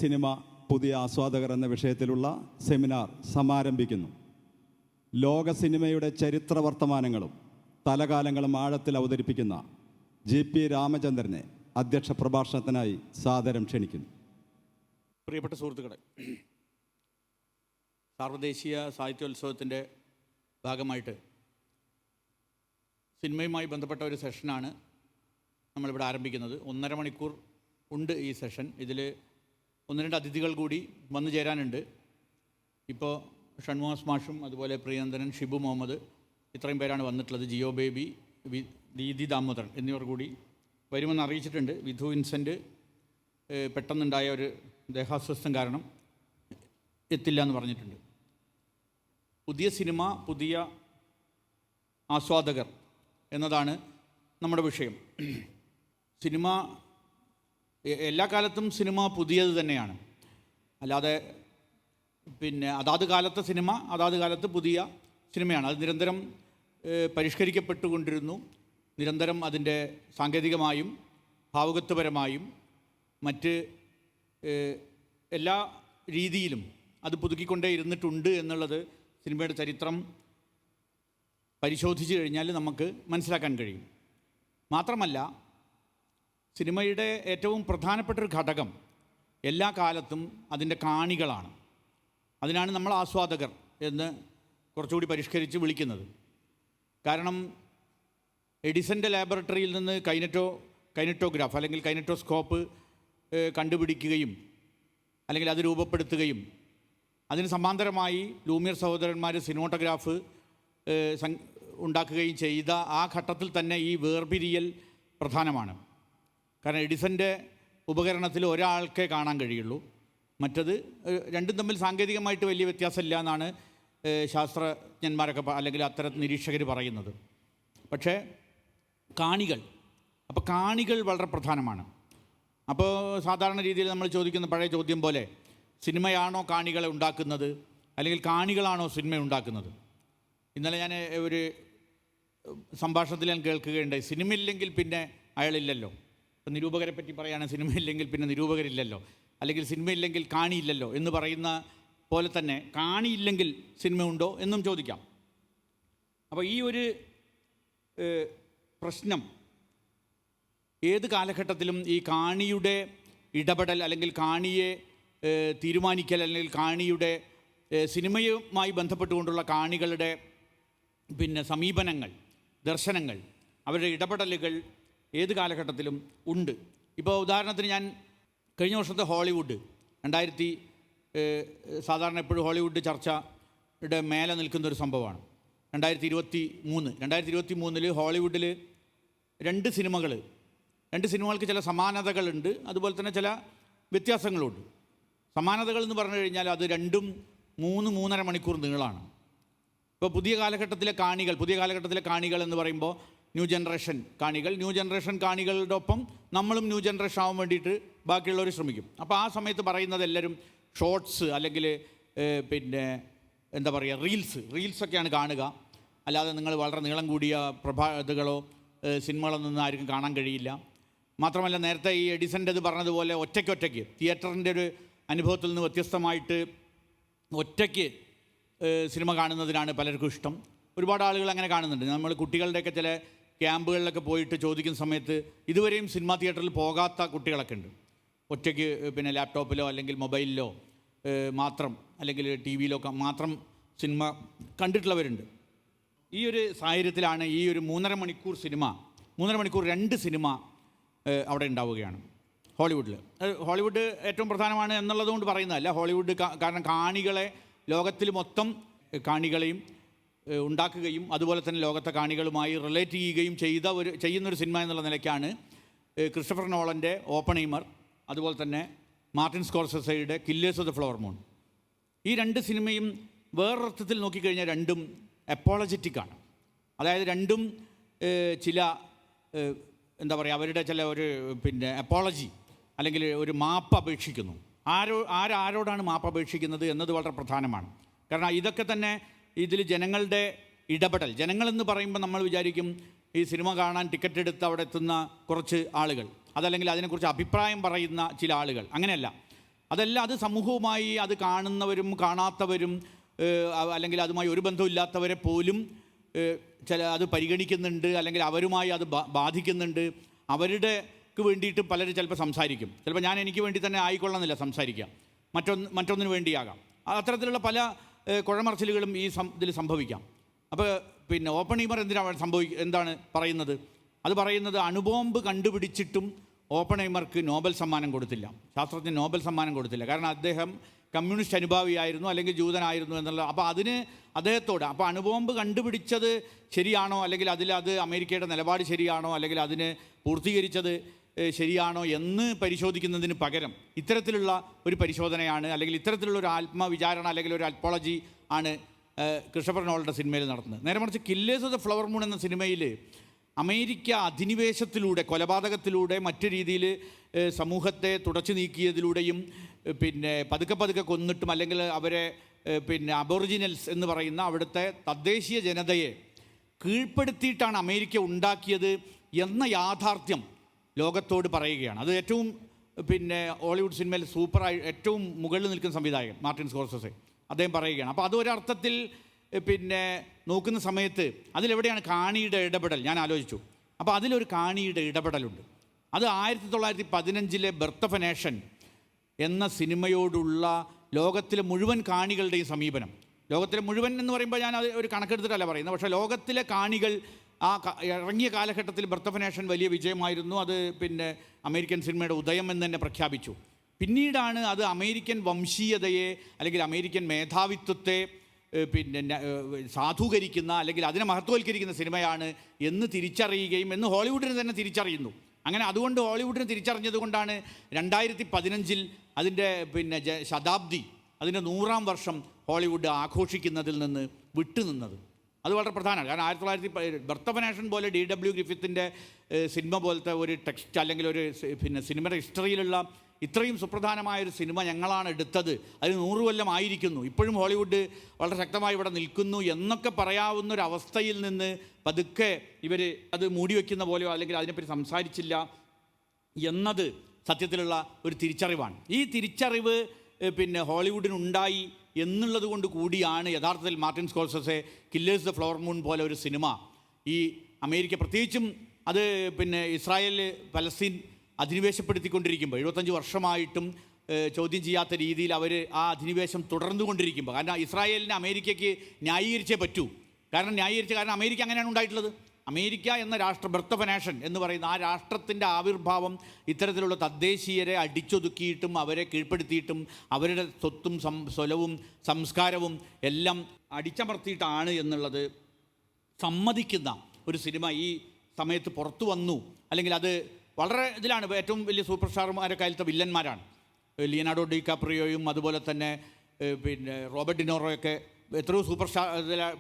Cinema പുതിയ ആസ്വാദകർ എന്ന വിഷയത്തിലുള്ള സെമിനാർ സമാരംഭിക്കുന്നു. ലോക സിനിമയുടെ ചരിത്ര വർത്തമാനങ്ങളും തലകാലങ്ങളും ആഴത്തിൽ അവതരിപ്പിക്കുന്ന GP രാമചന്ദ്രനെ അധ്യക്ഷ പ്രഭാഷണത്തിനായി സാദരം ക്ഷണിക്കുന്നു. പ്രിയപ്പെട്ട സുഹൃത്തുക്കളെ, സാർവദേശീയ സാഹിത്യോത്സവത്തിൻ്റെ ഭാഗമായിട്ട് സിനിമയുമായി ബന്ധപ്പെട്ട ഒരു സെഷനാണ് നമ്മളിവിടെ ആരംഭിക്കുന്നത്. 1.5 മണിക്കൂർ ഉണ്ട് ഈ സെഷൻ. ഇതിൽ 1-2 അതിഥികൾ കൂടി വന്നു ചേരാനുണ്ട്. ഇപ്പോൾ ഷൺമുഖ മാഷും അതുപോലെ പ്രിയനന്ദനൻ, ഷിബു മുഹമ്മദ്, ഇത്രയും പേരാണ് വന്നിട്ടുള്ളത്. ജിയോ ബേബി, ദീദി ദാമോദരൻ എന്നിവർ കൂടി വരുമെന്ന് അറിയിച്ചിട്ടുണ്ട്. വിധു വിൻസെൻ്റ് പെട്ടെന്നുണ്ടായ ഒരു ദേഹാസ്വസ്ഥം കാരണം എത്തില്ല എന്ന് പറഞ്ഞിട്ടുണ്ട്. പുതിയ സിനിമ, പുതിയ ആസ്വാദകർ എന്നതാണ് നമ്മുടെ വിഷയം. സിനിമ എല്ലാ കാലത്തും സിനിമ പുതിയത് തന്നെയാണ്. അല്ലാതെ അതാത് കാലത്തെ സിനിമ അതാത് കാലത്ത് പുതിയ സിനിമയാണ്. അത് നിരന്തരം പരിഷ്കരിക്കപ്പെട്ടുകൊണ്ടിരുന്നു. നിരന്തരം അതിൻ്റെ സാങ്കേതികമായും ഭാവുകത്വപരമായും മറ്റ് എല്ലാ രീതിയിലും അത് പുതുക്കിക്കൊണ്ടേ ഇരുന്നിട്ടുണ്ട് എന്നുള്ളത് സിനിമയുടെ ചരിത്രം പരിശോധിച്ച് കഴിഞ്ഞാൽ നമുക്ക് മനസ്സിലാക്കാൻ കഴിയും. മാത്രമല്ല, സിനിമയുടെ ഏറ്റവും പ്രധാനപ്പെട്ടൊരു ഘടകം എല്ലാ കാലത്തും അതിൻ്റെ കാണികളാണ്. അതിനാണ് നമ്മൾ ആസ്വാദകർ എന്ന് കുറച്ചുകൂടി പരിഷ്കരിച്ച് വിളിക്കുന്നത്. കാരണം എഡിസൻ്റെ ലാബറട്ടറിയിൽ നിന്ന് കൈനറ്റോഗ്രാഫ് അല്ലെങ്കിൽ കൈനറ്റോസ്കോപ്പ് കണ്ടുപിടിക്കുകയും അല്ലെങ്കിൽ അത് രൂപപ്പെടുത്തുകയും അതിന് സമാന്തരമായി ലൂമിയർ സഹോദരന്മാർ സിനിമോട്ടോഗ്രാഫ് ഉണ്ടാക്കുകയും ചെയ്ത ആ ഘട്ടത്തിൽ തന്നെ ഈ വേർപിരിയൽ പ്രധാനമാണ്. കാരണം എഡിസൻ്റെ ഉപകരണത്തിൽ ഒരാൾക്കേ കാണാൻ കഴിയുള്ളൂ. മറ്റത് രണ്ടും തമ്മിൽ സാങ്കേതികമായിട്ട് വലിയ വ്യത്യാസമില്ല എന്നാണ് ശാസ്ത്രജ്ഞന്മാരൊക്കെ അല്ലെങ്കിൽ അത്തരം നിരീക്ഷകർ പറയുന്നത്. പക്ഷേ കാണികൾ വളരെ പ്രധാനമാണ്. അപ്പോൾ സാധാരണ രീതിയിൽ നമ്മൾ ചോദിക്കുന്ന പഴയ ചോദ്യം പോലെ, സിനിമയാണോ കാണികളെ ഉണ്ടാക്കുന്നത് അല്ലെങ്കിൽ കാണികളാണോ സിനിമ ഉണ്ടാക്കുന്നത്? ഇന്നലെ ഞാൻ ഒരു സംഭാഷണത്തിൽ ഞാൻ കേൾക്കുകയുണ്ടായി, സിനിമയില്ലെങ്കിൽ പിന്നെ അയാളില്ലല്ലോ. ഇപ്പം നിരൂപകരെ പറ്റി പറയുകയാണെങ്കിൽ സിനിമയില്ലെങ്കിൽ പിന്നെ നിരൂപകരില്ലല്ലോ, അല്ലെങ്കിൽ സിനിമയില്ലെങ്കിൽ കാണിയില്ലല്ലോ എന്ന് പറയുന്ന പോലെ തന്നെ കാണിയില്ലെങ്കിൽ സിനിമയുണ്ടോ എന്നും ചോദിക്കാം. അപ്പോൾ ഈ ഒരു പ്രശ്നം ഏത് കാലഘട്ടത്തിലും ഈ കാണിയുടെ ഇടപെടൽ അല്ലെങ്കിൽ കാണിയെ തീരുമാനിക്കൽ അല്ലെങ്കിൽ കാണിയുടെ സിനിമയുമായി ബന്ധപ്പെട്ടുകൊണ്ടുള്ള കാണികളുടെ സമീപനങ്ങൾ, ദർശനങ്ങൾ, അവരുടെ ഇടപെടലുകൾ ഏത് കാലഘട്ടത്തിലും ഉണ്ട്. ഇപ്പോൾ ഉദാഹരണത്തിന് ഞാൻ കഴിഞ്ഞ വർഷത്തെ ഹോളിവുഡ് സാധാരണ എപ്പോഴും ഹോളിവുഡ് ചർച്ചയുടെ മേലെ നിൽക്കുന്നൊരു സംഭവമാണ്. 2023 ഹോളിവുഡിൽ 2 സിനിമകൾക്ക് ചില സമാനതകളുണ്ട്, അതുപോലെ തന്നെ ചില വ്യത്യാസങ്ങളുണ്ട്. സമാനതകൾ എന്ന് പറഞ്ഞു കഴിഞ്ഞാൽ അത് രണ്ടും 3-3.5 മണിക്കൂർ നീളമാണ്. ഇപ്പോൾ പുതിയ കാലഘട്ടത്തിലെ കാണികൾ എന്ന് പറയുമ്പോൾ ന്യൂ ജനറേഷൻ കാണികളുടെ ഒപ്പം നമ്മളും ന്യൂ ജനറേഷൻ ആവാൻ വേണ്ടിയിട്ട് ബാക്കിയുള്ളവർ ശ്രമിക്കും. അപ്പോൾ ആ സമയത്ത് പറയുന്നത് എല്ലാവരും ഷോർട്സ് അല്ലെങ്കിൽ റീൽസൊക്കെയാണ് കാണുക. അല്ലാതെ നിങ്ങൾ വളരെ നീളം കൂടിയ പ്രഭാതകളോ സിനിമകളൊന്നും ആർക്കും കാണാൻ കഴിയില്ല. മാത്രമല്ല, നേരത്തെ ഈ എഡിസൻ്റെത് പറഞ്ഞതുപോലെ ഒറ്റയ്ക്ക് തിയേറ്ററിൻ്റെ ഒരു അനുഭവത്തിൽ നിന്ന് വ്യത്യസ്തമായിട്ട് ഒറ്റയ്ക്ക് സിനിമ കാണുന്നതിനാണ് പലർക്കും ഇഷ്ടം. ഒരുപാട് ആളുകൾ അങ്ങനെ കാണുന്നുണ്ട്. നമ്മൾ കുട്ടികളുടെയൊക്കെ ചില ക്യാമ്പുകളിലൊക്കെ പോയിട്ട് ചോദിക്കുന്ന സമയത്ത് ഇതുവരെയും സിനിമാ തിയേറ്ററിൽ പോകാത്ത കുട്ടികളൊക്കെ ഉണ്ട്. ഒറ്റയ്ക്ക് ലാപ്ടോപ്പിലോ അല്ലെങ്കിൽ മൊബൈലിലോ മാത്രം അല്ലെങ്കിൽ TV-യിലോ മാത്രം സിനിമ കണ്ടിട്ടുള്ളവരുണ്ട്. ഈ ഒരു സാഹചര്യത്തിലാണ് ഈ ഒരു 3.5 മണിക്കൂർ 2 സിനിമ അവിടെ ഉണ്ടാവുകയാണ് ഹോളിവുഡ് ഏറ്റവും പ്രധാനമാണ് എന്നുള്ളതുകൊണ്ട് പറയുന്നതല്ല. ഹോളിവുഡ് കാരണം കാണികളെ ലോകത്തിൽ മൊത്തം കാണികളെയും ഉണ്ടാക്കുകയും അതുപോലെ തന്നെ ലോകത്തെ കാണികളുമായി റിലേറ്റ് ചെയ്യുകയും ചെയ്യുന്നൊരു സിനിമ എന്നുള്ള നിലയ്ക്കാണ് ക്രിസ്റ്റഫർ നോളൻ്റെ ഓപ്പൺഹൈമർ, അതുപോലെ തന്നെ മാർട്ടിൻ സ്കോർസെസയുടെ killers of the flower moon. ഈ 2 സിനിമയും വേറൊരർത്ഥത്തിൽ നോക്കിക്കഴിഞ്ഞാൽ രണ്ടും അപ്പോളജറ്റിക്കാണ്. അതായത് രണ്ടും ചില അവരുടെ ചില ഒരു അപ്പോളജി അല്ലെങ്കിൽ ഒരു മാപ്പ് അപേക്ഷിക്കുന്നു. ആരോടാണ് മാപ്പ് അപേക്ഷിക്കുന്നത് എന്നത് വളരെ പ്രധാനമാണ്. കാരണം ഇതൊക്കെ തന്നെ ഇതിൽ ജനങ്ങളുടെ ഇടപെടൽ. ജനങ്ങളെന്ന് പറയുമ്പോൾ നമ്മൾ വിചാരിക്കും ഈ സിനിമ കാണാൻ ടിക്കറ്റ് എടുത്ത് അവിടെ എത്തുന്ന കുറച്ച് ആളുകൾ, അതല്ലെങ്കിൽ അതിനെക്കുറിച്ച് അഭിപ്രായം പറയുന്ന ചില ആളുകൾ. അങ്ങനെയല്ല. അതെല്ലാം അത് സമൂഹവുമായി അത് കാണുന്നവരും കാണാത്തവരും അല്ലെങ്കിൽ അതുമായി ഒരു ബന്ധമില്ലാത്തവരെ പോലും അത് പരിഗണിക്കുന്നുണ്ട്, അല്ലെങ്കിൽ അവരുമായി അത് ബാധിക്കുന്നുണ്ട്. അവരുടെക്ക് വേണ്ടിയിട്ട് പലരും ചിലപ്പോൾ സംസാരിക്കും. ചിലപ്പോൾ ഞാൻ എനിക്ക് വേണ്ടി തന്നെ ആയിക്കൊള്ളണമെന്നില്ല സംസാരിക്കുക, മറ്റൊന്നിന് വേണ്ടിയാകാം. അത്തരത്തിലുള്ള പല കുഴമറച്ചിലുകളും ഈ ഇതിൽ സംഭവിക്കാം. അപ്പോൾ പിന്നെ ഓപ്പൺഹൈമർ എന്താണ് പറയുന്നത്? അത് പറയുന്നത് അണുബോംബ് കണ്ടുപിടിച്ചിട്ടും ഓപ്പൺഹൈമർക്ക് നോബൽ സമ്മാനം കൊടുത്തില്ല, ശാസ്ത്രജ്ഞന് നോബൽ സമ്മാനം കൊടുത്തില്ല. കാരണം അദ്ദേഹം കമ്മ്യൂണിസ്റ്റ് അനുഭാവിയായിരുന്നു, അല്ലെങ്കിൽ ജൂതനായിരുന്നു എന്നുള്ള. അപ്പോൾ അതിന് അദ്ദേഹത്തോട് അപ്പോൾ അണുബോംബ് കണ്ടുപിടിച്ചത് ശരിയാണോ, അല്ലെങ്കിൽ അത് അമേരിക്കയുടെ നിലപാട് ശരിയാണോ, അല്ലെങ്കിൽ അതിന് പൂർത്തീകരിച്ചത് ശരിയാണോ എന്ന് പരിശോധിക്കുന്നതിന് പകരം ഇത്തരത്തിലുള്ള ഒരു പരിശോധനയാണ്, അല്ലെങ്കിൽ ഇത്തരത്തിലുള്ള ഒരു ആത്മവിചാരണ, അല്ലെങ്കിൽ ഒരു അപ്പോളജി ആണ് ക്രിസ്റ്റഫർ നോളൻ്റെ സിനിമയിൽ നടത്തുന്നത്. നേരെ മറിച്ച് killers of the flower moon എന്ന സിനിമയിൽ അമേരിക്ക അധിനിവേശത്തിലൂടെ, കൊലപാതകത്തിലൂടെ, മറ്റു രീതിയിൽ സമൂഹത്തെ തുടച്ചു നീക്കിയതിലൂടെയും പിന്നെ പതുക്കെ കൊന്നിട്ടും, അല്ലെങ്കിൽ അവരെ പിന്നെ അബോറിജിനൽസ് എന്ന് പറയുന്ന അവിടുത്തെ തദ്ദേശീയ ജനതയെ കീഴ്പ്പെടുത്തിയിട്ടാണ് അമേരിക്ക ഉണ്ടാക്കിയത് എന്ന യാഥാർത്ഥ്യം ലോകത്തോട് പറയുകയാണ്. അത് ഏറ്റവും പിന്നെ ഹോളിവുഡ് സിനിമയിൽ സൂപ്പറായി ഏറ്റവും മുകളിൽ നിൽക്കുന്ന സംവിധായകൻ മാർട്ടിൻ സ്കോർസെസെ അദ്ദേഹം പറയുകയാണ്. അപ്പോൾ അതൊരർത്ഥത്തിൽ പിന്നെ നോക്കുന്ന സമയത്ത് അതിലെവിടെയാണ് കാണിയുടെ ഇടപെടൽ ഞാൻ ആലോചിച്ചു. അപ്പോൾ അതിലൊരു കാണിയുടെ ഇടപെടലുണ്ട്. അത് 1915 ബർത്ത് ഓഫ് എ നേഷൻ എന്ന സിനിമയോടുള്ള ലോകത്തിലെ മുഴുവൻ കാണികളുടെയും സമീപനം. ലോകത്തിലെ മുഴുവൻ എന്ന് പറയുമ്പോൾ ഞാൻ അത് ഒരു കണക്കെടുത്തിട്ടല്ല പറയുന്നത്, പക്ഷേ ലോകത്തിലെ കാണികൾ ഇറങ്ങിയ കാലഘട്ടത്തിൽ ബർത്ത് ഓഫ് എ നേഷൻ വലിയ വിജയമായിരുന്നു. അത് പിന്നെ അമേരിക്കൻ സിനിമയുടെ ഉദയം എന്ന് തന്നെ പ്രഖ്യാപിച്ചു. പിന്നീടാണ് അത് അമേരിക്കൻ വംശീയതയെ, അല്ലെങ്കിൽ അമേരിക്കൻ മേധാവിത്വത്തെ പിന്നെ സാധൂകരിക്കുന്ന, അല്ലെങ്കിൽ അതിനെ മഹത്വവൽക്കരിക്കുന്ന സിനിമയാണ് എന്ന് തിരിച്ചറിയുകയും എന്ന് ഹോളിവുഡിന് തന്നെ തിരിച്ചറിയുന്നു. അങ്ങനെ അതുകൊണ്ട് ഹോളിവുഡിനെ തിരിച്ചറിഞ്ഞത് കൊണ്ടാണ് 2015 അതിൻ്റെ പിന്നെ ശതാബ്ദി, അതിൻ്റെ 100ാം വർഷം ഹോളിവുഡ് ആഘോഷിക്കുന്നതിൽ നിന്ന് വിട്ടുനിന്നത്. അത് വളരെ പ്രധാനമാണ്. കാരണം ബർത്ത് ഓഫ് എ നേഷൻ പോലെ D.W. ഗ്രിഫിത്തിൻ്റെ സിനിമ പോലത്തെ ഒരു ടെക്സ്റ്റ്, അല്ലെങ്കിൽ ഒരു പിന്നെ സിനിമയുടെ ഹിസ്റ്ററിയിലുള്ള ഇത്രയും സുപ്രധാനമായൊരു സിനിമ ഞങ്ങളാണ് എടുത്തത്, അതിന് 100 കൊല്ലം ആയിരിക്കുന്നു, ഇപ്പോഴും ഹോളിവുഡ് വളരെ ശക്തമായി ഇവിടെ നിൽക്കുന്നു എന്നൊക്കെ പറയാവുന്ന ഒരു അവസ്ഥയിൽ നിന്ന് പതുക്കെ ഇവർ അത് മൂടി വയ്ക്കുന്ന പോലെയോ, അല്ലെങ്കിൽ അതിനെപ്പറ്റി സംസാരിച്ചില്ല എന്നത് സത്യത്തിലുള്ള ഒരു തിരിച്ചറിവാണ്. ഈ തിരിച്ചറിവ് പിന്നെ ഹോളിവുഡിനുണ്ടായി എന്നുള്ളത് കൊണ്ട് കൂടിയാണ് യഥാർത്ഥത്തിൽ Martin Scorsese killers the flower moon പോലെ ഒരു സിനിമ ഈ അമേരിക്ക, പ്രത്യേകിച്ചും അത് പിന്നെ ഇസ്രായേൽ പലസ്തീൻ അധിനിവേശപ്പെടുത്തിക്കൊണ്ടിരിക്കുമ്പോൾ 75 വർഷമായിട്ടും ചോദ്യം ചെയ്യാത്ത രീതിയിൽ അവർ ആ അധിനിവേശം തുടർന്നുകൊണ്ടിരിക്കുമ്പോൾ, കാരണം ഇസ്രായേലിനെ അമേരിക്കയ്ക്ക് ന്യായീകരിച്ചേ പറ്റൂ. കാരണം അമേരിക്ക അങ്ങനെയാണ് ഉണ്ടായിട്ടുള്ളത്. അമേരിക്ക എന്ന ബർത്ത് ഓഫ് എ നേഷൻ എന്ന് പറയുന്ന ആ രാഷ്ട്രത്തിൻ്റെ ആവിർഭാവം ഇത്തരത്തിലുള്ള തദ്ദേശീയരെ അടിച്ചൊതുക്കിയിട്ടും അവരെ കീഴ്പ്പെടുത്തിയിട്ടും അവരുടെ സ്വത്തും സ്വലവും സംസ്കാരവും എല്ലാം അടിച്ചമർത്തിയിട്ടാണ് എന്നുള്ളത് സമ്മതിക്കുന്ന ഒരു സിനിമ ഈ സമയത്ത് പുറത്തു വന്നു. അല്ലെങ്കിൽ അത് വളരെ ഇതിലാണ് ഏറ്റവും വലിയ സൂപ്പർ സ്റ്റാർമാരെ കാലത്തെ വില്ലന്മാരാണ്. ലിയനാർഡോ ഡികാപ്രിയോയും അതുപോലെ തന്നെ പിന്നെ റോബർട്ട് ഡിനോറോയൊക്കെ എത്രയോ സൂപ്പർ സ്റ്റാർ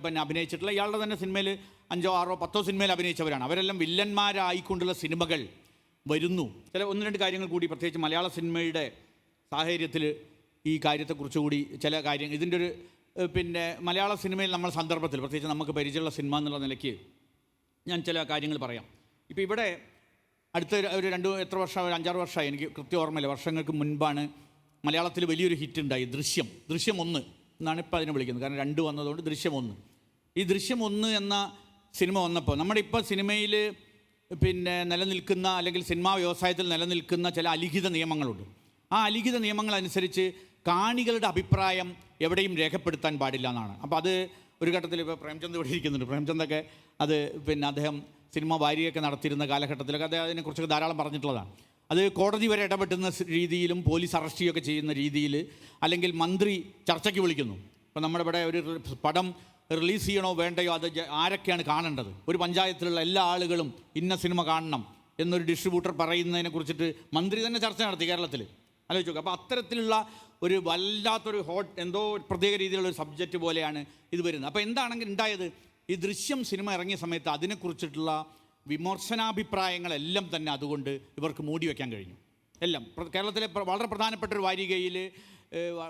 പിന്നെ അഭിനയിച്ചിട്ടുള്ള ഇയാളുടെ തന്നെ സിനിമയിൽ 5, 6, 10 സിനിമയിൽ അഭിനയിച്ചവരാണ്. അവരെല്ലാം വില്ലന്മാരായിക്കൊണ്ടുള്ള സിനിമകൾ വരുന്നു. ചില 1-2 കാര്യങ്ങൾ കൂടി, പ്രത്യേകിച്ച് മലയാള സിനിമയുടെ സാഹചര്യത്തിൽ ഈ കാര്യത്തെക്കുറിച്ച് കൂടി ചില കാര്യങ്ങൾ, ഇതിൻ്റെ ഒരു പിന്നെ മലയാള സിനിമയിൽ നമ്മൾ സന്ദർഭത്തിൽ, പ്രത്യേകിച്ച് നമുക്ക് പരിചയമുള്ള സിനിമ എന്നുള്ള നിലയ്ക്ക് ഞാൻ ചില കാര്യങ്ങൾ പറയാം. ഇപ്പോൾ ഇവിടെ അടുത്ത ഒരു 5-6 വർഷമായി, എനിക്ക് കൃത്യം ഓർമ്മയില്ല, വർഷങ്ങൾക്ക് മുൻപാണ് മലയാളത്തിൽ വലിയൊരു ഹിറ്റ് ഉണ്ടായി, ദൃശ്യം 1 എന്നാണ് ഇപ്പോൾ അതിനെ വിളിക്കുന്നത്. കാരണം 2 വന്നതുകൊണ്ട് ദൃശ്യം 1. ഈ ദൃശ്യം 1 എന്ന സിനിമ വന്നപ്പോൾ നമ്മുടെ ഇപ്പോൾ സിനിമയിൽ പിന്നെ നിലനിൽക്കുന്ന, അല്ലെങ്കിൽ സിനിമാ വ്യവസായത്തിൽ നിലനിൽക്കുന്ന ചില അലിഖിത നിയമങ്ങളുണ്ട്. ആ അലിഖിത നിയമങ്ങൾ അനുസരിച്ച് കാണികളുടെ അഭിപ്രായം എവിടെയും രേഖപ്പെടുത്താൻ പാടില്ല എന്നാണ്. അപ്പോൾ അത് ഒരു ഘട്ടത്തിൽ ഇപ്പോൾ പ്രേംചന്ദ് ഇവിടെ ഇരിക്കുന്നുണ്ട്. പ്രേംചന്ദൊക്കെ അത് പിന്നെ അദ്ദേഹം സിനിമ വാരിയൊക്കെ നടത്തിയിരുന്ന കാലഘട്ടത്തിലൊക്കെ അദ്ദേഹം അതിനെക്കുറിച്ചൊക്കെ ധാരാളം പറഞ്ഞിട്ടുള്ളതാണ്. അത് കോടതി വരെ ഇടപെട്ടുന്ന രീതിയിലും പോലീസ് അറസ്റ്റ് ചെയ്യുകയൊക്കെ ചെയ്യുന്ന രീതിയിൽ, അല്ലെങ്കിൽ മന്ത്രി ചർച്ചയ്ക്ക് വിളിക്കുന്നു. ഇപ്പോൾ നമ്മുടെ ഇവിടെ ഒരു പടം റിലീസ് ചെയ്യണോ വേണ്ടയോ, അത് ആരൊക്കെയാണ് കാണേണ്ടത്, ഒരു പഞ്ചായത്തിലുള്ള എല്ലാ ആളുകളും ഇന്ന സിനിമ കാണണം എന്നൊരു ഡിസ്ട്രിബ്യൂട്ടർ പറയുന്നതിനെ കുറിച്ചിട്ട് മന്ത്രി തന്നെ ചർച്ച നടത്തി കേരളത്തിൽ. ആലോചിച്ച് നോക്കുക. അപ്പോൾ അത്തരത്തിലുള്ള ഒരു വല്ലാത്തൊരു എന്തോ പ്രത്യേക രീതിയിലുള്ള ഒരു സബ്ജക്റ്റ് പോലെയാണ് ഇത് വരുന്നത്. അപ്പോൾ എന്താണെങ്കിൽ ഉണ്ടായത്, ഈ ദൃശ്യം സിനിമ ഇറങ്ങിയ സമയത്ത് അതിനെക്കുറിച്ചിട്ടുള്ള വിമർശനാഭിപ്രായങ്ങളെല്ലാം തന്നെ അതുകൊണ്ട് ഇവർക്ക് മൂടി വയ്ക്കാൻ കഴിഞ്ഞു. എല്ലാം കേരളത്തിലെ വളരെ പ്രധാനപ്പെട്ട ഒരു വാരികയിൽ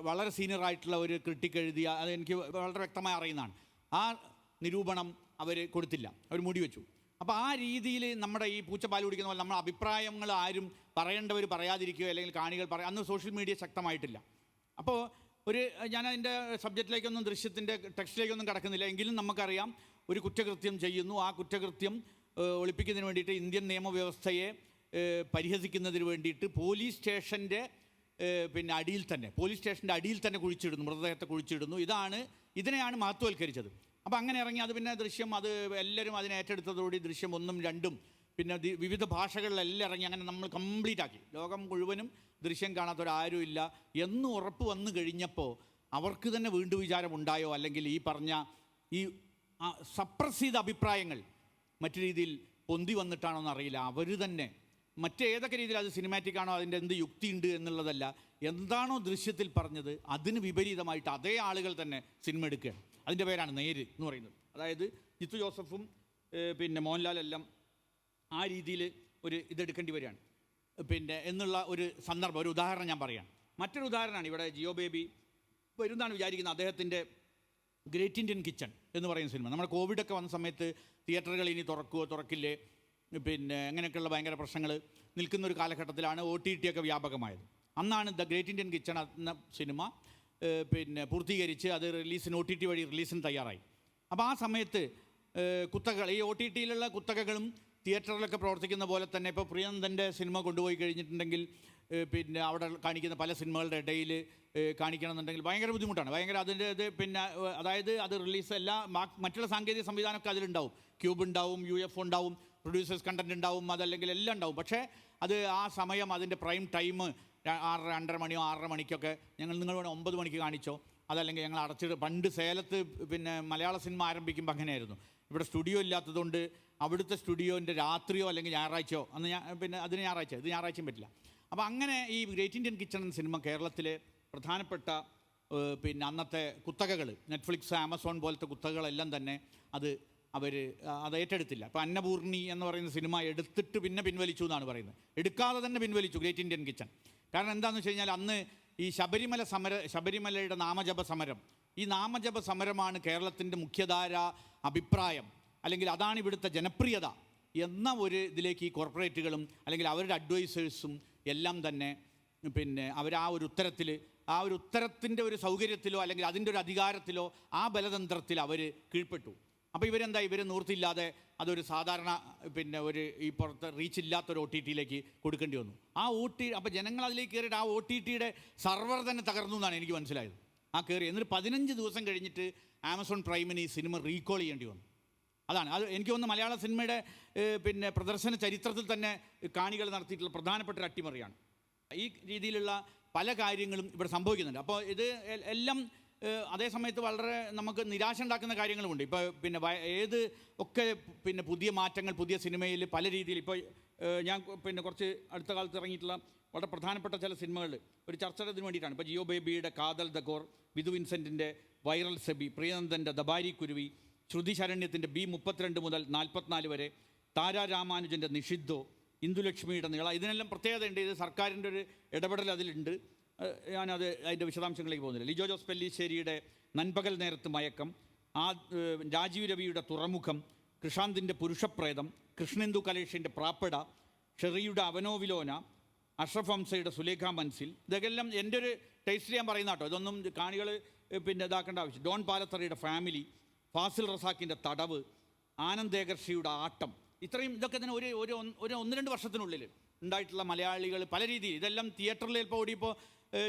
വളരെ സീനിയറായിട്ടുള്ള ഒരു ക്രിട്ടിക് എഴുതിയ, അത് എനിക്ക് വളരെ വ്യക്തമായി അറിയുന്നതാണ്, ആ നിരൂപണം അവർ കൊടുത്തില്ല, അവർ മൂടി വെച്ചു. അപ്പോൾ ആ രീതിയിൽ നമ്മുടെ ഈ പൂച്ചപ്പാൽ കുടിക്കുന്ന പോലെ നമ്മുടെ അഭിപ്രായങ്ങൾ ആരും പറയേണ്ടവർ പറയാതിരിക്കുകയോ അല്ലെങ്കിൽ കാണികൾ അന്ന് സോഷ്യൽ മീഡിയ ശക്തമായിട്ടില്ല. അപ്പോൾ ഞാൻ അതിൻ്റെ സബ്ജക്റ്റിലേക്കൊന്നും ദൃശ്യത്തിൻ്റെ ടെക്സ്റ്റിലേക്കൊന്നും കടക്കുന്നില്ല. എങ്കിലും നമുക്കറിയാം ഒരു കുറ്റകൃത്യം ചെയ്യുന്നു. ആ കുറ്റകൃത്യം ഒളിപ്പിക്കുന്നതിന് വേണ്ടിയിട്ട് ഇന്ത്യൻ നിയമവ്യവസ്ഥയെ പരിഹസിക്കുന്നതിന് വേണ്ടിയിട്ട് പോലീസ് സ്റ്റേഷൻ്റെ അടിയിൽ തന്നെ കുഴിച്ചിടുന്നു, മൃതദേഹത്തെ കുഴിച്ചിടുന്നു. ഇതിനെയാണ് മഹത്വവൽക്കരിച്ചത്. അപ്പോൾ അങ്ങനെ ഇറങ്ങി അത് പിന്നെ ദൃശ്യം എല്ലാവരും അതിനെ ഏറ്റെടുത്തതോടെ ദൃശ്യം 1ഉം 2ഉം പിന്നെ വിവിധ ഭാഷകളിലെല്ലാം ഇറങ്ങി അങ്ങനെ നമ്മൾ കംപ്ലീറ്റ് ആക്കി. ലോകം മുഴുവനും ദൃശ്യം കാണാത്തവരാരും ഇല്ല എന്ന് ഉറപ്പ് വന്നു കഴിഞ്ഞപ്പോൾ അവർക്ക് തന്നെ വീണ്ടും വിചാരമുണ്ടായോ, അല്ലെങ്കിൽ ഈ പറഞ്ഞ ഈ സപ്രസ് ചെയ്ത അഭിപ്രായങ്ങൾ മറ്റു രീതിയിൽ പൊന്തി വന്നിട്ടാണോ എന്നറിയില്ല. അവർ തന്നെ മറ്റേതൊക്കെ രീതിയിൽ അത് സിനിമാറ്റിക് ആണോ, അതിൻ്റെ എന്ത് യുക്തിയുണ്ട് എന്നുള്ളതല്ല, എന്താണോ ദൃശ്യത്തിൽ പറഞ്ഞത് അതിന് വിപരീതമായിട്ട് അതേ ആളുകൾ തന്നെ സിനിമ എടുക്കുകയാണ്. അതിൻ്റെ പേരാണ് നേര് എന്ന് പറയുന്നത്. അതായത് ജിത്തു ജോസഫും പിന്നെ മോഹൻലാലെല്ലാം ആ രീതിയിൽ ഒരു ഇതെടുക്കേണ്ടി വരികയാണ് എന്നുള്ള ഒരു സന്ദർഭം, ഒരു ഉദാഹരണം ഞാൻ പറയാം. മറ്റൊരു ഉദാഹരണമാണ് ഇവിടെ ജിയോ ബേബി വരുന്നതാണ് വിചാരിക്കുന്നത്. അദ്ദേഹത്തിൻ്റെ ഗ്രേറ്റ് ഇന്ത്യൻ കിച്ചൺ എന്ന് പറയുന്ന സിനിമ നമ്മുടെ കോവിഡൊക്കെ വന്ന സമയത്ത് തിയേറ്ററുകൾ ഇനി തുറക്കുമോ തുറക്കില്ലേ അങ്ങനെയൊക്കെയുള്ള ഭയങ്കര പ്രശ്നങ്ങൾ നിൽക്കുന്ന ഒരു കാലഘട്ടത്തിലാണ് OTT ഒക്കെ വ്യാപകമായത്. അന്നാണ് ദ ഗ്രേറ്റ് ഇന്ത്യൻ കിച്ചൺ എന്ന സിനിമ പൂർത്തീകരിച്ച് അത് OTT വഴി റിലീസിന് തയ്യാറായി. അപ്പോൾ ആ സമയത്ത് കുത്തകൾ, ഈ OTTയിലുള്ള കുത്തകകളും തിയേറ്ററിലൊക്കെ പ്രവർത്തിക്കുന്ന പോലെ തന്നെ ഇപ്പോൾ പ്രിയനന്ദൻ്റെ സിനിമ കൊണ്ടുപോയി കഴിഞ്ഞിട്ടുണ്ടെങ്കിൽ അവിടെ കാണിക്കുന്ന പല സിനിമകളുടെ ഇടയിൽ കാണിക്കണമെന്നുണ്ടെങ്കിൽ ഭയങ്കര ബുദ്ധിമുട്ടാണ്. അതിൻ്റെ അതായത് അത് റിലീസ് മറ്റുള്ള സാങ്കേതിക സംവിധാനമൊക്കെ അതിലുണ്ടാവും. ക്യൂബ് ഉണ്ടാവും, UFO ഉണ്ടാവും, പ്രൊഡ്യൂസേഴ്സ് കണ്ടൻറ് ഉണ്ടാവും, അതല്ലെങ്കിൽ എല്ലാം ഉണ്ടാവും. പക്ഷേ അത് ആ സമയം അതിൻ്റെ പ്രൈം ടൈം 6:30 മണിയോ 6:30 മണിക്കൊക്കെ നിങ്ങൾ 9 മണിക്ക് കാണിച്ചോ, അതല്ലെങ്കിൽ ഞങ്ങൾ അടച്ചിട്ട് പണ്ട് സേലത്ത് മലയാള സിനിമ ആരംഭിക്കുമ്പോൾ അങ്ങനെയായിരുന്നു. ഇവിടെ സ്റ്റുഡിയോ ഇല്ലാത്തതുകൊണ്ട് അവിടുത്തെ സ്റ്റുഡിയോൻ്റെ രാത്രിയോ അല്ലെങ്കിൽ ഞായറാഴ്ചയോ അന്ന് അതിന് ഇത് ഞായറാഴ്ചയും പറ്റില്ല. അപ്പോൾ അങ്ങനെ ഈ ഗ്രേറ്റ് ഇന്ത്യൻ കിച്ചൺ എന്ന സിനിമ കേരളത്തിലെ പ്രധാനപ്പെട്ട അന്നത്തെ കുത്തകകൾ, നെറ്റ്ഫ്ലിക്സ്, ആമസോൺ പോലത്തെ കുത്തകകളെല്ലാം തന്നെ അത് ഏറ്റെടുത്തില്ല. ഇപ്പോൾ അന്നപൂർണി എന്ന് പറയുന്ന സിനിമ എടുത്തിട്ട് പിൻവലിച്ചു എന്നാണ് പറയുന്നത്. എടുക്കാതെ തന്നെ പിൻവലിച്ചു ഗ്രേറ്റ് ഇന്ത്യൻ കിച്ചൺ. കാരണം എന്താണെന്ന് വെച്ച് കഴിഞ്ഞാൽ അന്ന് ഈ ശബരിമലയുടെ നാമജപ സമരം, ഈ നാമജപ സമരമാണ് കേരളത്തിൻ്റെ മുഖ്യധാര അഭിപ്രായം, അല്ലെങ്കിൽ അതാണ് ഇവിടുത്തെ ജനപ്രിയത എന്ന ഒരു ഇതിലേക്ക് ഈ കോർപ്പറേറ്റുകളും അല്ലെങ്കിൽ അവരുടെ അഡ്വൈസേഴ്സും എല്ലാം തന്നെ അവർ ആ ഒരു ഉത്തരത്തിൻ്റെ ഒരു സൗകര്യത്തിലോ അല്ലെങ്കിൽ അതിൻ്റെ ഒരു അധികാരത്തിലോ ആ ബലതന്ത്രത്തിൽ അവർ കീഴ്പ്പെട്ടു. അപ്പോൾ ഇവർ നിവൃത്തിയില്ലാതെ അതൊരു സാധാരണ ഈ പുറത്ത് റീച്ചില്ലാത്തൊരു OTTയിലേക്ക് കൊടുക്കേണ്ടി വന്നു. അപ്പോൾ ജനങ്ങൾ അതിലേക്ക് കയറിയിട്ട് ആ OTTയുടെ സർവർ തന്നെ തകർന്നു എന്നാണ് എനിക്ക് മനസ്സിലായത്. എന്നിട്ട് 15 ദിവസം കഴിഞ്ഞിട്ട് ആമസോൺ പ്രൈമിന് ഈ സിനിമ റീകോൾ ചെയ്യേണ്ടി വന്നു. അത് എനിക്ക് തോന്നുന്നു മലയാള സിനിമയുടെ പ്രദർശന ചരിത്രത്തിൽ തന്നെ കാണികൾ നടത്തിയിട്ടുള്ള പ്രധാനപ്പെട്ട ഒരു അട്ടിമറിയാണ്. ഈ രീതിയിലുള്ള പല കാര്യങ്ങളും ഇവിടെ സംഭവിക്കുന്നുണ്ട്. അപ്പോൾ ഇത് എല്ലാം അതേ സമയത്ത് വളരെ നമുക്ക് നിരാശ ഉണ്ടാക്കുന്ന കാര്യങ്ങളുമുണ്ട്. ഇപ്പോൾ ഏത് ഒക്കെ പുതിയ മാറ്റങ്ങൾ പുതിയ സിനിമയിൽ പല രീതിയിൽ ഇപ്പോൾ ഞാൻ കുറച്ച് അടുത്ത കാലത്ത് ഇറങ്ങിയിട്ടുള്ള വളരെ പ്രധാനപ്പെട്ട ചില സിനിമകൾ ഒരു ചർച്ചയ്ക്ക് വേണ്ടിയിട്ടാണ്. ഇപ്പോൾ ജിയോ ബേബിയുടെ കാതൽ ദ കോർ, വിധു വിൻസെൻറ്റിൻ്റെ വൈറൽ സെബി, പ്രിയനന്ദൻ്റെ ദബാരി കുരുവി, ശ്രുതി ശരണ്യത്തിൻ്റെ B32 മുതൽ 44 വരെ, താരാ രാമാനുജൻ്റെ നിഷിദ്ധോ, ഇന്ദുലക്ഷ്മിയുടെ നീള. ഇതിനെല്ലാം പ്രത്യേകതയുണ്ട്. ഇത് സർക്കാരിൻ്റെ ഒരു ഇടപെടൽ അതിലുണ്ട്. അതിൻ്റെ വിശദാംശങ്ങളിലേക്ക് പോകുന്നില്ല. ലിജോ ജോസ് പെല്ലിശ്ശേരിയുടെ നൻപകൽ നേരത്ത് മയക്കം, രാജീവ് രവിയുടെ തുറമുഖം, കൃഷാന്തിൻ്റെ പുരുഷപ്രേതം, കൃഷ്ണേന്ദു കലേഷിൻ്റെ പ്രാപ്പട, ഷെറിയുടെ അവനോവിലോന, അഷ്റഫ് ഹംസയുടെ സുലേഖ മൻസിൽ. ഇതൊക്കെല്ലാം എൻ്റെ ഒരു ടേസ്റ്റിൽ ഞാൻ പറയുന്ന കേട്ടോ. ഇതൊന്നും കാണികൾ ഇതാക്കേണ്ട ആവശ്യം. ഡോൺ പാലത്തറയുടെ ഫാമിലി, ഫാസിൽ റസാക്കിൻ്റെ തടവ്, ആനന്ദേകർഷിയുടെ ആട്ടം. ഇതൊക്കെ തന്നെ ഒരു 1-2 വർഷത്തിനുള്ളിൽ ഉണ്ടായിട്ടുള്ള മലയാളികൾ പല രീതിയിൽ. ഇതെല്ലാം തിയേറ്ററിൽ ചിലപ്പോൾ ഓടിയപ്പോൾ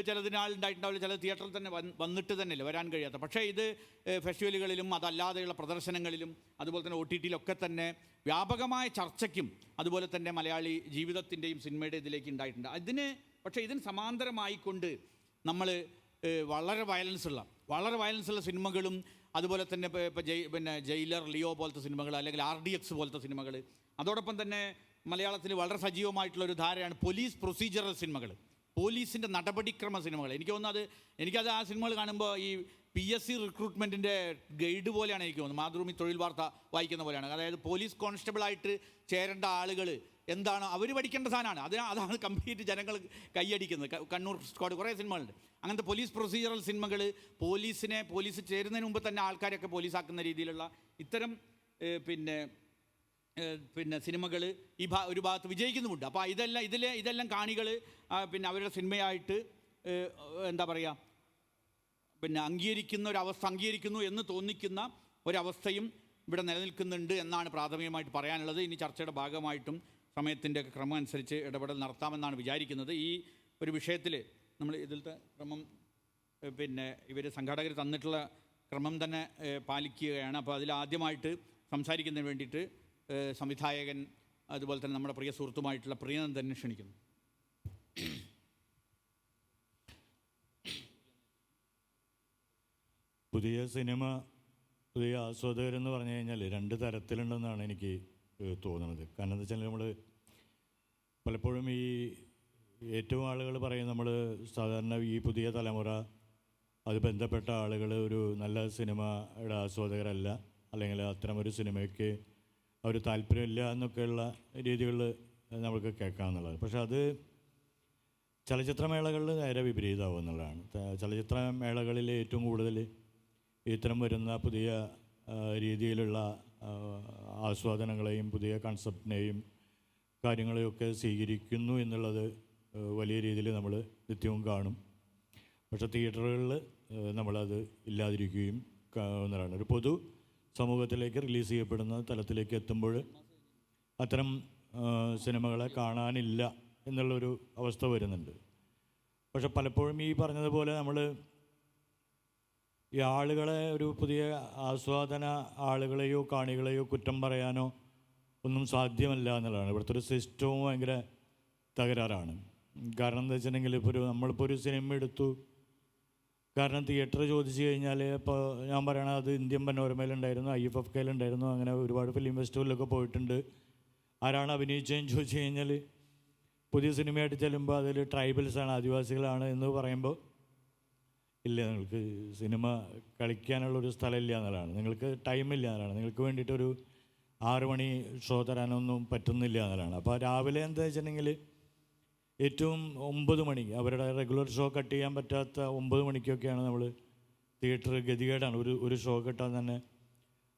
ചിലതിനാൾ ഉണ്ടായിട്ടുണ്ടാവില്ല, ചില തിയേറ്ററിൽ തന്നെ വന്നിട്ട് തന്നെയല്ലേ വരാൻ കഴിയാത്ത. പക്ഷേ ഇത് ഫെസ്റ്റിവലുകളിലും അതല്ലാതെയുള്ള പ്രദർശനങ്ങളിലും അതുപോലെ തന്നെ OTTയിലൊക്കെ തന്നെ വ്യാപകമായ ചർച്ചയ്ക്കും അതുപോലെ തന്നെ മലയാളി ജീവിതത്തിൻ്റെയും സിനിമയുടെ ഇതിലേക്ക് ഉണ്ടായിട്ടുണ്ട്. പക്ഷേ ഇതിന് സമാന്തരമായിക്കൊണ്ട് നമ്മൾ വളരെ വയലൻസ് ഉള്ള സിനിമകളും അതുപോലെ തന്നെ ഇപ്പോൾ ജയിലർ, ലിയോ പോലത്തെ സിനിമകൾ, അല്ലെങ്കിൽ RDX പോലത്തെ സിനിമകൾ, അതോടൊപ്പം തന്നെ മലയാളത്തിൽ വളരെ സജീവമായിട്ടുള്ളൊരു ധാരയാണ് പോലീസ് പ്രൊസീജിയറൽ സിനിമകൾ, പോലീസിൻ്റെ നടപടിക്രമ സിനിമകൾ. എനിക്കത് ആ സിനിമകൾ കാണുമ്പോൾ ഈ PSC റിക്രൂട്ട്മെൻറ്റിൻ്റെ ഗൈഡ് പോലെയാണ് എനിക്ക് തോന്നുന്നത്. മാതൃഭൂമി തൊഴിൽ വാർത്ത വായിക്കുന്ന പോലെയാണ്. അതായത് പോലീസ് കോൺസ്റ്റബിളായിട്ട് ചേരേണ്ട ആളുകൾ എന്താണോ അവർ പഠിക്കേണ്ട സാധനമാണ്. അതാണ് കംപ്ലീറ്റ് ജനങ്ങൾ കൈയടിക്കുന്നത്. കണ്ണൂർ സ്ക്വാഡ് കുറേ സിനിമകളുണ്ട്. അങ്ങനത്തെ പോലീസ് പ്രൊസീജിയറൽ സിനിമകൾ, പോലീസ് ചേരുന്നതിന് മുമ്പ് തന്നെ ആൾക്കാരൊക്കെ പോലീസാക്കുന്ന രീതിയിലുള്ള ഇത്തരം പിന്നെ സിനിമകൾ ഒരു ഭാഗത്ത് വിജയിക്കുന്നുമുണ്ട്. അപ്പോൾ ഇതെല്ലാം കാണികൾ പിന്നെ അവരുടെ സിനിമയായിട്ട് എന്താ പറയുക, പിന്നെ അംഗീകരിക്കുന്നു എന്ന് തോന്നിക്കുന്ന ഒരവസ്ഥയും ഇവിടെ നിലനിൽക്കുന്നുണ്ട് എന്നാണ് പ്രാഥമികമായിട്ട് പറയാനുള്ളത്. ഇനി ചർച്ചയുടെ ഭാഗമായിട്ടും സമയത്തിൻ്റെ ക്രമം അനുസരിച്ച് ഇടപെടൽ നടത്താമെന്നാണ് വിചാരിക്കുന്നത്. ഈ ഒരു വിഷയത്തിൽ നമ്മൾ ഇതിലത്തെ ക്രമം പിന്നെ ഇവർ സംഘാടകർ തന്നിട്ടുള്ള ക്രമം തന്നെ പാലിക്കുകയാണ്. അപ്പോൾ അതിൽ ആദ്യമായിട്ട് സംസാരിക്കുന്നതിന് വേണ്ടിയിട്ട് സംവിധായകൻ അതുപോലെ തന്നെ നമ്മുടെ പ്രിയ സുഹൃത്തുമായിട്ടുള്ള പ്രിയനന്ദനെ ക്ഷണിക്കുന്നു. പുതിയ സിനിമ, പുതിയ ആസ്വാദകരെന്ന് പറഞ്ഞു കഴിഞ്ഞാൽ രണ്ട് തരത്തിലുണ്ടെന്നാണ് എനിക്ക് തോന്നുന്നത്. കാരണം എന്താ വെച്ചാൽ നമ്മൾ പലപ്പോഴും ഏറ്റവും ആളുകൾ പറയും നമ്മൾ സാധാരണ ഈ പുതിയ തലമുറ, അത് ബന്ധപ്പെട്ട ആളുകൾ ഒരു നല്ല സിനിമയുടെ ആസ്വാദകരല്ല, അല്ലെങ്കിൽ അത്തരമൊരു സിനിമയ്ക്ക് അവർ താല്പര്യമില്ല എന്നൊക്കെയുള്ള രീതികളിൽ നമുക്ക് കേൾക്കാമെന്നുള്ളത്. പക്ഷെ അത് ചലച്ചിത്രമേളകളിൽ നേരെ വിപരീതമാവും എന്നുള്ളതാണ്. ചലച്ചിത്രമേളകളിൽ ഏറ്റവും കൂടുതൽ ഇത്തരം വരുന്ന പുതിയ രീതിയിലുള്ള ആസ്വാദനങ്ങളെയും പുതിയ കൺസെപ്റ്റിനെയും കാര്യങ്ങളെയൊക്കെ സ്വീകരിക്കുന്നു എന്നുള്ളത് വലിയ രീതിയിൽ നമ്മൾ നിത്യവും കാണും. പക്ഷേ തിയേറ്ററുകളിൽ നമ്മളത് ഇല്ലാതിരിക്കുകയും എന്നുള്ളതാണ്. ഒരു പൊതു സമൂഹത്തിലേക്ക് റിലീസ് ചെയ്യപ്പെടുന്ന തലത്തിലേക്ക് എത്തുമ്പോൾ അത്തരം സിനിമകളെ കാണാനില്ല എന്നുള്ളൊരു അവസ്ഥ വരുന്നുണ്ട്. പക്ഷെ പലപ്പോഴും ഈ പറഞ്ഞതുപോലെ നമ്മൾ ഈ ആളുകളെ, ഒരു പുതിയ ആസ്വാദന ആളുകളെയോ കാണികളെയോ കുറ്റം പറയാനോ ഒന്നും സാധ്യമല്ല എന്നുള്ളതാണ്. ഇവിടുത്തെ ഒരു സിസ്റ്റവും ഭയങ്കര തകരാറാണ്. കാരണം എന്താ വെച്ചിട്ടുണ്ടെങ്കിൽ നമ്മളിപ്പോൾ ഒരു സിനിമ എടുത്തു, കാരണം തിയേറ്റർ ചോദിച്ചു കഴിഞ്ഞാൽ ഇപ്പോൾ ഞാൻ പറയണത് അത് ഇന്ത്യൻ പനോരമയിലുണ്ടായിരുന്നു, IFFKയിലുണ്ടായിരുന്നു, അങ്ങനെ ഒരുപാട് ഫിലിം ഫെസ്റ്റിവലിലൊക്കെ പോയിട്ടുണ്ട്. ആരാണ് അഭിനയിച്ചതെന്ന് ചോദിച്ചു കഴിഞ്ഞാൽ പുതിയ സിനിമയായിട്ട് ചെല്ലുമ്പോൾ അതിൽ ട്രൈബൽസാണ്, ആദിവാസികളാണ് എന്ന് പറയുമ്പോൾ ഇല്ല, നിങ്ങൾക്ക് സിനിമ കളിക്കാനുള്ളൊരു സ്ഥലമില്ല എന്നുള്ളതാണ്, നിങ്ങൾക്ക് ടൈമില്ല എന്നുള്ളതാണ്, നിങ്ങൾക്ക് വേണ്ടിയിട്ടൊരു 6 മണി ഷോ തരാനൊന്നും പറ്റുന്നില്ല എന്നുള്ളതാണ്. അപ്പോൾ രാവിലെ എന്താ വെച്ചിട്ടുണ്ടെങ്കിൽ ഏറ്റവും 9 മണി, അവരുടെ റെഗുലർ ഷോ കട്ട് ചെയ്യാൻ പറ്റാത്ത 9 മണിക്കൊക്കെയാണ് നമ്മൾ തിയേറ്റർ ഗതികേടാണ്. ഒരു ഷോ കിട്ടാൻ തന്നെ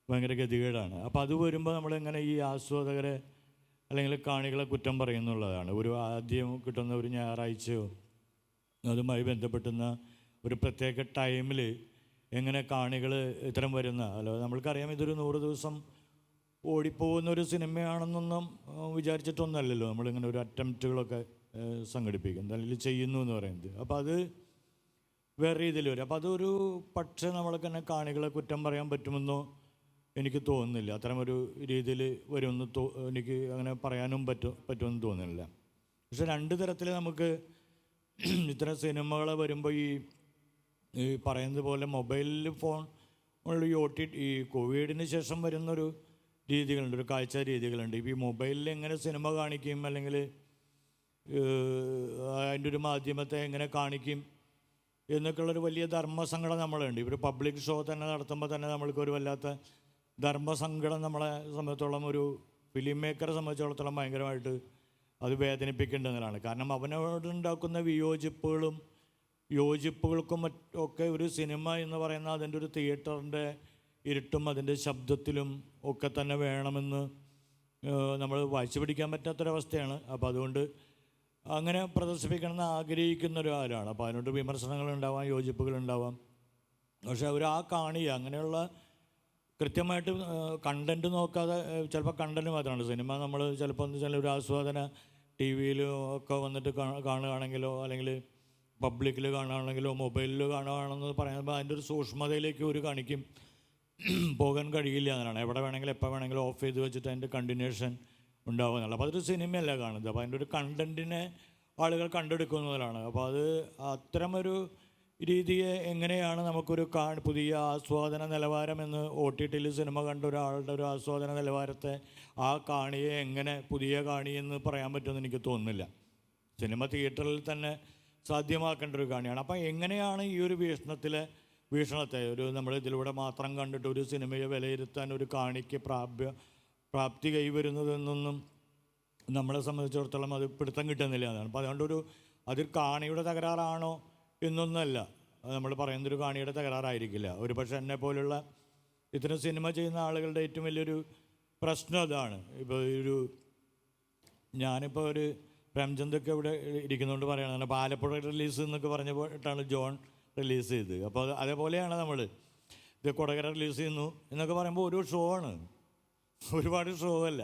ഭയങ്കര ഗതികേടാണ്. അപ്പോൾ അത് വരുമ്പോൾ നമ്മളെങ്ങനെ ഈ ആസ്വാദകരെ അല്ലെങ്കിൽ കാണികളെ കുറ്റം പറയുന്നുള്ളതാണ്. ഒരു ആദ്യം കിട്ടുന്ന ഒരു ഞായറാഴ്ചയോ അതുമായി ബന്ധപ്പെട്ടുന്ന ഒരു പ്രത്യേക ടൈമിൽ എങ്ങനെ കാണികൾ ഇത്തരം വരുന്ന, നമ്മൾക്കറിയാം ഇതൊരു 100 ദിവസം ഓടിപ്പോകുന്നൊരു സിനിമയാണെന്നൊന്നും വിചാരിച്ചിട്ടൊന്നുമല്ലല്ലോ നമ്മളിങ്ങനെ ഒരു അറ്റംപ്റ്റുകളൊക്കെ സംഘടിപ്പിക്കും, അല്ലെങ്കിൽ ചെയ്യുന്നു എന്ന് പറയുന്നത്. അപ്പോൾ അത് വേറെ രീതിയിൽ വരും. അപ്പോൾ അതൊരു പക്ഷേ നമ്മൾക്ക് തന്നെ കാണികളെ കുറ്റം പറയാൻ പറ്റുമെന്നോ എനിക്ക് തോന്നുന്നില്ല. അത്തരമൊരു രീതിയിൽ വരുമെന്ന് എനിക്ക് അങ്ങനെ പറയാനും പറ്റുമെന്ന് തോന്നുന്നില്ല. പക്ഷെ രണ്ട് തരത്തിൽ നമുക്ക് ഇത്തരം സിനിമകൾ വരുമ്പോൾ ഈ പറയുന്നത് പോലെ മൊബൈലിൽ ഫോൺ ഈ കോവിഡിന് ശേഷം വരുന്നൊരു രീതികളുണ്ട്, ഒരു കാഴ്ച രീതികളുണ്ട്. ഇപ്പോൾ ഈ മൊബൈലിൽ എങ്ങനെ സിനിമ കാണിക്കും, അല്ലെങ്കിൽ അതിൻ്റെ ഒരു മാധ്യമത്തെ എങ്ങനെ കാണിക്കും എന്നൊക്കെയുള്ളൊരു വലിയ ധർമ്മസങ്കടം നമ്മളുണ്ട്. ഇവർ പബ്ലിക് ഷോ തന്നെ നടത്തുമ്പോൾ തന്നെ നമ്മൾക്കൊരു വല്ലാത്ത ധർമ്മസങ്കടം നമ്മളെ സംബന്ധിച്ചോളം, ഒരു ഫിലിം മേക്കറെ സംബന്ധിച്ചിടത്തോളം ഭയങ്കരമായിട്ട് അത് വേദനിപ്പിക്കേണ്ടതാണ്. കാരണം അവനോടുണ്ടാക്കുന്ന യോജിപ്പുകൾക്കും ഒക്കെ ഒരു സിനിമ എന്ന് പറയുന്ന അതിൻ്റെ ഒരു തിയേറ്ററിൻ്റെ ഇരുട്ടും അതിൻ്റെ ശബ്ദത്തിലും ഒക്കെ തന്നെ വേണമെന്ന് നമ്മൾ വായിച്ചു പിടിക്കാൻ പറ്റാത്തൊരവസ്ഥയാണ്. അപ്പോൾ അതുകൊണ്ട് അങ്ങനെ പ്രദർശിപ്പിക്കണമെന്ന് ആഗ്രഹിക്കുന്ന ഒരാളാണ്. അപ്പോൾ അതിനോട് വിമർശനങ്ങളുണ്ടാവാം, യോജിപ്പുകളുണ്ടാവാം. പക്ഷേ അവർ അങ്ങനെയുള്ള കൃത്യമായിട്ട് കണ്ടൻറ്റ് നോക്കാതെ, ചിലപ്പോൾ കണ്ടൻറ്റ് മാത്രമാണ് സിനിമ നമ്മൾ ചിലപ്പോൾ എന്ന് വെച്ചാൽ ഒരു ആസ്വാദന TV-യിലോ ഒക്കെ വന്നിട്ട് കാണുകയാണെങ്കിലോ, അല്ലെങ്കിൽ പബ്ലിക്കിൽ കാണുകയാണെങ്കിലോ, മൊബൈലിൽ കാണുകയാണെന്ന് പറയുമ്പോൾ അതിൻ്റെ ഒരു സൂക്ഷ്മതയിലേക്ക് ഒരു കാണിക്കും പോകാൻ കഴിയില്ല എന്നാണ്. എവിടെ വേണമെങ്കിലും എപ്പോൾ വേണമെങ്കിലും ഓഫ് ചെയ്ത് വെച്ചിട്ട് അതിൻ്റെ കണ്ടിന്യൂഷൻ ഉണ്ടാവുന്നതാണ്. അപ്പോൾ അതൊരു സിനിമയല്ല കാണുന്നത്. അപ്പോൾ അതിൻ്റെ ഒരു കണ്ടൻറ്റിനെ ആളുകൾ കണ്ടെടുക്കുന്നതിലാണ്. അപ്പോൾ അത് അത്തരമൊരു രീതിയെ എങ്ങനെയാണ് നമുക്കൊരു പുതിയ ആസ്വാദന നിലവാരം എന്ന് OTT-ൽ സിനിമ കണ്ട ഒരാളുടെ ഒരു ആസ്വാദന നിലവാരത്തെ ആ കാണിയെ എങ്ങനെ പുതിയ കാണിയെന്ന് പറയാൻ പറ്റുമെന്ന് എനിക്ക് തോന്നുന്നില്ല. സിനിമ തിയേറ്ററിൽ തന്നെ സാധ്യമാക്കേണ്ട ഒരു കാണിയാണ്. അപ്പം എങ്ങനെയാണ് ഈ ഒരു വീക്ഷണത്തെ നമ്മൾ ഇതിലൂടെ മാത്രം കണ്ടിട്ട് ഒരു സിനിമയെ വിലയിരുത്താൻ ഒരു കാണിക്ക് പ്രാപ്തി കൈവരുന്നതെന്നൊന്നും നമ്മളെ സംബന്ധിച്ചിടത്തോളം അത് പിടുത്തം കിട്ടുന്നില്ല എന്നാണ്. അപ്പോൾ അതുകൊണ്ടൊരു അതൊരു കാണിയുടെ തകരാറാണോ എന്നൊന്നല്ല നമ്മൾ പറയുന്നൊരു കാണിയുടെ തകരാറായിരിക്കില്ല. ഒരു പക്ഷേ എന്നെ പോലുള്ള ഇത്തരം സിനിമ ചെയ്യുന്ന ആളുകളുടെ ഏറ്റവും വലിയൊരു പ്രശ്നം അതാണ്. ഇപ്പോൾ ഞാനിപ്പോൾ ഒരു പ്രേംചന്ദൊക്കെ ഇവിടെ ഇരിക്കുന്നതുകൊണ്ട് പറയണതാണ്, അപ്പോൾ ആലപ്പുഴ റിലീസ് എന്നൊക്കെ പറഞ്ഞിട്ടാണ് ജോൺ റിലീസ് ചെയ്തത്. അപ്പോൾ അതേപോലെയാണ് നമ്മൾ ഇത് കൊടകര റിലീസ് ചെയ്യുന്നു എന്നൊക്കെ പറയുമ്പോൾ ഒരു ഷോ ആണ്, ഒരുപാട് ഷോ അല്ല.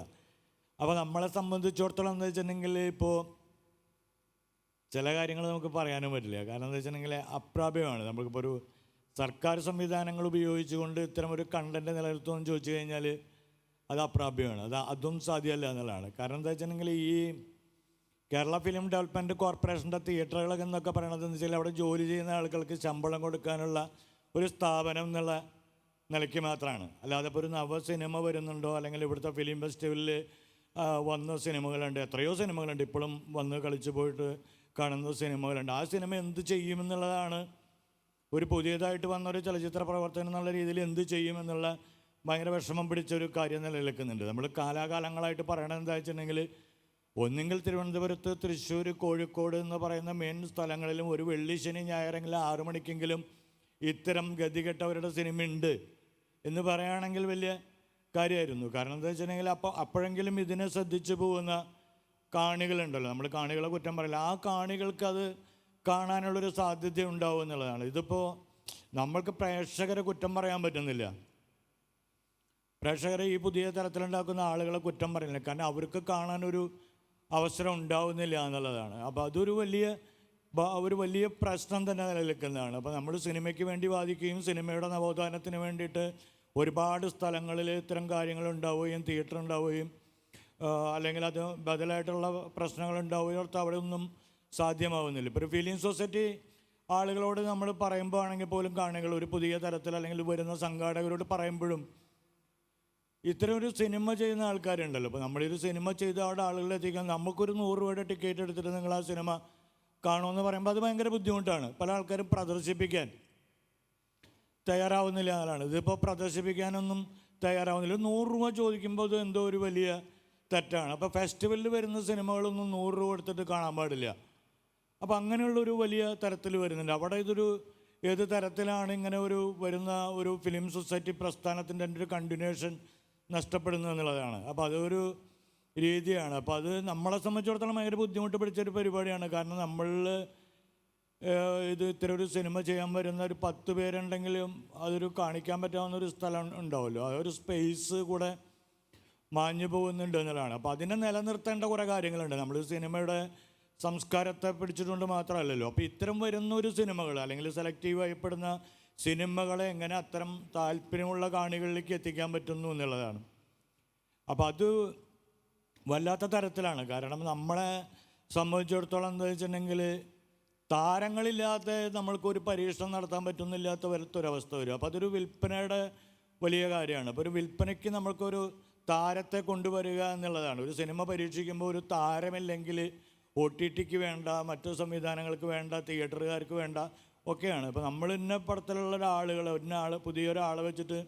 അപ്പോൾ നമ്മളെ സംബന്ധിച്ചിടത്തോളം എന്താ വെച്ചിട്ടുണ്ടെങ്കിൽ ഇപ്പോൾ ചില കാര്യങ്ങൾ നമുക്ക് പറയാനും പറ്റില്ല. കാരണം എന്താ വെച്ചിട്ടുണ്ടെങ്കിൽ അപ്രാപ്യമാണ്. നമുക്കിപ്പോൾ ഒരു സർക്കാർ സംവിധാനങ്ങൾ ഉപയോഗിച്ചുകൊണ്ട് ഇത്തരം ഒരു കണ്ടൻറ്റ് നിലനിർത്തുമെന്ന് ചോദിച്ചു കഴിഞ്ഞാൽ അത് അപ്രാപ്യമാണ്. അതും സാധ്യമല്ല എന്നുള്ളതാണ്. കാരണം എന്താ വെച്ചിട്ടുണ്ടെങ്കിൽ ഈ കേരള ഫിലിം ഡെവലപ്മെൻറ്റ് കോർപ്പറേഷൻ്റെ തിയേറ്ററുകളൊക്കെ എന്നൊക്കെ പറയണത് എന്ന് വെച്ചാൽ അവിടെ ജോലി ചെയ്യുന്ന ആളുകൾക്ക് ശമ്പളം കൊടുക്കാനുള്ള ഒരു സ്ഥാപനം എന്നുള്ള നിലയ്ക്ക് മാത്രമാണ്. അല്ലാതെ ഇപ്പോൾ ഒരു നവ സിനിമ വരുന്നുണ്ടോ, അല്ലെങ്കിൽ ഇവിടുത്തെ ഫിലിം ഫെസ്റ്റിവലിൽ വന്ന സിനിമകളുണ്ട്, എത്രയോ സിനിമകളുണ്ട് ഇപ്പോഴും വന്ന് കളിച്ചു പോയിട്ട് കാണുന്ന സിനിമകളുണ്ട്. ആ സിനിമ എന്ത് ചെയ്യുമെന്നുള്ളതാണ് ഒരു പുതിയതായിട്ട് വന്നൊരു ചലച്ചിത്ര പ്രവർത്തനം എന്നുള്ള രീതിയിൽ എന്ത് ചെയ്യുമെന്നുള്ള ഭയങ്കര വിഷമം പിടിച്ചൊരു കാര്യം നിലനിൽക്കുന്നുണ്ട്. നമ്മൾ കാലാകാലങ്ങളായിട്ട് പറയണത് എന്താ വെച്ചിട്ടുണ്ടെങ്കിൽ ഒന്നുകിൽ തിരുവനന്തപുരത്ത്, തൃശ്ശൂർ, കോഴിക്കോട് എന്ന് പറയുന്ന മെയിൻ സ്ഥലങ്ങളിലും ഒരു വെള്ളി, ശനി, ഞായറെങ്കിലും 6 മണിക്കെങ്കിലും ഇത്തരം ഗതികെട്ടവരുടെ സിനിമ ഉണ്ട് എന്ന് പറയുകയാണെങ്കിൽ വലിയ കാര്യമായിരുന്നു. കാരണം എന്താ വെച്ചിട്ടുണ്ടെങ്കിൽ അപ്പോഴെങ്കിലും ഇതിനെ ശ്രദ്ധിച്ചു പോകുന്ന കാണികളുണ്ടല്ലോ, നമ്മൾ കാണികളെ കുറ്റം പറയില്ല, ആ കാണികൾക്ക് അത് കാണാനുള്ളൊരു സാധ്യത ഉണ്ടാവും എന്നുള്ളതാണ്. ഇതിപ്പോൾ നമ്മൾക്ക് പ്രേക്ഷകരെ കുറ്റം പറയാൻ പറ്റുന്നില്ല, പ്രേക്ഷകരെ ഈ പുതിയ തരത്തിലുണ്ടാക്കുന്ന ആളുകളെ കുറ്റം പറയുന്നില്ല. കാരണം അവർക്ക് കാണാനൊരു അവസരം ഉണ്ടാവുന്നില്ല എന്നുള്ളതാണ്. അപ്പോൾ അതൊരു വലിയ പ്രശ്നം തന്നെ നിലനിൽക്കുന്നതാണ്. അപ്പോൾ നമ്മൾ സിനിമയ്ക്ക് വേണ്ടി വാദിക്കുകയും സിനിമയുടെ നവോത്ഥാനത്തിന് വേണ്ടിയിട്ട് ഒരുപാട് സ്ഥലങ്ങളിൽ ഇത്തരം കാര്യങ്ങൾ ഉണ്ടാവുകയും തിയേറ്റർ ഉണ്ടാവുകയും അല്ലെങ്കിൽ അത് ബദലായിട്ടുള്ള പ്രശ്നങ്ങൾ ഉണ്ടാവുകയും അവിടെ ഒന്നും സാധ്യമാവുന്നില്ല. ഇപ്പോൾ ഒരു ഫിലിം സൊസൈറ്റി ആളുകളോട് നമ്മൾ പറയുമ്പോൾ ആണെങ്കിൽ പോലും കാണികൾ ഒരു പുതിയ തരത്തിൽ അല്ലെങ്കിൽ വരുന്ന സംഘാടകരോട് പറയുമ്പോഴും ഇത്തരം ഒരു സിനിമ ചെയ്യുന്ന ആൾക്കാരുണ്ടല്ലോ, ഇപ്പോൾ നമ്മളൊരു സിനിമ ചെയ്ത് അവിടെ ആളുകളെ എത്തിക്കാൻ നമുക്കൊരു 100 രൂപയുടെ ടിക്കറ്റ് എടുത്തിട്ട് നിങ്ങൾ ആ സിനിമ കാണുമെന്ന് പറയുമ്പോൾ അത് ഭയങ്കര ബുദ്ധിമുട്ടാണ്. പല ആൾക്കാരും പ്രദർശിപ്പിക്കാൻ തയ്യാറാവുന്നില്ല എന്നാണ്. ഇതിപ്പോൾ പ്രദർശിപ്പിക്കാനൊന്നും തയ്യാറാവുന്നില്ല. 100 രൂപ ചോദിക്കുമ്പോൾ അത് എന്തോ ഒരു വലിയ തെറ്റാണ്. അപ്പോൾ ഫെസ്റ്റിവലിൽ വരുന്ന സിനിമകളൊന്നും 100 രൂപ എടുത്തിട്ട് കാണാൻ പാടില്ല. അപ്പോൾ അങ്ങനെയുള്ളൊരു വലിയ തരത്തിൽ വരുന്നുണ്ട്. അവിടെ ഏത് തരത്തിലാണ് ഇങ്ങനെ വരുന്ന ഒരു ഫിലിം സൊസൈറ്റി പ്രസ്ഥാനത്തിൻ്റെ ഒരു കണ്ടിന്യൂഷൻ നഷ്ടപ്പെടുന്നത് എന്നുള്ളതാണ്. അപ്പോൾ അതൊരു രീതിയാണ്. അപ്പോൾ അത് നമ്മളെ സംബന്ധിച്ചിടത്തോളം ഭയങ്കര ബുദ്ധിമുട്ട് പിടിച്ചൊരു പരിപാടിയാണ്. കാരണം ഇത്തരം ഒരു സിനിമ ചെയ്യാൻ വരുന്ന ഒരു 10 പേരുണ്ടെങ്കിലും അതൊരു കാണിക്കാൻ പറ്റാവുന്ന ഒരു സ്ഥലം ഉണ്ടാവുമല്ലോ, അതൊരു സ്പേസ് കൂടെ മാഞ്ഞു പോകുന്നുണ്ട് എന്നുള്ളതാണ്. അപ്പോൾ അതിനെ നിലനിർത്തേണ്ട കുറേ കാര്യങ്ങളുണ്ട്. നമ്മൾ സിനിമയുടെ സംസ്കാരത്തെ പിടിച്ചിട്ടുകൊണ്ട് മാത്രമല്ലല്ലോ. അപ്പോൾ ഇത്തരം വരുന്ന ഒരു സിനിമകൾ അല്ലെങ്കിൽ സെലക്റ്റീവ് ആയിപ്പെടുന്ന സിനിമകളെ എങ്ങനെ അത്തരം താല്പര്യമുള്ള കാണികളിലേക്ക് എത്തിക്കാൻ പറ്റുന്നു എന്നുള്ളതാണ്. അപ്പോൾ അത് വല്ലാത്ത തരത്തിലാണ്. കാരണം നമ്മളെ സംബന്ധിച്ചിടത്തോളം എന്താ വെച്ചിട്ടുണ്ടെങ്കിൽ താരങ്ങളില്ലാതെ നമ്മൾക്കൊരു പരീക്ഷണം നടത്താൻ പറ്റുന്നില്ലാത്ത വരത്തൊരവസ്ഥ വരും. അപ്പോൾ അതൊരു വിൽപ്പനയുടെ വലിയ കാര്യമാണ്. അപ്പോൾ ഒരു വിൽപ്പനയ്ക്ക് നമ്മൾക്കൊരു താരത്തെ കൊണ്ടുവരിക എന്നുള്ളതാണ്. ഒരു സിനിമ പരീക്ഷിക്കുമ്പോൾ ഒരു താരമില്ലെങ്കിൽ OTTക്ക് വേണ്ട, മറ്റു സംവിധാനങ്ങൾക്ക് വേണ്ട, തിയേറ്ററുകാർക്ക് വേണ്ട ഒക്കെയാണ്. ഇപ്പോൾ നമ്മൾ ഇന്ന പടത്തിലുള്ള പുതിയൊരാളെ വെച്ചിട്ട്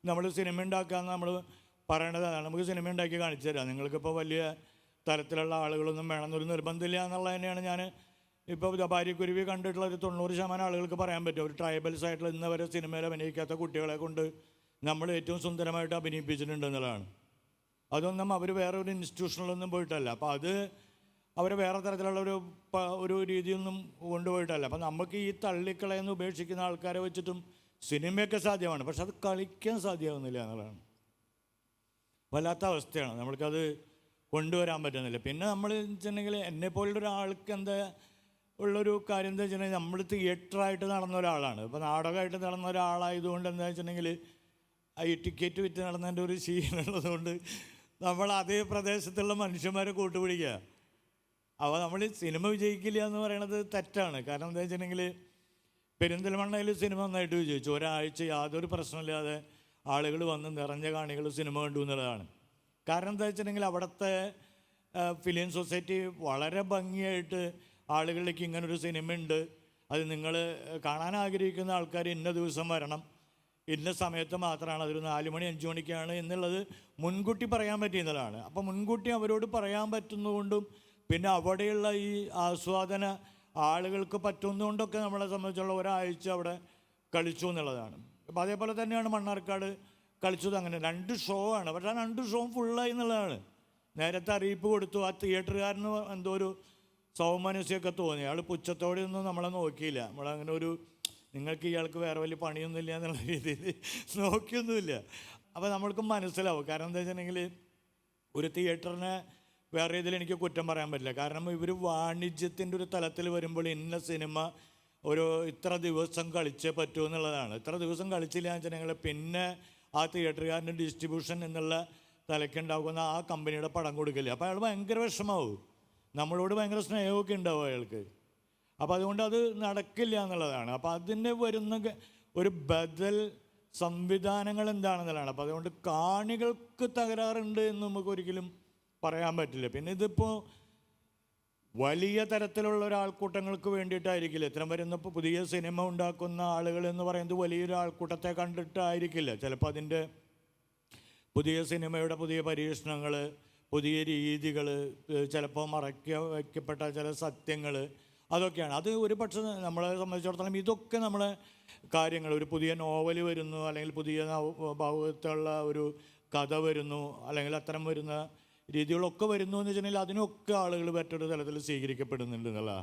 നമ്മൾ സിനിമ ഉണ്ടാക്കാമെന്ന് നമ്മൾ പറയേണ്ടതാണ്. നമുക്ക് സിനിമ ഉണ്ടാക്കി കാണിച്ചു തരാം, നിങ്ങൾക്കിപ്പോൾ വലിയ തരത്തിലുള്ള ആളുകളൊന്നും വേണമെന്നൊരു നിർബന്ധമില്ല എന്നുള്ളത് തന്നെയാണ് ഞാൻ ഇപ്പോൾ ഭാര്യക്കുരുവി കണ്ടിട്ടുള്ള ഒരു 90% ആളുകൾക്ക് പറയാൻ പറ്റും. ഒരു ട്രൈബൽസ് ആയിട്ടുള്ള ഇന്ന് വരെ സിനിമയിൽ അഭിനയിക്കാത്ത കുട്ടികളെ കൊണ്ട് നമ്മൾ ഏറ്റവും സുന്ദരമായിട്ട് അഭിനയിപ്പിച്ചിട്ടുണ്ട് എന്നുള്ളതാണ്. അതൊന്നും അവർ വേറെ ഒരു ഇൻസ്റ്റിറ്റ്യൂഷനിലൊന്നും പോയിട്ടല്ല. അപ്പോൾ അത് അവർ വേറെ തരത്തിലുള്ള ഒരു രീതിയൊന്നും കൊണ്ടുപോയിട്ടല്ല. അപ്പം നമുക്ക് ഈ തള്ളിക്കളയെന്ന് ഉപേക്ഷിക്കുന്ന ആൾക്കാരെ വെച്ചിട്ടും സിനിമയൊക്കെ സാധ്യമാണ്, പക്ഷെ അത് കളിക്കാൻ സാധ്യമാകുന്നില്ല എന്നുള്ളതാണ്. വല്ലാത്ത അവസ്ഥയാണ്, നമ്മൾക്കത് കൊണ്ടുവരാൻ പറ്റുന്നില്ല. പിന്നെ നമ്മൾ വെച്ചിട്ടുണ്ടെങ്കിൽ എന്നെപ്പോലുള്ള ഒരാൾക്ക് എന്താ ഉള്ളൊരു കാര്യം എന്താ വെച്ചിട്ടുണ്ടെങ്കിൽ നമ്മൾ തിയേറ്ററായിട്ട് നടന്ന ഒരാളാണ്. ഇപ്പോൾ നാടകമായിട്ട് നടന്ന ഒരാളായതുകൊണ്ട് എന്താ വെച്ചിട്ടുണ്ടെങ്കിൽ ഈ ടിക്കറ്റ് വിറ്റ് നടന്നതിൻ്റെ ഒരു ശീലമുള്ളതുകൊണ്ട് നമ്മൾ അതേ പ്രദേശത്തുള്ള മനുഷ്യന്മാരെ കൂട്ടുപിടിക്കുക. അപ്പോൾ നമ്മൾ സിനിമ വിജയിക്കില്ല എന്ന് പറയണത് തെറ്റാണ്. കാരണം എന്താ വെച്ചിട്ടുണ്ടെങ്കിൽ പെരിന്തൽമണ്ണയിൽ സിനിമ നന്നായിട്ട് വിജയിച്ചു. ഒരാഴ്ച യാതൊരു പ്രശ്നമില്ലാതെ ആളുകൾ വന്ന് നിറഞ്ഞ കാണികൾ സിനിമ കണ്ടു എന്നുള്ളതാണ്. കാരണം എന്താ വെച്ചിട്ടുണ്ടെങ്കിൽ അവിടുത്തെ ഫിലിം സൊസൈറ്റി വളരെ ഭംഗിയായിട്ട് ആളുകളിലേക്ക് ഇങ്ങനൊരു സിനിമ ഉണ്ട്, അത് നിങ്ങൾ കാണാൻ ആഗ്രഹിക്കുന്ന ആൾക്കാർ ഇന്ന ദിവസം വരണം, ഇന്ന സമയത്ത് മാത്രമാണ്, അതൊരു 4 മണി 5 മണിക്കാണ് എന്നുള്ളത് മുൻകൂട്ടി പറയാൻ പറ്റുന്നതാണ്. അപ്പോൾ മുൻകൂട്ടി അവരോട് പറയാൻ പറ്റുന്നതുകൊണ്ടും പിന്നെ അവിടെയുള്ള ഈ ആസ്വാദന ആളുകൾക്ക് പറ്റുന്നതുകൊണ്ടൊക്കെ നമ്മളെ സംബന്ധിച്ചുള്ള ഒരാഴ്ച അവിടെ കളിച്ചു എന്നുള്ളതാണ്. അപ്പോൾ അതേപോലെ തന്നെയാണ് മണ്ണാർക്കാട് കളിച്ചത് അങ്ങനെ 2 ഷോ ആണ്. പക്ഷേ ആ 2 ഷോയും ഫുള്ളായി എന്നുള്ളതാണ്. നേരത്തെ അറിയിപ്പ് കൊടുത്തു. ആ തിയേറ്ററുകാരന് എന്തോ ഒരു സൗമനസ്യമൊക്കെ തോന്നി. അയാൾ പുച്ഛത്തോടെ ഒന്നും നമ്മളെ നോക്കിയില്ല. നമ്മളങ്ങനെ ഒരു നിങ്ങൾക്ക് ഇയാൾക്ക് വേറെ വലിയ പണിയൊന്നുമില്ല എന്നുള്ള രീതിയിൽ നോക്കിയൊന്നുമില്ല. അപ്പോൾ നമ്മൾക്ക് മനസ്സിലാവും. കാരണം എന്താ വെച്ചിട്ടുണ്ടെങ്കിൽ ഒരു തിയേറ്ററിനെ വേറെ ഇതിൽ എനിക്ക് കുറ്റം പറയാൻ പറ്റില്ല. കാരണം ഇവർ വാണിജ്യത്തിൻ്റെ ഒരു തലത്തിൽ വരുമ്പോൾ ഇന്ന സിനിമ ഒരു ഇത്ര ദിവസം കളിച്ചേ പറ്റൂ എന്നുള്ളതാണ്. ഇത്ര ദിവസം കളിച്ചില്ല എന്ന് വെച്ചിട്ടുണ്ടെങ്കിൽ പിന്നെ ആ തിയേറ്ററുകാരൻ്റെ ഡിസ്ട്രിബ്യൂഷൻ എന്നുള്ള തലയ്ക്കുണ്ടാകുന്ന ആ കമ്പനിയുടെ പടം കൊടുക്കില്ല. അപ്പോൾ അയാൾ ഭയങ്കര വിഷമാവും. നമ്മളോട് ഭയങ്കര സ്നേഹമൊക്കെ ഉണ്ടാവും അയാൾക്ക്. അപ്പോൾ അതുകൊണ്ട് അത് നടക്കില്ല എന്നുള്ളതാണ്. അപ്പോൾ അതിന് വരുന്ന ഒരു ബദൽ സംവിധാനങ്ങൾ എന്താണെന്നുള്ളതാണ്. അപ്പോൾ അതുകൊണ്ട് കാണികൾക്ക് തകരാറുണ്ട് എന്ന് നമുക്ക് ഒരിക്കലും പറയാൻ പറ്റില്ല. പിന്നെ ഇതിപ്പോൾ വലിയ തരത്തിലുള്ള ഒരാൾക്കൂട്ടങ്ങൾക്ക് വേണ്ടിയിട്ടായിരിക്കില്ല. ഇത്തരം വരുന്ന പുതിയ സിനിമ ഉണ്ടാക്കുന്ന ആളുകൾ എന്ന് പറയുന്നത് വലിയൊരു ആൾക്കൂട്ടത്തെ കണ്ടിട്ടായിരിക്കില്ല. ചിലപ്പോൾ അതിൻ്റെ പുതിയ സിനിമയുടെ പുതിയ പരീക്ഷണങ്ങൾ, പുതിയ രീതികൾ, ചിലപ്പോൾ വയ്ക്കപ്പെട്ട ചില സത്യങ്ങൾ, അതൊക്കെയാണ്. അത് ഒരു പക്ഷേ നമ്മളെ സംബന്ധിച്ചിടത്തോളം ഇതൊക്കെ നമ്മളെ കാര്യങ്ങൾ, ഒരു പുതിയ നോവൽ വരുന്നു, അല്ലെങ്കിൽ പുതിയ ഭാഗത്തുള്ള ഒരു കഥ വരുന്നു, അല്ലെങ്കിൽ അത്തരം വരുന്ന രീതികളൊക്കെ വരുന്നു എന്ന് വെച്ചിട്ടുണ്ടെങ്കിൽ അതിനൊക്കെ ആളുകൾ മറ്റൊരു തലത്തിൽ സ്വീകരിക്കപ്പെടുന്നുണ്ട് എന്നുള്ള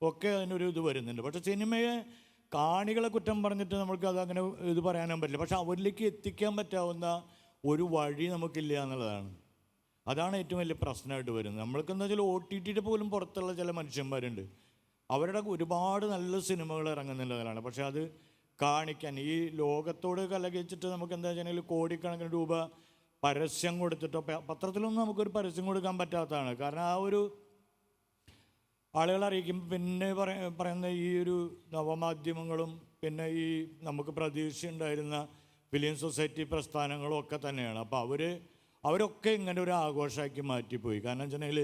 ഒക്കെ അതിനൊരു ഇത് വരുന്നുണ്ട്. പക്ഷേ സിനിമയെ കാണികളെ കുറ്റം പറഞ്ഞിട്ട് നമുക്ക് അതങ്ങനെ ഇത് പറയാനും പറ്റില്ല. പക്ഷെ അവരിലേക്ക് എത്തിക്കാൻ പറ്റാവുന്ന ഒരു വഴി നമുക്കില്ല എന്നുള്ളതാണ്. അതാണ് ഏറ്റവും വലിയ പ്രശ്നമായിട്ട് വരുന്നത്. നമ്മൾക്കെന്താ വെച്ചാൽ OTT പോലും പുറത്തുള്ള ചില മനുഷ്യന്മാരുണ്ട്, അവരുടെ ഒരുപാട് നല്ല സിനിമകൾ ഇറങ്ങുന്നുള്ളതാണ്. പക്ഷെ അത് കാണിക്കാൻ ഈ ലോകത്തോട് കലകിച്ചിട്ട് നമുക്ക് എന്താ വെച്ചാൽ കോടിക്കണക്കിന് രൂപ പരസ്യം കൊടുത്തിട്ടോ, പത്രത്തിലൊന്നും നമുക്കൊരു പരസ്യം കൊടുക്കാൻ പറ്റാത്തതാണ്. കാരണം ആ ഒരു ആളുകളെ അറിയിക്കും. പിന്നെ പറയുന്ന ഈ ഒരു നവമാധ്യമങ്ങളും പിന്നെ ഈ നമുക്ക് പ്രതീക്ഷയുണ്ടായിരുന്ന ഫിലിം സൊസൈറ്റി പ്രസ്ഥാനങ്ങളും ഒക്കെ തന്നെയാണ്. അപ്പോൾ അവരൊക്കെ ഇങ്ങനെ ഒരു ആഘോഷമാക്കി മാറ്റിപ്പോയി. കാരണം വെച്ചിട്ടുണ്ടെങ്കിൽ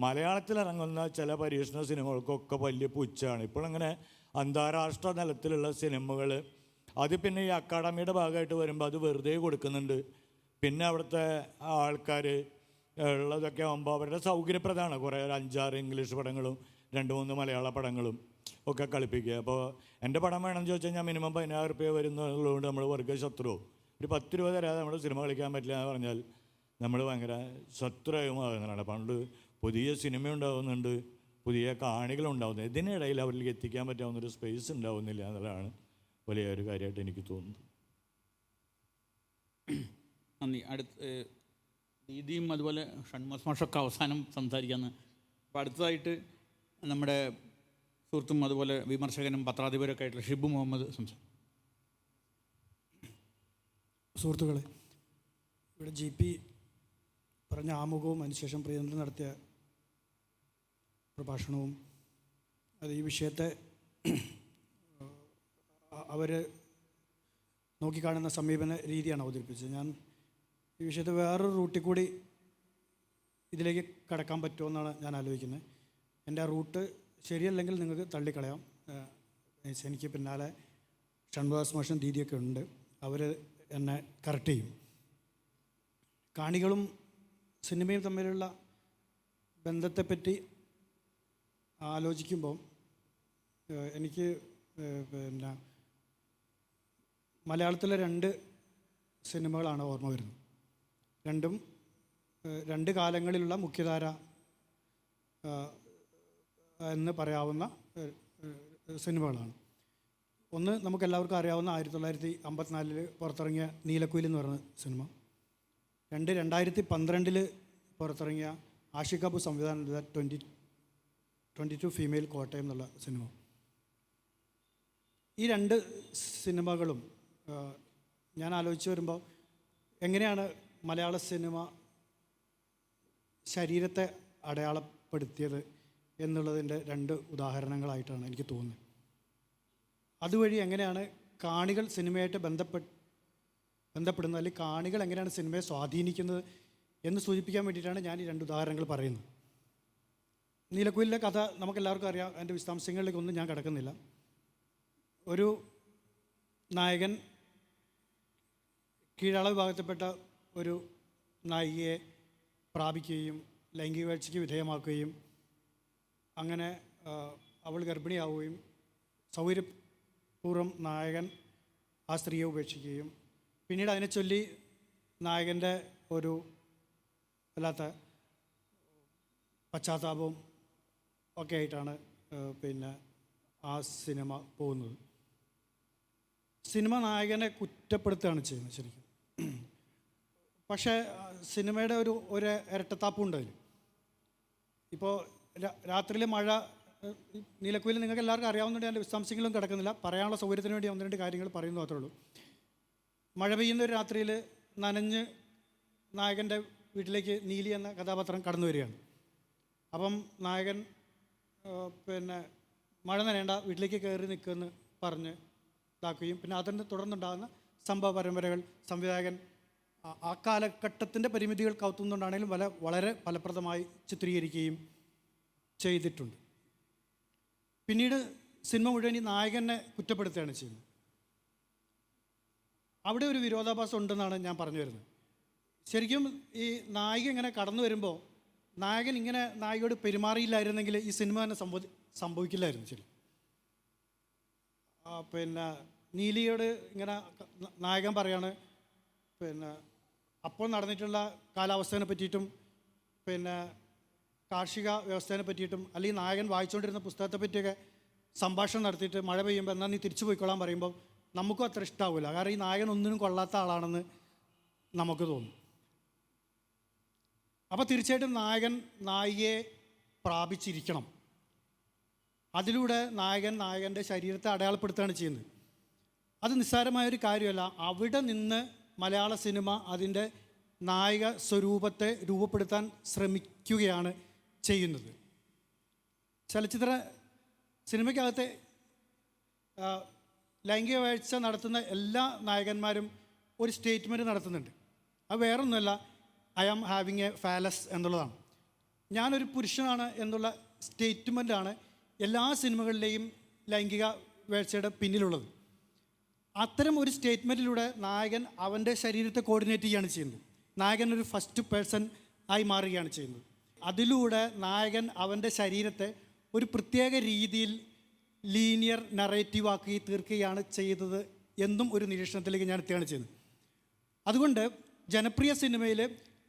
മലയാളത്തിലിറങ്ങുന്ന ചില പരീക്ഷണ സിനിമകൾക്കൊക്കെ വലിയ പുച്ഛമാണ്. ഇപ്പോഴങ്ങനെ അന്താരാഷ്ട്ര തലത്തിലുള്ള സിനിമകൾ അത് പിന്നെ ഈ അക്കാഡമിയുടെ ഭാഗമായിട്ട് വരുമ്പോൾ അത് വെറുതെ കൊടുക്കുന്നുണ്ട്. പിന്നെ അവിടുത്തെ ആൾക്കാർ ഉള്ളതൊക്കെ ആകുമ്പോൾ അവരുടെ സൗകര്യപ്രദമാണ്. കുറേ 5-6 ഇംഗ്ലീഷ് പടങ്ങളും 2-3 മലയാള പടങ്ങളും ഒക്കെ കളിപ്പിക്കുക. അപ്പോൾ എൻ്റെ പടം വേണമെന്ന് ചോദിച്ചാൽ ഞാൻ മിനിമം 16 രൂപ വരുന്നതുകൊണ്ട് നമ്മൾ വർഗ്ഗശത്രുവോ ഒരു 10 രൂപ തരാതെ നമ്മൾ സിനിമ കളിക്കാൻ പറ്റില്ല എന്ന് പറഞ്ഞാൽ നമ്മൾ ഭയങ്കര ശത്രുവാകുന്നതാണ്. പണ്ട് പുതിയ സിനിമ ഉണ്ടാകുന്നുണ്ട്, പുതിയ കാണികളുണ്ടാകുന്നത്, ഇതിനിടയിൽ അവരിലേക്ക് എത്തിക്കാൻ പറ്റാവുന്നൊരു സ്പേസ് ഉണ്ടാവുന്നില്ല എന്നുള്ളതാണ് വലിയ ഒരു കാര്യമായിട്ട് എനിക്ക് തോന്നുന്നത്. നന്ദി. ദീദിയും അതുപോലെ ഷൺമോസ് മാഷൊക്കെ അവസാനം സംസാരിക്കാമെന്ന്. അപ്പോൾ അടുത്തതായിട്ട് നമ്മുടെ സുഹൃത്തും അതുപോലെ വിമർശകനും പത്രാധിപരൊക്കെ ആയിട്ടുള്ള ഷിബു മുഹമ്മദ് സംസാരിക്കും. സുഹൃത്തുക്കളെ, ഇവിടെ GP പറഞ്ഞ ആമുഖവും അതിനുശേഷം പ്രിയന്ദ്രൻ നടത്തിയ പ്രഭാഷണവും അത് ഈ വിഷയത്തെ അവർ നോക്കിക്കാണുന്ന സമീപന രീതിയാണ് അവതരിപ്പിച്ചത്. ഞാൻ ഈ വിഷയത്തെ വേറൊരു റൂട്ടിൽ കൂടി ഇതിലേക്ക് കടക്കാൻ പറ്റുമെന്നാണ് ഞാൻ ആലോചിക്കുന്നത്. എൻ്റെ ആ റൂട്ട് ശരിയല്ലെങ്കിൽ നിങ്ങൾക്ക് തള്ളിക്കളയാം. എനിക്ക് പിന്നാലെ ഷൺവാസ് മോഷൻ ദീദിയൊക്കെ ഉണ്ട്, അവർ എന്നെ കറക്റ്റ് ചെയ്യും. കാണികളും സിനിമയും തമ്മിലുള്ള ബന്ധത്തെപ്പറ്റി ആലോചിക്കുമ്പോൾ എനിക്ക് പിന്നെ മലയാളത്തിലെ 2 സിനിമകളാണ് ഓർമ്മ വരുന്നത്. രണ്ടും 2 കാലങ്ങളിലുള്ള മുഖ്യധാര എന്ന് പറയാവുന്ന സിനിമകളാണ്. ഒന്ന് നമുക്കെല്ലാവർക്കും അറിയാവുന്ന 1954 പുറത്തിറങ്ങിയ നീലക്കുയിൽ എന്ന് പറയുന്ന സിനിമ. 2012 പുറത്തിറങ്ങിയ ആഷിഖ് അബു സംവിധാനം ചെയ്ത 22 ഫീമെയിൽ കോട്ടയം എന്നുള്ള സിനിമ. ഈ 2 സിനിമകളും ഞാൻ ആലോചിച്ച് വരുമ്പോൾ എങ്ങനെയാണ് മലയാള സിനിമ ശരീരത്തെ അടയാളപ്പെടുത്തിയത് എന്നുള്ളതിൻ്റെ 2 ഉദാഹരണങ്ങളായിട്ടാണ് എനിക്ക് തോന്നുന്നത്. അതുവഴി എങ്ങനെയാണ് കാണികൾ സിനിമയായിട്ട് ബന്ധപ്പെടുന്നത്, അല്ലെങ്കിൽ കാണികൾ എങ്ങനെയാണ് സിനിമയെ സ്വാധീനിക്കുന്നത് എന്ന് സൂചിപ്പിക്കാൻ വേണ്ടിയിട്ടാണ് ഞാൻ ഈ 2 ഉദാഹരണങ്ങൾ പറയുന്നത്. നീലക്കുയിലിൻ്റെ കഥ നമുക്കെല്ലാവർക്കും അറിയാം. അതിൻ്റെ വിശദാംശങ്ങളിലേക്കൊന്നും ഞാൻ കിടക്കുന്നില്ല. ഒരു നായകൻ കീഴള വിഭാഗത്തിൽപ്പെട്ട ഒരു നായികയെ പ്രാപിക്കുകയും ലൈംഗിക വീഴ്ചയ്ക്ക് വിധേയമാക്കുകയും അങ്ങനെ അവൾ ഗർഭിണിയാവുകയും സൗകര്യപൂർവ്വം നായകൻ ആ സ്ത്രീയെ ഉപേക്ഷിക്കുകയും പിന്നീട് അതിനെ ചൊല്ലി നായകൻ്റെ ഒരു വല്ലാത്ത പശ്ചാത്താപവും ഒക്കെ ആയിട്ടാണ് പിന്നെ ആ സിനിമ പോകുന്നത്. സിനിമ നായകനെ കുറ്റപ്പെടുത്തുകയാണ് ചെയ്യുന്നത് ശരിക്കും. പക്ഷേ സിനിമയുടെ ഒരു ഇരട്ടത്താപ്പുണ്ട് അതിൽ. ഇപ്പോൾ രാത്രിയിൽ മഴ, നീലക്കുയിൽ നിങ്ങൾക്ക് എല്ലാവർക്കും അറിയാവുന്നതുകൊണ്ട് ഞാൻ വിശദാംശങ്ങളും കിടക്കുന്നില്ല, പറയാനുള്ള സൗകര്യത്തിന് വേണ്ടി 1-2 കാര്യങ്ങൾ പറയുന്നു മാത്രമേ ഉള്ളൂ. മഴ പെയ്യുന്ന ഒരു രാത്രിയിൽ നനഞ്ഞ് നായകൻ്റെ വീട്ടിലേക്ക് നീലി എന്ന കഥാപാത്രം കടന്നു വരികയാണ്. അപ്പം നായകൻ പിന്നെ മഴ നനയേണ്ട, വീട്ടിലേക്ക് കയറി നിൽക്കുമെന്ന് പറഞ്ഞ് ഇതാക്കുകയും പിന്നെ അതിന് തുടർന്നുണ്ടാകുന്ന സംഭവ പരമ്പരകൾ സംവിധായകൻ ആ കാലഘട്ടത്തിൻ്റെ പരിമിതികൾ കൗത്തുന്നുകൊണ്ടാണെങ്കിലും വളരെ ഫലപ്രദമായി ചിത്രീകരിക്കുകയും ചെയ്തിട്ടുണ്ട്. പിന്നീട് സിനിമ മുഴുവൻ ഈ നായകനെ കുറ്റപ്പെടുത്തുകയാണ് ചെയ്യുന്നത്. അവിടെ ഒരു വിരോധാഭാസം ഉണ്ടെന്നാണ് ഞാൻ പറഞ്ഞു വരുന്നത്. ശരിക്കും ഈ നായിക ഇങ്ങനെ കടന്നു വരുമ്പോൾ നായകൻ ഇങ്ങനെ നായികയോട് പെരുമാറിയില്ലായിരുന്നെങ്കിൽ ഈ സിനിമ തന്നെ സംഭവിക്കില്ലായിരുന്നു. ശരി, പിന്നെ നീലിയോട് ഇങ്ങനെ നായകൻ പറയാണ് പിന്നെ അപ്പോൾ നടന്നിട്ടുള്ള കാലാവസ്ഥയെ പറ്റിയിട്ടും പിന്നെ കാർഷിക വ്യവസ്ഥയെ പറ്റിയിട്ടും, അല്ലെങ്കിൽ നായകൻ വായിച്ചുകൊണ്ടിരുന്ന പുസ്തകത്തെ പറ്റിയൊക്കെ സംഭാഷണം നടത്തിയിട്ട് മഴ പെയ്യുമ്പോൾ എന്നാൽ നീ തിരിച്ചു പോയിക്കൊള്ളാൻ പറയുമ്പോൾ നമുക്കും അത്ര ഇഷ്ടാവില്ല. കാരണം ഈ നായകൻ ഒന്നിനും കൊള്ളാത്ത ആളാണെന്ന് നമുക്ക് തോന്നും. അപ്പോൾ തീർച്ചയായിട്ടും നായകൻ നായികയെ പ്രാപിച്ചിരിക്കണം. അതിലൂടെ നായകൻ്റെ ശരീരത്തെ അടയാളപ്പെടുത്തുകയാണ് ചെയ്യുന്നത്. അത് നിസ്സാരമായൊരു കാര്യമല്ല. അവിടെ നിന്ന് മലയാള സിനിമ അതിൻ്റെ നായിക സ്വരൂപത്തെ രൂപപ്പെടുത്താൻ ശ്രമിക്കുകയാണ് ചെയ്യുന്നത്. ചലച്ചിത്ര സിനിമയ്ക്കകത്തെ ലൈംഗിക വീഴ്ച നടത്തുന്ന എല്ലാ നായകന്മാരും ഒരു സ്റ്റേറ്റ്മെൻറ്റ് നടത്തുന്നുണ്ട്. അത് വേറൊന്നുമല്ല, I am having a phallus എന്നുള്ളതാണ്. ഞാനൊരു പുരുഷനാണ് എന്നുള്ള സ്റ്റേറ്റ്മെൻറ്റാണ് എല്ലാ സിനിമകളിലെയും ലൈംഗിക വീഴ്ചയുടെ പിന്നിലുള്ളത്. അത്തരം ഒരു സ്റ്റേറ്റ്മെൻറ്റിലൂടെ നായകൻ അവൻ്റെ ശരീരത്തെ കോർഡിനേറ്റ് ചെയ്യുകയാണ് ചെയ്യുന്നത്. നായകൻ ഒരു ഫസ്റ്റ് പേഴ്സൺ ആയി മാറുകയാണ് ചെയ്യുന്നത്. അതിലൂടെ നായകൻ അവൻ്റെ ശരീരത്തെ ഒരു പ്രത്യേക രീതിയിൽ ലീനിയർ നറേറ്റീവ് ആക്കി തീർക്കുകയാണ് ചെയ്തത് എന്നും ഒരു നിരീക്ഷണത്തിലേക്ക് ഞാൻ എത്തുകയാണ് ചെയ്യുന്നത്. അതുകൊണ്ട് ജനപ്രിയ സിനിമയിൽ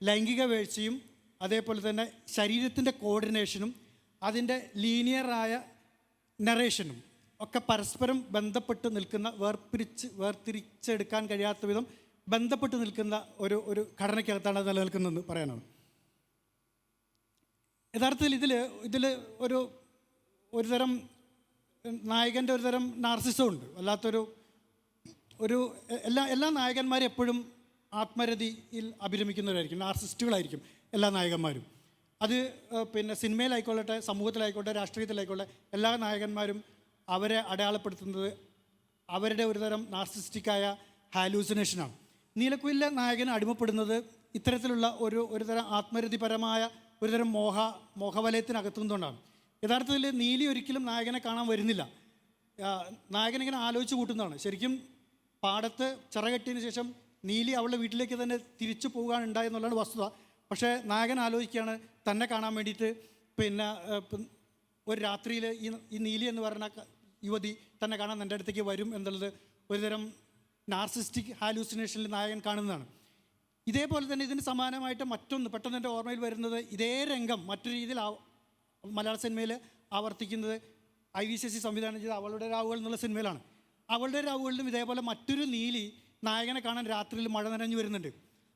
ലൈംഗിക വീഴ്ചയും അതേപോലെ തന്നെ ശരീരത്തിൻ്റെ കോർഡിനേഷനും അതിൻ്റെ ലീനിയറായ നറേഷനും ഒക്കെ പരസ്പരം ബന്ധപ്പെട്ട് നിൽക്കുന്ന, വേർതിരിച്ചെടുക്കാൻ കഴിയാത്ത വിധം ബന്ധപ്പെട്ട് നിൽക്കുന്ന ഒരു ഘടനയ്ക്കകത്താണ് അത് നിലനിൽക്കുന്നതെന്ന് പറയാനാണ്. യഥാർത്ഥത്തിൽ ഇതിൽ ഒരു തരം നായകൻ്റെ ഒരു തരം നാർസിസം ഉണ്ട്. വല്ലാത്തൊരു എല്ലാ നായകന്മാരും എപ്പോഴും ആത്മരതിയിൽ അഭിരമിക്കുന്നവരായിരിക്കും, നാർസിസ്റ്റുകളായിരിക്കും എല്ലാ നായകന്മാരും. അത് പിന്നെ സിനിമയിലായിക്കൊള്ളട്ടെ, സമൂഹത്തിലായിക്കോട്ടെ, രാഷ്ട്രീയത്തിലായിക്കോട്ടെ, എല്ലാ നായകന്മാരും അവരെ അടയാളപ്പെടുത്തുന്നത് അവരുടെ ഒരു തരം നാർസിസ്റ്റിക്കായ ഹാലൂസിനേഷനാണ്. നീലക്കുയിലെ നായകന് അടിമപ്പെടുന്നത് ഇത്തരത്തിലുള്ള ഒരു തരം ആത്മരതിപരമായ ഒരു തരം മോഹവലയത്തിനകത്തുനിന്നുകൊണ്ടാണ്. യഥാർത്ഥത്തിൽ നീലി ഒരിക്കലും നായകനെ കാണാൻ വരുന്നില്ല. നായകനിങ്ങനെ ആലോചിച്ച് കൂട്ടുന്നതാണ്. ശരിക്കും പാടത്ത് ചിറകെട്ടിയതിന് ശേഷം നീലി അവളുടെ വീട്ടിലേക്ക് തന്നെ തിരിച്ചു പോകാൻ ഉണ്ടായെന്നുള്ളതാണ് വസ്തുത. പക്ഷേ നായകൻ ആലോചിക്കുകയാണ് തന്നെ കാണാൻ വേണ്ടിയിട്ട് പിന്നെ ഒരു രാത്രിയിൽ ഈ നീലി എന്ന് പറയുന്ന യുവതി തന്നെ കാണാൻ എൻ്റെ അടുത്തേക്ക് വരും എന്നുള്ളത് ഒരുതരം നാർസിസ്റ്റിക് ഹാലൂസിനേഷനിൽ നായകൻ കാണുന്നതാണ്. ഇതേപോലെ തന്നെ ഇതിന് സമാനമായിട്ട് മറ്റൊന്ന് പെട്ടെന്ന് എൻ്റെ ഓർമ്മയിൽ വരുന്നത്, ഇതേ രംഗം മറ്റൊരു രീതിയിൽ മലയാള സിനിമയിൽ ആവർത്തിക്കുന്നത് IVCC സംവിധാനം ചെയ്ത അവളുടെ രാവുകൾ എന്നുള്ള സിനിമയിലാണ്. അവളുടെ രാവുകളിലും ഇതേപോലെ മറ്റൊരു നീലി നായകനെ കാണാൻ രാത്രിയിൽ മഴ നനഞ്ഞു വരുന്നുണ്ട്.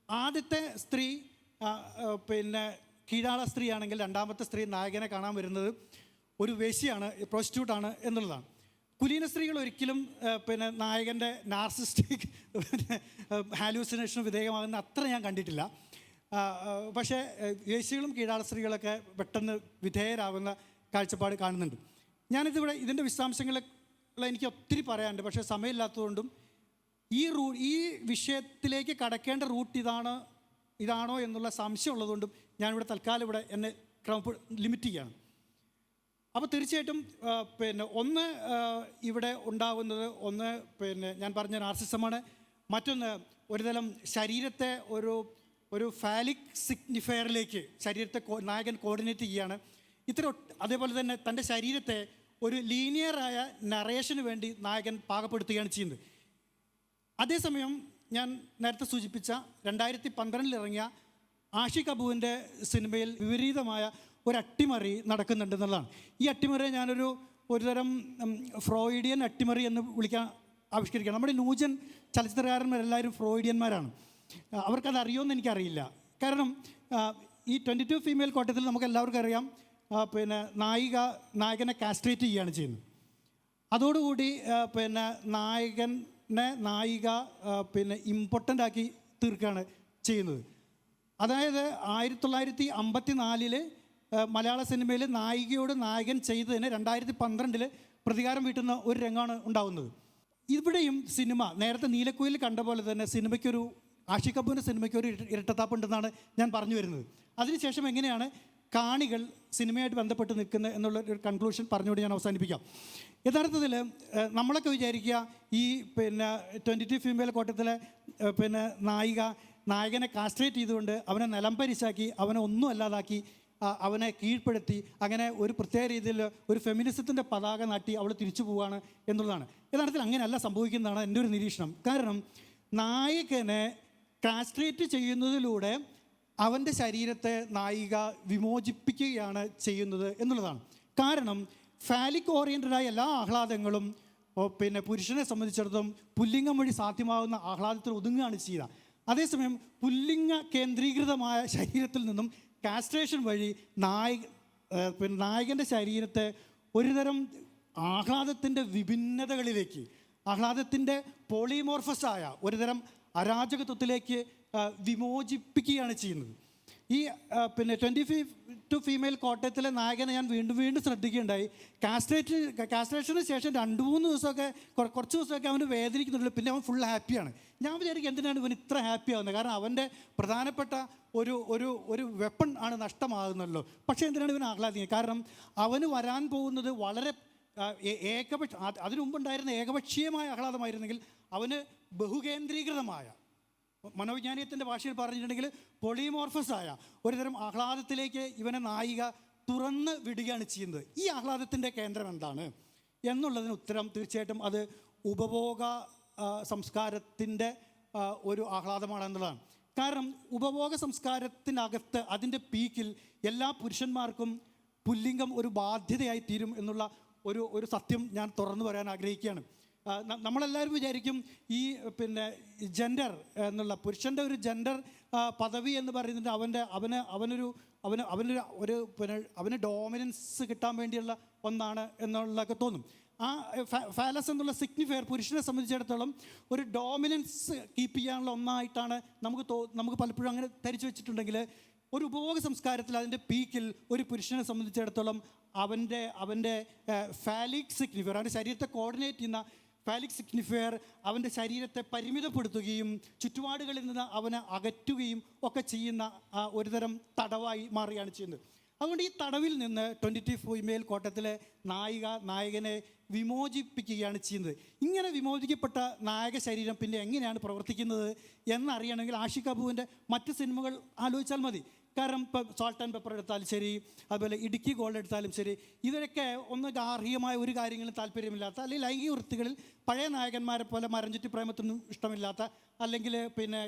ആദ്യത്തെ സ്ത്രീ പിന്നെ കീഴാള സ്ത്രീയാണെങ്കിൽ രണ്ടാമത്തെ സ്ത്രീ നായകനെ കാണാൻ വരുന്നത് ഒരു വേശ്യയാണ്, പ്രോസ്റ്റിറ്റ്യൂട്ടാണ് എന്നുള്ളതാണ്. കുലീന സ്ത്രീകൾ ഒരിക്കലും പിന്നെ നായകൻ്റെ നാർസിസ്റ്റിക് ഹാലൂസിനേഷന് വിധേയമാകുന്ന അത്ര ഞാൻ കണ്ടിട്ടില്ല. പക്ഷേ വേശ്യകളും കീഴാള സ്ത്രീകളൊക്കെ പെട്ടെന്ന് വിധേയരാകുന്ന കാഴ്ചപ്പാട് കാണുന്നുണ്ട്. ഞാനിതിവിടെ ഇതിൻ്റെ വിശദാംശങ്ങൾ എനിക്ക് ഒത്തിരി പറയാനുണ്ട്, പക്ഷേ സമയമില്ലാത്തതുകൊണ്ടും ഈ വിഷയത്തിലേക്ക് കടക്കേണ്ട റൂട്ട് ഇതാണോ എന്നുള്ള സംശയം ഉള്ളതുകൊണ്ടും ഞാനിവിടെ തൽക്കാലം ഇവിടെ എന്നെ ലിമിറ്റ് ചെയ്യുകയാണ്. അപ്പോൾ തീർച്ചയായിട്ടും പിന്നെ ഇവിടെ ഉണ്ടാകുന്നത് പിന്നെ ഞാൻ പറഞ്ഞ നാർസിസമാണ്. മറ്റൊന്ന് ഒരുതരം ശരീരത്തെ ഒരു ഫാലിക് സിഗ്നിഫയറിലേക്ക് ശരീരത്തെ നായകൻ കോർഡിനേറ്റ് ചെയ്യുകയാണ്. അതേപോലെ തന്നെ തൻ്റെ ശരീരത്തെ ഒരു ലീനിയറായ നറേഷന് വേണ്ടി നായകൻ പാകപ്പെടുത്തുകയാണ് ചെയ്യുന്നത്. അതേസമയം ഞാൻ നേരത്തെ സൂചിപ്പിച്ച 2012 ഇറങ്ങിയ ആഷിഖ് അബുവിൻ്റെ സിനിമയിൽ വിപരീതമായ ഒരു അട്ടിമറി നടക്കുന്നുണ്ടെന്നുള്ളതാണ്. ഈ അട്ടിമറിയെ ഒരു തരം ഫ്രോയിഡിയൻ അട്ടിമറി എന്ന് ആവിഷ്കരിക്കണം. നമ്മുടെ ന്യൂജൻ ചലച്ചിത്രകാരന്മാരെല്ലാവരും ഫ്രോയിഡിയന്മാരാണ്. അവർക്കത് അറിയുമെന്ന് എനിക്കറിയില്ല. കാരണം ഈ 22 ഫീമെയിൽ കോട്ടത്തിൽ നമുക്ക് എല്ലാവർക്കും അറിയാം, പിന്നെ നായകനെ കാസ്ട്രേറ്റ് ചെയ്യുകയാണ് ചെയ്യുന്നത്. അതോടുകൂടി പിന്നെ നായിക പിന്നെ ഇമ്പോർട്ടൻ്റ് ആക്കി തീർക്കുകയാണ് ചെയ്യുന്നത്. അതായത് 1954 മലയാള സിനിമയിൽ നായികയോട് നായകൻ ചെയ്തതിന് 2012 പ്രതികാരം വീട്ടുന്ന ഒരു രംഗമാണ് ഉണ്ടാകുന്നത്. ഇവിടെയും സിനിമ നേരത്തെ നീലക്കുയിൽ കണ്ട പോലെ തന്നെ ആഷിഖ് കപൂറിൻ്റെ സിനിമയ്ക്ക് ഒരു ഇരട്ടത്താപ്പുണ്ടെന്നാണ് ഞാൻ പറഞ്ഞു വരുന്നത്. അതിനുശേഷം എങ്ങനെയാണ് കാണികൾ സിനിമയായിട്ട് ബന്ധപ്പെട്ട് നിൽക്കുന്നത് എന്നുള്ള ഒരു കൺക്ലൂഷൻ പറഞ്ഞുകൊണ്ട് ഞാൻ അവസാനിപ്പിക്കാം. യഥാർത്ഥത്തിൽ നമ്മളൊക്കെ വിചാരിക്കുക ഈ പിന്നെ 22 ഫീമെയിൽ കോട്ടത്തിലെ പിന്നെ നായകനെ കാസ്ട്രേറ്റ് ചെയ്തുകൊണ്ട് അവനെ നിലംപരിശാക്കി, അവനെ ഒന്നും അല്ലാതാക്കി, അവനെ കീഴ്പ്പെടുത്തി, അങ്ങനെ ഒരു പ്രത്യേക രീതിയിൽ ഒരു ഫെമിനിസത്തിൻ്റെ പതാക നാട്ടി അവൾ തിരിച്ചു പോവുകയാണ് എന്നുള്ളതാണ്. യഥാർത്ഥത്തിൽ അങ്ങനെയല്ല സംഭവിക്കുന്നതാണ് എൻ്റെ ഒരു നിരീക്ഷണം. കാരണം നായകനെ കാസ്ട്രേറ്റ് ചെയ്യുന്നതിലൂടെ അവൻ്റെ ശരീരത്തെ നായിക വിമോചിപ്പിക്കുകയാണ് ചെയ്യുന്നത് എന്നുള്ളതാണ്. കാരണം ഫാലിക് ഓറിയൻറ്റഡായ എല്ലാ ആഹ്ലാദങ്ങളും പിന്നെ പുരുഷനെ സംബന്ധിച്ചിടത്തോളം പുല്ലിംഗം വഴി സാധ്യമാകുന്ന ആഹ്ലാദത്തിൽ ഒതുങ്ങുകയാണ് ചെയ്യുക. അതേസമയം പുല്ലിംഗ കേന്ദ്രീകൃതമായ ശരീരത്തിൽ നിന്നും കാസ്ട്രേഷൻ വഴി നായകൻ്റെ ശരീരത്തെ ഒരുതരം ആഹ്ലാദത്തിൻ്റെ വിഭിന്നതകളിലേക്ക്, ആഹ്ലാദത്തിൻ്റെ പോളിമോർഫസായ ഒരുതരം അരാജകത്വത്തിലേക്ക് വിമോചിപ്പിക്കുകയാണ് ചെയ്യുന്നത്. ഈ പിന്നെ 22 ഫീമെയിൽ കോട്ടയത്തിലെ നായകനെ ഞാൻ വീണ്ടും ശ്രദ്ധിക്കുകയുണ്ടായി. കാസ്ട്രേഷന് ശേഷം 2-3 ദിവസമൊക്കെ കുറച്ച് ദിവസമൊക്കെ അവന് വേദനിക്കുന്നുള്ളൂ, പിന്നെ അവൻ ഫുൾ ഹാപ്പിയാണ്. ഞാൻ വിചാരിക്കും എന്തിനാണ് ഇവൻ ഇത്ര ഹാപ്പി ആവുന്നത്? കാരണം അവൻ്റെ പ്രധാനപ്പെട്ട ഒരു വെപ്പൺ ആണ് നഷ്ടമാകുന്നല്ലോ. പക്ഷേ എന്തിനാണ് ഇവൻ ആഹ്ലാദിക്കുന്നത്? കാരണം അവന് വരാൻ പോകുന്നത് വളരെ അതിനു മുമ്പുണ്ടായിരുന്ന ഏകപക്ഷീയമായ ആഹ്ലാദമായിരുന്നെങ്കിൽ അവന് ബഹുകേന്ദ്രീകൃതമായ, മനോവിജ്ഞാനീയത്തിൻ്റെ ഭാഷയിൽ പറഞ്ഞിട്ടുണ്ടെങ്കിൽ പോളിമോർഫസായ ഒരുതരം ആഹ്ലാദത്തിലേക്ക് ഇവനെ നായിക തുറന്ന് വിടുകയാണ് ചെയ്യുന്നത്. ഈ ആഹ്ലാദത്തിൻ്റെ കേന്ദ്രം എന്താണ് എന്നുള്ളതിന് ഉത്തരം തീർച്ചയായിട്ടും അത് ഉപഭോഗ സംസ്കാരത്തിൻ്റെ ഒരു ആഹ്ലാദമാണെന്നുള്ളതാണ്. കാരണം ഉപഭോഗ സംസ്കാരത്തിനകത്ത് അതിൻ്റെ പീക്കിൽ എല്ലാ പുരുഷന്മാർക്കും പുല്ലിംഗം ഒരു ബാധ്യതയായി തീരും എന്നുള്ള ഒരു സത്യം ഞാൻ തുറന്നു പറയാൻ ആഗ്രഹിക്കുകയാണ്. നമ്മളെല്ലാവരും വിചാരിക്കും ഈ പിന്നെ ജെൻഡർ എന്നുള്ള പുരുഷൻ്റെ ഒരു ജെൻഡർ പദവി എന്ന് പറയുന്നത് അവന് ഡോമിനൻസ് കിട്ടാൻ വേണ്ടിയുള്ള ഒന്നാണ് എന്നുള്ളതൊക്കെ തോന്നും. ആ ഫാലസ് എന്നുള്ള സിഗ്നിഫയർ പുരുഷനെ സംബന്ധിച്ചിടത്തോളം ഒരു ഡോമിനൻസ് കീപ്പ് ചെയ്യാനുള്ള ഒന്നായിട്ടാണ് നമുക്ക് പലപ്പോഴും അങ്ങനെ ധരിച്ചു വെച്ചിട്ടുണ്ടെങ്കിൽ, ഒരു ഉപഭോഗ സംസ്കാരത്തിൽ അതിൻ്റെ പീക്കിൽ ഒരു പുരുഷനെ സംബന്ധിച്ചിടത്തോളം അവൻ്റെ ഫാലിക് സിഗ്നിഫയർ, അവൻ്റെ ശരീരത്തെ കോർഡിനേറ്റ് ചെയ്യുന്ന ഫാലിക് സിഗ്നിഫയർ അവൻ്റെ ശരീരത്തെ പരിമിതപ്പെടുത്തുകയും ചുറ്റുപാടുകളിൽ നിന്ന് അവനെ അകറ്റുകയും ഒക്കെ ചെയ്യുന്ന ഒരുതരം തടവായി മാറുകയാണ് ചെയ്യുന്നത്. അതുകൊണ്ട് ഈ തടവിൽ നിന്ന് 22 ഫീമെയിൽ കോട്ടത്തിലെ നായകനെ വിമോചിപ്പിക്കുകയാണ് ചെയ്യുന്നത്. ഇങ്ങനെ വിമോചിക്കപ്പെട്ട നായക ശരീരം പിന്നെ എങ്ങനെയാണ് പ്രവർത്തിക്കുന്നത് എന്നറിയണമെങ്കിൽ ആഷിഖ് അബുവിൻ്റെ മറ്റ് സിനിമകൾ ആലോചിച്ചാൽ മതി. കാരണം ഇപ്പോൾ സോൾട്ട് ആൻഡ് പെപ്പർ എടുത്താലും ശരി, അതുപോലെ ഇടുക്കി ഗോൾഡ് എടുത്താലും ശരി, ഇവരൊക്കെ ഒന്ന് ഗാർഹികമായ ഒരു കാര്യങ്ങളും താല്പര്യമില്ലാത്ത, അല്ലെങ്കിൽ ലൈംഗിക വൃത്തികളിൽ പഴയ നായകന്മാരെ പോലെ മരഞ്ചുറ്റി പ്രേമത്തിനൊന്നും ഇഷ്ടമില്ലാത്ത, അല്ലെങ്കിൽ പിന്നെ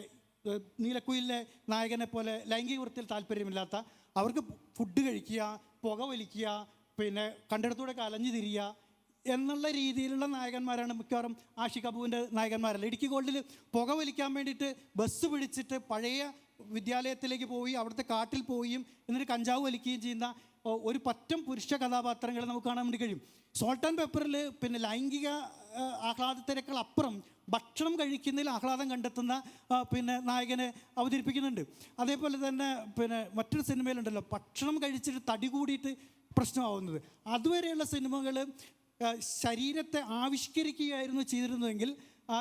നീലക്കുയിലെ നായകനെ പോലെ ലൈംഗിക വൃത്തിയിൽ താല്പര്യമില്ലാത്ത, അവർക്ക് ഫുഡ് കഴിക്കുക, പുക വലിക്കുക, പിന്നെ കണ്ടിടത്തൂടെ അലഞ്ഞു തിരിയുക എന്നുള്ള രീതിയിലുള്ള നായകന്മാരാണ് മിക്കവാറും ആഷിഖ് അബുവിൻ്റെ നായകന്മാരല്ല. ഇടുക്കി ഗോൾഡിൽ പുക വലിക്കാൻ വേണ്ടിയിട്ട് ബസ് പിടിച്ചിട്ട് പഴയ വിദ്യാലയത്തിലേക്ക് പോയി അവിടുത്തെ കാട്ടിൽ പോവുകയും എന്നിട്ട് കഞ്ചാവ് വലിക്കുകയും ചെയ്യുന്ന ഒരു പറ്റം പുരുഷ കഥാപാത്രങ്ങൾ നമുക്ക് കാണാൻ വേണ്ടി കഴിയും. സോൾട്ട് ആൻഡ് പെപ്പറിൽ പിന്നെ ലൈംഗിക ആഹ്ലാദത്തിനേക്കാൾ അപ്പുറം ഭക്ഷണം കഴിക്കുന്നതിൽ ആഹ്ലാദം കണ്ടെത്തുന്ന പിന്നെ നായകനെ അവതരിപ്പിക്കുന്നുണ്ട്. അതേപോലെ തന്നെ പിന്നെ മറ്റൊരു സിനിമയിലുണ്ടല്ലോ ഭക്ഷണം കഴിച്ചിട്ട് തടി കൂടിയിട്ട് പ്രശ്നമാവുന്നത്. അതുവരെയുള്ള സിനിമകൾ ശരീരത്തെ ആവിഷ്കരിക്കുകയായിരുന്നു ചെയ്തിരുന്നതെങ്കിൽ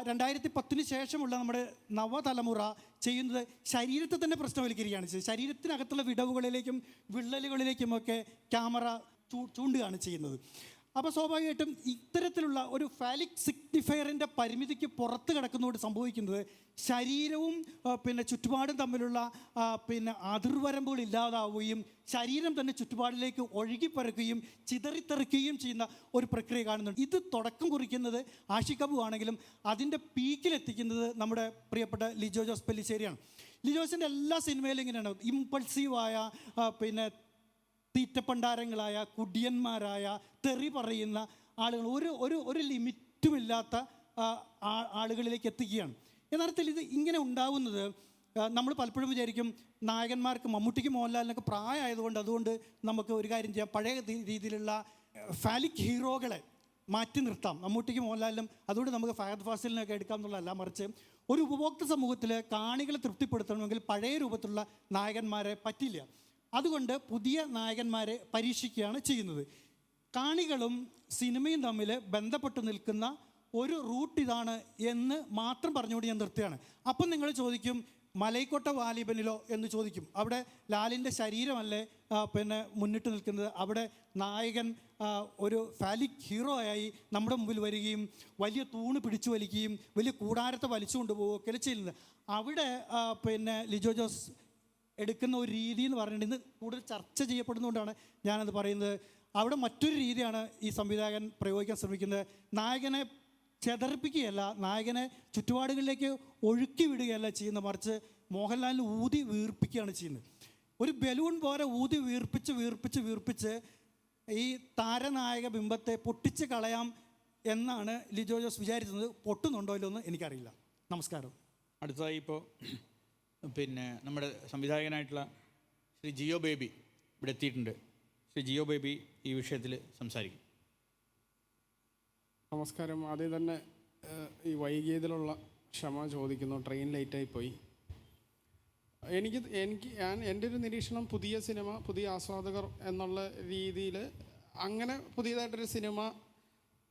2010 ശേഷമുള്ള നമ്മുടെ നവതലമുറ ചെയ്യുന്നത് ശരീരത്തെ തന്നെ പ്രശ്നവൽക്കരിക്കുകയാണ് ചെയ്യുന്നത്. ശരീരത്തിനകത്തുള്ള വിടവുകളിലേക്കും വിള്ളലുകളിലേക്കുമൊക്കെ ക്യാമറ ചൂണ്ടുകയാണ് ചെയ്യുന്നത്. അപ്പോൾ സ്വാഭാവികമായിട്ടും ഇത്തരത്തിലുള്ള ഒരു ഫാലിക് സിഗ്നിഫയറിൻ്റെ പരിമിതിക്ക് പുറത്ത് കിടക്കുന്നതോട് സംഭവിക്കുന്നത് ശരീരവും പിന്നെ ചുറ്റുപാടും തമ്മിലുള്ള പിന്നെ അതിർവരമ്പുകൾ ഇല്ലാതാവുകയും ശരീരം തന്നെ ചുറ്റുപാടിലേക്ക് ഒഴുകിപ്പരക്കുകയും ചിതറിത്തെറിക്കുകയും ചെയ്യുന്ന ഒരു പ്രക്രിയ കാണുന്നുണ്ട്. ഇത് തുടക്കം കുറിക്കുന്നത് ആഷിഖ് അബു ആണെങ്കിലും അതിൻ്റെ പീക്കിലെത്തിക്കുന്നത് നമ്മുടെ പ്രിയപ്പെട്ട ലിജോ ജോസ് പെല്ലിശ്ശേരിയാണ്. ലിജോസിൻ്റെ എല്ലാ സിനിമയിലും ഇങ്ങനെയാണ് ഇമ്പൾസീവായ പിന്നെ തീറ്റപ്പണ്ടാരങ്ങളായ കുടിയന്മാരായ തെറി പറയുന്ന ആളുകൾ ഒരു ലിമിറ്റുമില്ലാത്ത ആളുകളിലേക്ക് എത്തിക്കുകയാണ്. യഥാർത്ഥത്തിൽ ഇത് ഇങ്ങനെ ഉണ്ടാവുന്നത് നമ്മൾ പലപ്പോഴും വിചാരിക്കും നായകന്മാർക്ക് മമ്മൂട്ടിക്ക് മോഹൻലാലിനൊക്കെ പ്രായമായതുകൊണ്ട് അതുകൊണ്ട് നമുക്ക് ഒരു കാര്യം ചെയ്യാം, പഴയ രീതിയിലുള്ള ഫാലിക് ഹീറോകളെ മാറ്റി നിർത്താം, മമ്മൂട്ടിക്ക് മോഹൻലാലിനും അതുകൊണ്ട് നമുക്ക് ഫഹദ് ഫാസിലിനൊക്കെ എടുക്കാം എന്നുള്ളതല്ല, മറിച്ച് ഒരു ഉപഭോക്തൃ സമൂഹത്തിൽ കാണികളെ തൃപ്തിപ്പെടുത്തണമെങ്കിൽ പഴയ രൂപത്തിലുള്ള നായകന്മാരെ പറ്റില്ല. അതുകൊണ്ട് പുതിയ നായകന്മാരെ പരീക്ഷിക്കുകയാണ് ചെയ്യുന്നത്. കാണികളും സിനിമയും തമ്മിൽ ബന്ധപ്പെട്ട് നിൽക്കുന്ന ഒരു റൂട്ട് ഇതാണ് എന്ന് മാത്രം പറഞ്ഞുകൊണ്ട് ഞാൻ നിർത്തുകയാണ്. അപ്പം നിങ്ങൾ ചോദിക്കും മലൈക്കോട്ട വാലിബനിലോ എന്ന് ചോദിക്കും. അവിടെ ലാലിൻ്റെ ശരീരമല്ലേ പിന്നെ മുന്നിട്ട് നിൽക്കുന്നത്, അവിടെ നായകൻ ഒരു ഫാലിക് ഹീറോ ആയി നമ്മുടെ മുമ്പിൽ വരികയും വലിയ തൂണ് പിടിച്ചു വലിക്കുകയും വലിയ കൂടാരത്തെ വലിച്ചു കൊണ്ടുപോവുകയൊക്കെ ചെയ്യുന്നത്. അവിടെ പിന്നെ ലിജോ ജോസ് എടുക്കുന്ന ഒരു രീതി എന്ന് പറഞ്ഞിട്ട് ഇന്ന് കൂടുതൽ ചർച്ച ചെയ്യപ്പെടുന്നതുകൊണ്ടാണ് ഞാനത് പറയുന്നത്. അവിടെ മറ്റൊരു രീതിയാണ് ഈ സംവിധായകൻ പ്രയോഗിക്കാൻ ശ്രമിക്കുന്നത്. നായകനെ ചെതറിപ്പിക്കുകയല്ല, നായകനെ ചുറ്റുപാടുകളിലേക്ക് ഒഴുക്കി വിടുകയല്ല ചെയ്യുന്നത്, മറിച്ച് മോഹൻലാലിന് ഊതി വീർപ്പിക്കുകയാണ് ചെയ്യുന്നത്. ഒരു ബലൂൺ പോലെ ഊതി വീർപ്പിച്ച് ഈ താരനായക ബിംബത്തെ പൊട്ടിച്ച് കളയാം എന്നാണ് ലിജോ ജോസ് വിചാരിക്കുന്നത്. പൊട്ടുന്നുണ്ടോ ഇല്ലോ എന്ന് എനിക്കറിയില്ല. നമസ്കാരം. അടുത്തതായി ഇപ്പോൾ പിന്നെ നമ്മുടെ സംവിധായകനായിട്ടുള്ള ശ്രീ ജിയോ ബേബി ഇവിടെ എത്തിയിട്ടുണ്ട്. ശ്രീ ജിയോ ബേബി ഈ വിഷയത്തിൽ സംസാരിക്കും. നമസ്കാരം. ആദ്യം തന്നെ ഈ വൈകിയതിലുള്ള ക്ഷമ ചോദിക്കുന്നു. ട്രെയിൻ ലേറ്റായി പോയി. എൻ്റെ ഒരു നിരീക്ഷണം, പുതിയ സിനിമ, പുതിയ ആസ്വാദകർ എന്നുള്ള രീതിയിൽ അങ്ങനെ പുതിയതായിട്ടൊരു സിനിമ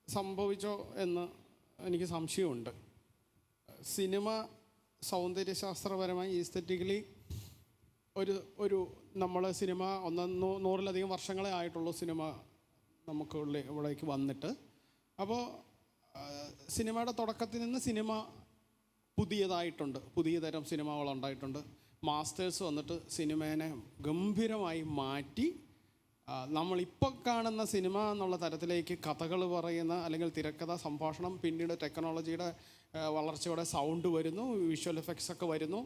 സംഭവിച്ചോ എന്ന് എനിക്ക് സംശയമുണ്ട്. സിനിമ സൗന്ദര്യശാസ്ത്രപരമായി ഈസ്തറ്റിക്കലി ഒരു നമ്മൾ സിനിമ 100-ലധികം വർഷങ്ങളെ ആയിട്ടുള്ളൂ സിനിമ നമുക്ക് ഇവിടേക്ക് വന്നിട്ട്. അപ്പോൾ സിനിമയുടെ തുടക്കത്തിൽ നിന്ന് സിനിമ പുതിയതായിട്ടുണ്ട്, പുതിയ തരം സിനിമകളുണ്ടായിട്ടുണ്ട്. മാസ്റ്റേഴ്സ് വന്നിട്ട് സിനിമേനെ ഗംഭീരമായി മാറ്റി നമ്മളിപ്പോൾ കാണുന്ന സിനിമ എന്നുള്ള തരത്തിലേക്ക് കഥകൾ പറയുന്ന അല്ലെങ്കിൽ തിരക്കഥ, സംഭാഷണം, പിന്നീട് ടെക്നോളജിയുടെ വളർച്ചയോടെ സൗണ്ട് വരുന്നു, വിഷ്വൽ എഫക്ട്സ് ഒക്കെ വരുന്നു.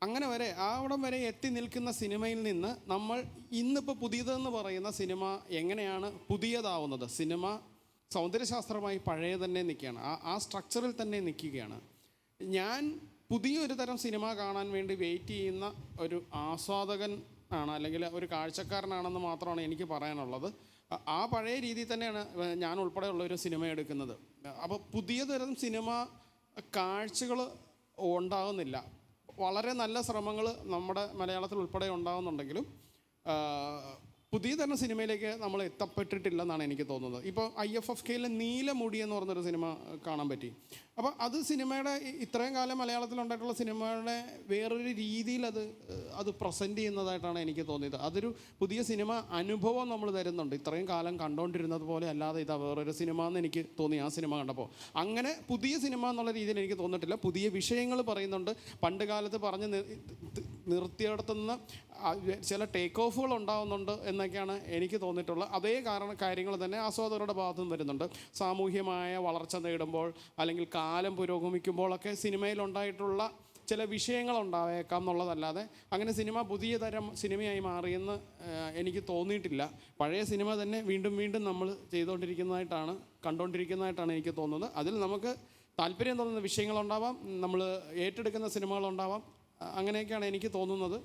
അങ്ങനെ വരെ അവിടം വരെ എത്തി നിൽക്കുന്ന സിനിമയിൽ നിന്ന് നമ്മൾ ഇന്നിപ്പോൾ പുതിയതെന്ന് പറയുന്ന സിനിമ എങ്ങനെയാണ് പുതിയതാവുന്നത്? സിനിമ സൗന്ദര്യശാസ്ത്രമായി പഴയ തന്നെ നിൽക്കുകയാണ്, ആ സ്ട്രക്ചറിൽ തന്നെ നിൽക്കുകയാണ്. ഞാൻ പുതിയൊരു തരം സിനിമ കാണാൻ വേണ്ടി വെയിറ്റ് ചെയ്യുന്ന ഒരു ആസ്വാദകൻ ആണ്, അല്ലെങ്കിൽ ഒരു കാഴ്ചക്കാരനാണെന്ന് മാത്രമാണ് എനിക്ക് പറയാനുള്ളത്. ആ പഴയ രീതിയിൽ തന്നെയാണ് ഞാൻ ഉൾപ്പെടെയുള്ള ഒരു സിനിമ എടുക്കുന്നത്. അപ്പോൾ പുതിയ തരം സിനിമ കാഴ്ചകൾ ഉണ്ടാകുന്നില്ല. വളരെ നല്ല ശ്രമങ്ങൾ നമ്മുടെ മലയാളത്തിൽ ഉൾപ്പെടെ ഉണ്ടാകുന്നുണ്ടെങ്കിലും പുതിയ തരം സിനിമയിലേക്ക് നമ്മൾ എത്തപ്പെട്ടിട്ടില്ലെന്നാണ് എനിക്ക് തോന്നുന്നത്. ഇപ്പോൾ IFFKയിലെ നീലമുടി എന്ന് പറഞ്ഞൊരു സിനിമ കാണാൻ പറ്റി. അപ്പോൾ അത് സിനിമയുടെ ഇത്രയും കാലം മലയാളത്തിലുണ്ടായിട്ടുള്ള സിനിമയുടെ വേറൊരു രീതിയിൽ അത് പ്രസൻറ്റ് ചെയ്യുന്നതായിട്ടാണ് എനിക്ക് തോന്നിയത്. അതൊരു പുതിയ സിനിമ അനുഭവം നമ്മൾ തരുന്നുണ്ട്. ഇത്രയും കാലം കണ്ടുകൊണ്ടിരുന്നത് പോലെ അല്ലാതെ ഇതാ വേറൊരു സിനിമ എന്ന് എനിക്ക് തോന്നി ആ സിനിമ കണ്ടപ്പോൾ. അങ്ങനെ പുതിയ സിനിമ എന്നുള്ള രീതിയിൽ എനിക്ക് തോന്നിയിട്ടില്ല. പുതിയ വിഷയങ്ങൾ പറയുന്നുണ്ട്. പണ്ട് കാലത്ത് പറഞ്ഞ് നിർത്തിയെടുത്തുന്ന ചില ടേക്ക് ഓഫുകൾ ഉണ്ടാകുന്നുണ്ട് എന്നൊക്കെയാണ് എനിക്ക് തോന്നിയിട്ടുള്ളത്. അതേ കാര്യങ്ങൾ തന്നെ ആസ്വാദകരുടെ ഭാഗത്തു നിന്ന് വരുന്നുണ്ട്. സാമൂഹ്യമായ വളർച്ച നേടുമ്പോൾ അല്ലെങ്കിൽ കാലം പുരോഗമിക്കുമ്പോഴൊക്കെ സിനിമയിലുണ്ടായിട്ടുള്ള ചില വിഷയങ്ങൾ ഉണ്ടായേക്കാം എന്നുള്ളതല്ലാതെ അങ്ങനെ സിനിമ പുതിയ തരം സിനിമയായി മാറിയെന്ന് എനിക്ക് തോന്നിയിട്ടില്ല. പഴയ സിനിമ തന്നെ വീണ്ടും വീണ്ടും നമ്മൾ കണ്ടുകൊണ്ടിരിക്കുന്നതായിട്ടാണ് എനിക്ക് തോന്നുന്നത്. അതിൽ നമുക്ക് താല്പര്യം തോന്നുന്ന വിഷയങ്ങളുണ്ടാവാം, നമ്മൾ ഏറ്റെടുക്കുന്ന സിനിമകളുണ്ടാവാം. അങ്ങനെയൊക്കെയാണ് എനിക്ക് തോന്നുന്നത്.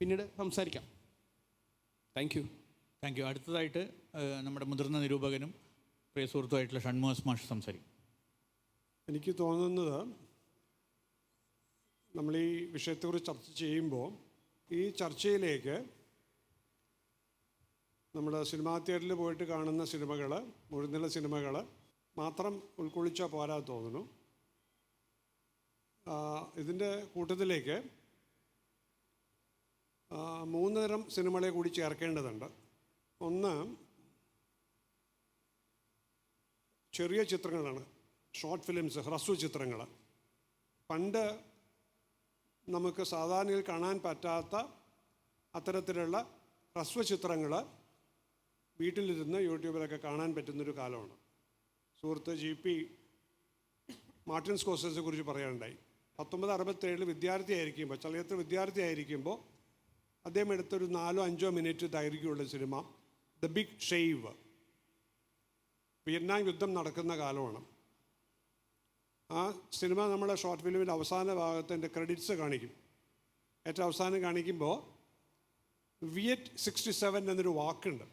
പിന്നീട് സംസാരിക്കാം. Thank you. അടുത്തതായിട്ട് നമ്മുടെ മുതിർന്ന നിരൂപകനും പ്രിയ സുഹൃത്തുമായിട്ടുള്ള ഷൺമുഖ മാഷ് സംസാരിക്കും. എനിക്ക് തോന്നുന്നത്, നമ്മൾ ഈ വിഷയത്തെക്കുറിച്ച് ചർച്ച ചെയ്യുമ്പോൾ ഈ ചർച്ചയിലേക്ക് നമ്മൾ സിനിമാ തിയേറ്ററിൽ പോയിട്ട് കാണുന്ന സിനിമകൾ, മുഴുനീള സിനിമകൾ മാത്രം ഉൾക്കൊള്ളിച്ചാൽ പോരാ തോന്നുന്നു. ഇതിൻ്റെ കൂട്ടത്തിലേക്ക് 3 തരം സിനിമകളെ കൂടി ചേർക്കേണ്ടതുണ്ട്. ഒന്ന്, ചെറിയ ചിത്രങ്ങളാണ്, ഷോർട്ട് ഫിലിംസ്, ഹ്രസ്വ ചിത്രങ്ങൾ. പണ്ട് നമുക്ക് സാധാരണയിൽ കാണാൻ പറ്റാത്ത അത്തരത്തിലുള്ള ഹ്രസ്വ ചിത്രങ്ങൾ വീട്ടിലിരുന്ന് യൂട്യൂബിലൊക്കെ കാണാൻ പറ്റുന്നൊരു കാലമാണ്. സുഹൃത്ത് GP മാർട്ടിൻ സ്കോർസെസിനെ കുറിച്ച് പറയാനുണ്ടായി. 1967 വിദ്യാർത്ഥിയായിരിക്കുമ്പോൾ, ചലച്ചിത്ര വിദ്യാർത്ഥിയായിരിക്കുമ്പോൾ അദ്ദേഹം എടുത്തൊരു 4-5 മിനിറ്റ് ദൈർഘ്യമുള്ള സിനിമ ദ ബിഗ് ഷെയ്വ്. വിയറ്റ്നാം യുദ്ധം നടക്കുന്ന കാലമാണ്. ആ സിനിമ നമ്മുടെ ഷോർട്ട് ഫിലിമിൻ്റെ അവസാന ഭാഗത്തിൻ്റെ ക്രെഡിറ്റ്സ് കാണിക്കും. ഏറ്റവും അവസാനം കാണിക്കുമ്പോൾ വിയറ്റ് 67 എന്നൊരു വാക്കുണ്ട്.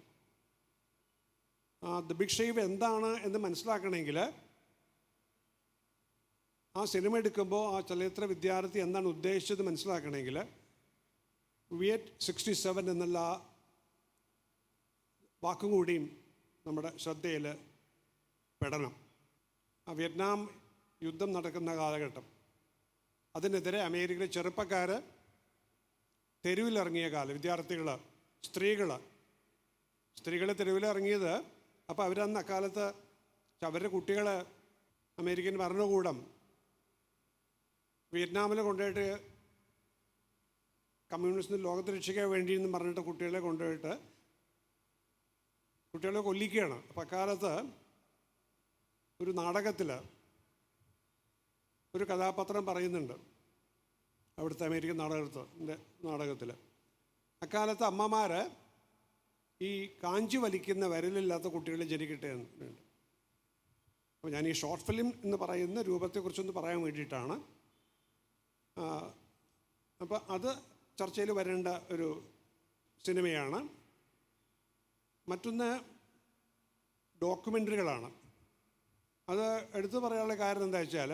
ദ ബിഗ് ഷെയ്വ് എന്താണ് എന്ന് മനസ്സിലാക്കണമെങ്കിൽ ആ സിനിമ എടുക്കുമ്പോൾ ആ ചലച്ചിത്ര വിദ്യാർത്ഥി എന്താണ് ഉദ്ദേശിച്ചത് മനസ്സിലാക്കണമെങ്കിൽ വിയറ്റ് 67 എന്നുള്ള വാക്കും കൂടിയും നമ്മുടെ ശ്രദ്ധയിൽ പെടണം. ആ വിയറ്റ്നാം യുദ്ധം നടക്കുന്ന കാലഘട്ടം, അതിനെതിരെ അമേരിക്കയിലെ ചെറുപ്പക്കാർ തെരുവിലിറങ്ങിയ കാലം, വിദ്യാർത്ഥികൾ, സ്ത്രീകൾ തെരുവിലിറങ്ങിയത്. അപ്പോൾ അവരന്ന് അക്കാലത്ത് അവരുടെ കുട്ടികളെ അമേരിക്കൻ ഭരണകൂടം വിയറ്റ്നാമിൽ കൊണ്ടുപോയിട്ട് കമ്മ്യൂണിസ്റ്റിന് ലോകത്തെ രക്ഷിക്കാൻ വേണ്ടി എന്ന് പറഞ്ഞിട്ട് കുട്ടികളെ കൊണ്ടുപോയിട്ട് കുട്ടികളെ കൊല്ലിക്കുകയാണ്. അപ്പോൾ അക്കാലത്ത് ഒരു നാടകത്തിൽ ഒരു കഥാപാത്രം പറയുന്നുണ്ട്, അവിടുത്തെ അമേരിക്കൻ നാടകത്തിൽ അക്കാലത്ത് അമ്മമാർ ഈ കാഞ്ചി വലിക്കുന്ന വിരലില്ലാത്ത കുട്ടികളെ ജനിക്കട്ടെ എന്നുണ്ട്. അപ്പോൾ ഞാൻ ഈ ഷോർട്ട് ഫിലിം എന്ന് പറയുന്ന രൂപത്തെക്കുറിച്ചൊന്ന് പറയാൻ വേണ്ടിയിട്ടാണ്. അപ്പോൾ അത് ചർച്ചയിൽ വരേണ്ട ഒരു സിനിമയാണ്. മറ്റൊന്ന് ഡോക്യുമെൻ്ററികളാണ്. അത് എടുത്തു പറയാനുള്ള കാരണം എന്താ വെച്ചാൽ,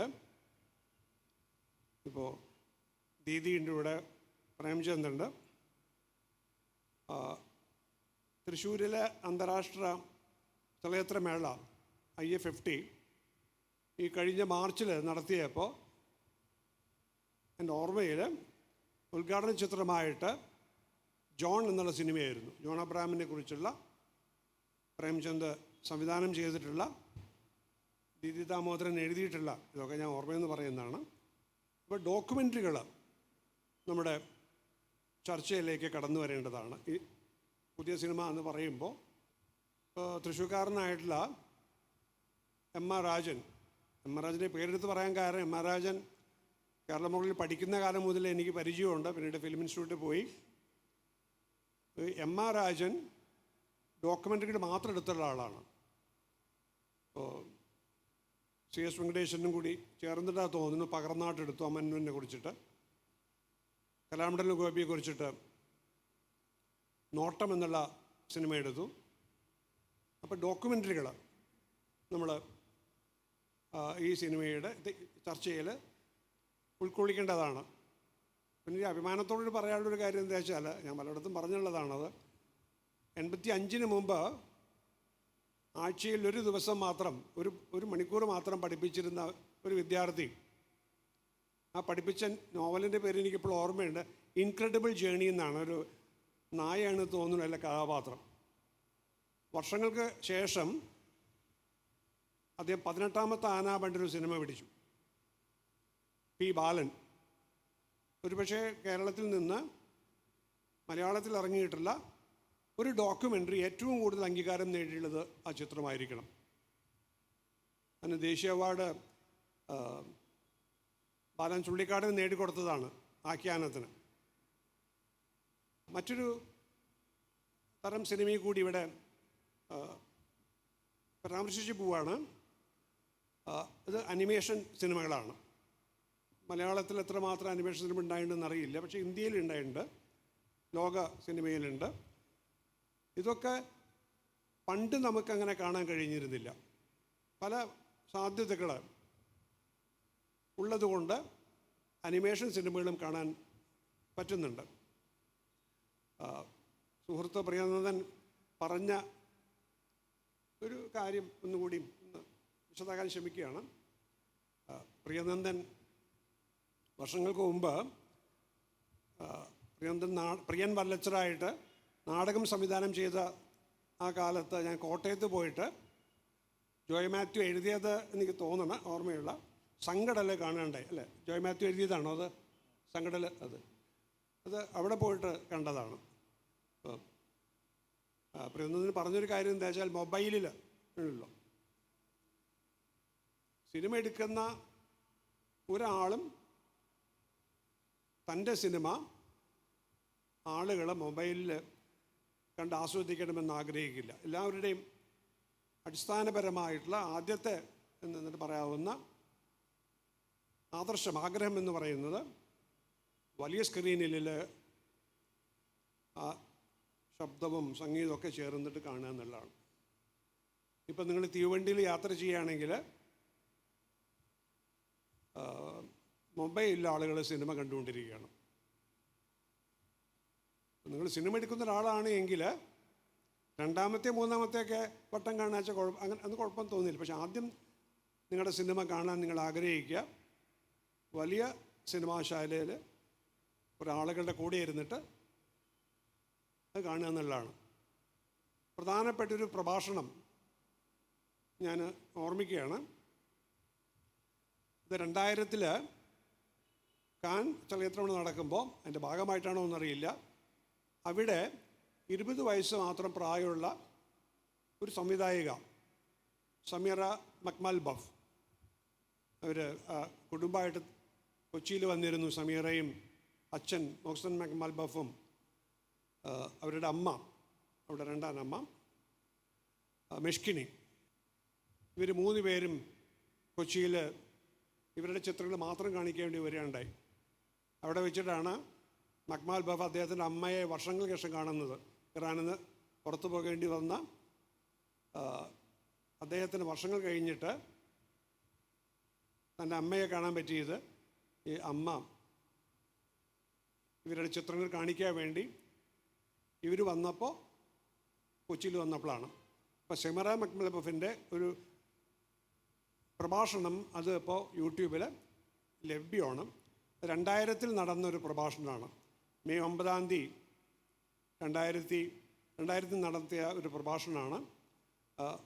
ഇപ്പോൾ ദീദിയുണ്ട്, ഇവിടെ പ്രേംചന്ദ്, തൃശ്ശൂരിലെ അന്താരാഷ്ട്ര ചലച്ചിത്ര മേള IF50 ഈ കഴിഞ്ഞ മാർച്ചിൽ നടത്തിയപ്പോൾ എൻ്റെ ഓർമ്മയിൽ ഉദ്ഘാടന ചിത്രമായിട്ട് ജോൺ എന്നുള്ള സിനിമയായിരുന്നു. ജോൺ അബ്രഹാമിനെ കുറിച്ചുള്ള, പ്രേംചന്ദ് സംവിധാനം ചെയ്തിട്ടുള്ള, ദീദി ദാമോദരൻ എഴുതിയിട്ടുള്ള, ഇതൊക്കെ ഞാൻ ഓർമ്മയെന്ന് പറയുന്നതാണ്. അപ്പോൾ ഡോക്യുമെൻ്ററികൾ നമ്മുടെ ചർച്ചയിലേക്ക് കടന്നു വരേണ്ടതാണ്. ഈ പുതിയ സിനിമ എന്ന് പറയുമ്പോൾ തൃശ്ശൂർക്കാരനായിട്ടുള്ള M.R. രാജൻ്റെ പേരെടുത്ത് പറയാൻ കാരണം, M.R. രാജൻ കേരള മോഡലിൽ പഠിക്കുന്ന കാലം മുതൽ എനിക്ക് പരിചയമുണ്ട്. പിന്നീട് ഫിലിം ഇൻസ്റ്റിറ്റ്യൂട്ടിൽ പോയി. M.R. രാജൻ ഡോക്യുമെൻ്ററികൾ മാത്രം എടുത്തുള്ള ആളാണ്. ഇപ്പോൾ CS വെങ്കടേശനും കൂടി ചേർന്നിട്ടാണ് തോന്നുന്നു പകർന്നാട്ടെടുത്തു അമ്മന്നുവിനെ കുറിച്ചിട്ട്, കലാമണ്ഡലം ഗോപിയെ കുറിച്ചിട്ട് നോട്ടം എന്നുള്ള സിനിമ എടുത്തു. അപ്പോൾ ഡോക്യുമെൻ്ററികൾ നമ്മൾ ഈ സിനിമയുടെ ചർച്ചയിൽ ഉൾക്കൊള്ളിക്കേണ്ടതാണ്. പിന്നെ ഈ അഭിമാനത്തോട് പറയാനുള്ളൊരു കാര്യം എന്താ വെച്ചാൽ, ഞാൻ പലയിടത്തും പറഞ്ഞുള്ളതാണത്, 85 മുമ്പ് ആഴ്ചയിൽ ഒരു ദിവസം മാത്രം, ഒരു മണിക്കൂർ മാത്രം പഠിപ്പിച്ചിരുന്ന ഒരു വിദ്യാർത്ഥി, ആ പഠിപ്പിച്ച നോവലിൻ്റെ പേര് എനിക്കിപ്പോൾ ഓർമ്മയുണ്ട്, ഇൻക്രെഡിബിൾ ജേണി എന്നാണ്. ഒരു നായയാണ് തോന്നുന്നു അല്ല കഥാപാത്രം. വർഷങ്ങൾക്ക് ശേഷം അദ്ദേഹം 18ാമത്തെ ആനാബണ്ടൊരു സിനിമ പിടിച്ചു, P. ബാലൻ. ഒരുപക്ഷെ കേരളത്തിൽ നിന്ന് മലയാളത്തിൽ ഇറങ്ങിയിട്ടുള്ള ഒരു ഡോക്യുമെൻ്ററി ഏറ്റവും കൂടുതൽ അംഗീകാരം നേടിയുള്ളത് ആ ചിത്രമായിരിക്കണം. അതിന് ദേശീയ അവാർഡ് ബാലൻ ചുള്ളിക്കാടിന് നേടിക്കൊടുത്തതാണ് ആഖ്യാനത്തിന്. മറ്റൊരു തരം സിനിമയിൽ കൂടി ഇവിടെ പരാമർശിച്ച് പോവാണ്. ഇത് അനിമേഷൻ സിനിമകളാണ്. മലയാളത്തിൽ എത്രമാത്രം അനിമേഷൻ സിനിമ ഉണ്ടായിട്ടുണ്ടെന്ന് അറിയില്ല, പക്ഷേ ഇന്ത്യയിൽ ഉണ്ടായിട്ടുണ്ട്, ലോക സിനിമയിലുണ്ട്. ഇതൊക്കെ പണ്ട് നമുക്കങ്ങനെ കാണാൻ കഴിഞ്ഞിരുന്നില്ല. പല സാധ്യതകൾ ഉള്ളതുകൊണ്ട് അനിമേഷൻ സിനിമകളും കാണാൻ പറ്റുന്നുണ്ട്. സുഹൃത്ത് പ്രിയനന്ദൻ പറഞ്ഞ ഒരു കാര്യം ഒന്നുകൂടി വിശദമാക്കാൻ ശ്രമിക്കുകയാണ്. പ്രിയനന്ദൻ വർഷങ്ങൾക്ക് മുമ്പ് പ്രിയൻ വല്ലച്ചറായിട്ട് നാടകം സംവിധാനം ചെയ്ത ആ കാലത്ത് ഞാൻ കോട്ടയത്ത് പോയിട്ട് ജോയ് മാത്യു എഴുതിയത് എനിക്ക് തോന്നണം, ഓർമ്മയുള്ള സങ്കടൽ കാണണ്ടേ അല്ലേ? ജോയ് മാത്യു എഴുതിയതാണോ അത്? സങ്കടൽ അത് അവിടെ പോയിട്ട് കണ്ടതാണ്. പ്രിയനന്ദന് പറഞ്ഞൊരു കാര്യം എന്താ വെച്ചാൽ മൊബൈലിൽ ഉള്ളൂ സിനിമ എടുക്കുന്ന ഒരാളും തൻ്റെ സിനിമ ആളുകളെ മൊബൈലിൽ കണ്ട് ആസ്വദിക്കണമെന്ന് ആഗ്രഹിക്കില്ല. എല്ലാവരുടെയും അടിസ്ഥാനപരമായിട്ടുള്ള ആദ്യത്തെ എന്നിട്ട് പറയാവുന്ന ആഗ്രഹം എന്ന് പറയുന്നത് വലിയ സ്ക്രീനിൽ ആ ശബ്ദവും സംഗീതമൊക്കെ ചേർന്നിട്ട് കാണുക എന്നുള്ളതാണ്. ഇപ്പം നിങ്ങൾ തീവണ്ടിയിൽ യാത്ര ചെയ്യുകയാണെങ്കിൽ മൊബൈലിൽ ആളുകൾ സിനിമ കണ്ടുകൊണ്ടിരിക്കുകയാണ്. നിങ്ങൾ സിനിമ എടുക്കുന്ന ഒരാളാണ് എങ്കിൽ രണ്ടാമത്തെ മൂന്നാമത്തെയൊക്കെ വട്ടം കാണാച്ച അങ്ങനെ അന്ന് കുഴപ്പം തോന്നില്ല. പക്ഷെ ആദ്യം നിങ്ങളുടെ സിനിമ കാണാൻ നിങ്ങൾ ആഗ്രഹിക്കുക വലിയ സിനിമാശാലയിൽ ഒരാളുകളുടെ കൂടെ ഇരുന്നിട്ട് അത് കാണുക എന്നുള്ളതാണ്. പ്രധാനപ്പെട്ടൊരു പ്രഭാഷണം ഞാൻ ഓർമ്മിക്കുകയാണ്. ഇത് 2000 കാൻ ചലച്ചിത്രം നടക്കുമ്പോൾ അതിൻ്റെ ഭാഗമായിട്ടാണോ എന്നറിയില്ല, അവിടെ 20 വയസ്സ് മാത്രം പ്രായമുള്ള ഒരു സംവിധായിക സമീറ മക്മൽബഫ്, അവർ കുടുംബമായിട്ട് കൊച്ചിയിൽ വന്നിരുന്നു. സമീറയും അച്ഛൻ മൊഹ്സൻ മക്മൽബഫും അവരുടെ അമ്മ, അവരുടെ രണ്ടാനമ്മ മെഷ്കിനി, ഇവർ 3 പേരും കൊച്ചിയിൽ ഇവരുടെ ചിത്രങ്ങൾ മാത്രം കാണിക്കാൻ വേണ്ടി വരികയുണ്ടായി. അവിടെ വെച്ചിട്ടാണ് മക്മാൽ ബഫ് അദ്ദേഹത്തിൻ്റെ അമ്മയെ വർഷങ്ങൾക്ക് ശേഷം കാണുന്നത്. ഇറാനിൽ നിന്ന് പുറത്തു പോകേണ്ടി വന്ന അദ്ദേഹത്തിന് വർഷങ്ങൾ കഴിഞ്ഞിട്ട് തൻ്റെ അമ്മയെ കാണാൻ പറ്റിയത് ഈ അമ്മ ഇവരുടെ ചിത്രങ്ങൾ കാണിക്കാൻ വേണ്ടി ഇവർ വന്നപ്പോൾ കൊച്ചിയിൽ വന്നപ്പോഴാണ്. അപ്പോൾ സെമറ മക്മൽ ബഫിൻ്റെ ഒരു പ്രഭാഷണം അത് ഇപ്പോൾ യൂട്യൂബിൽ ലഭ്യമാണ്. 2000 നടന്നൊരു പ്രഭാഷണമാണ്. മെയ് 9 2000 നടത്തിയ ഒരു പ്രഭാഷണമാണ്.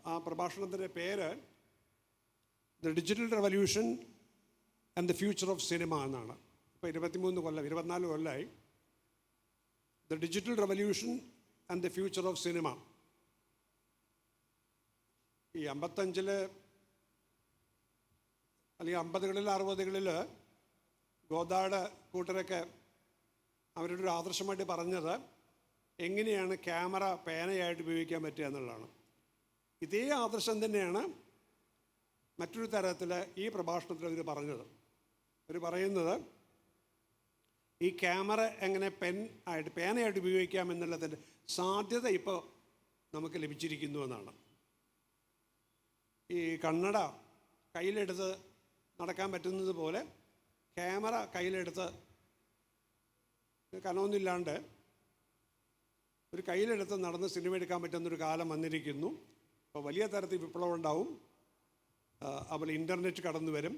ആ പ്രഭാഷണത്തിൻ്റെ പേര് the digital revolution and the future of cinema എന്നാണ്. ഇപ്പോൾ 24 കൊല്ലമായി. The digital revolution and the future of cinema. ഈ 55 അല്ലെങ്കിൽ 50-കളിൽ 60-കളിൽ ഗോദാട് കൂട്ടരൊക്കെ അവരുടെ ഒരു ആദർശമായിട്ട് പറഞ്ഞത് എങ്ങനെയാണ് ക്യാമറ പേനയായിട്ട് ഉപയോഗിക്കാൻ പറ്റുക എന്നുള്ളതാണ്. ഇതേ ആദർശം തന്നെയാണ് മറ്റൊരു തരത്തിൽ ഈ പ്രഭാഷണത്തിൽ അവർ പറഞ്ഞത്. അവർ പറയുന്നത് ഈ ക്യാമറ എങ്ങനെ പേനയായിട്ട് ഉപയോഗിക്കാം എന്നുള്ളതിൻ്റെ സാധ്യത ഇപ്പോൾ നമുക്ക് ലഭിച്ചിരിക്കുന്നു എന്നാണ്. ഈ കണ്ണട കയ്യിലെടുത്ത് നടക്കാൻ പറ്റുന്നത് പോലെ ക്യാമറ കയ്യിലെടുത്ത് കനമൊന്നുമില്ലാണ്ട് ഒരു കയ്യിലെടുത്ത് നടന്ന് സിനിമ എടുക്കാൻ പറ്റുന്നൊരു കാലം വന്നിരിക്കുന്നു. അപ്പോൾ വലിയ തരത്തിൽ വിപ്ലവം ഉണ്ടാവും. അതുപോലെ ഇൻ്റർനെറ്റ് കടന്നു വരും.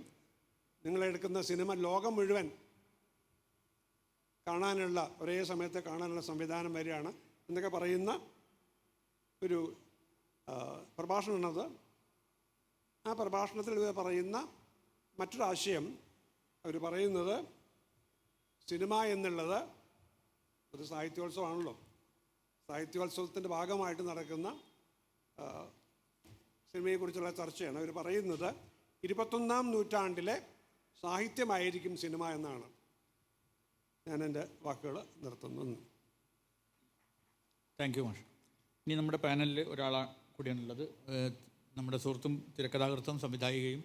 നിങ്ങളെടുക്കുന്ന സിനിമ ലോകം മുഴുവൻ കാണാനുള്ള ഒരേ സമയത്ത് കാണാനുള്ള സംവിധാനം വരികയാണ് എന്നൊക്കെ പറയുന്ന ഒരു പ്രഭാഷണമാണത്. ആ പ്രഭാഷണത്തിൽ പറയുന്ന മറ്റൊരാശയം അവർ പറയുന്നത് സിനിമ എന്നുള്ളത് ഒരു സാഹിത്യോത്സവമാണല്ലോ. സാഹിത്യോത്സവത്തിൻ്റെ ഭാഗമായിട്ട് നടക്കുന്ന സിനിമയെക്കുറിച്ചുള്ള ചർച്ചയാണ്. അവർ പറയുന്നത് 21-ാം നൂറ്റാണ്ടിലെ സാഹിത്യമായിരിക്കും സിനിമ എന്നാണ്. ഞാൻ എൻ്റെ വാക്കുകൾ നിർത്തുന്നു. താങ്ക് യു മാഷ്. ഇനി നമ്മുടെ പാനലിൽ ഒരാളാ കൂടിയാണുള്ളത്. നമ്മുടെ സുഹൃത്തും തിരക്കഥാകൃത്തും സംവിധായികയും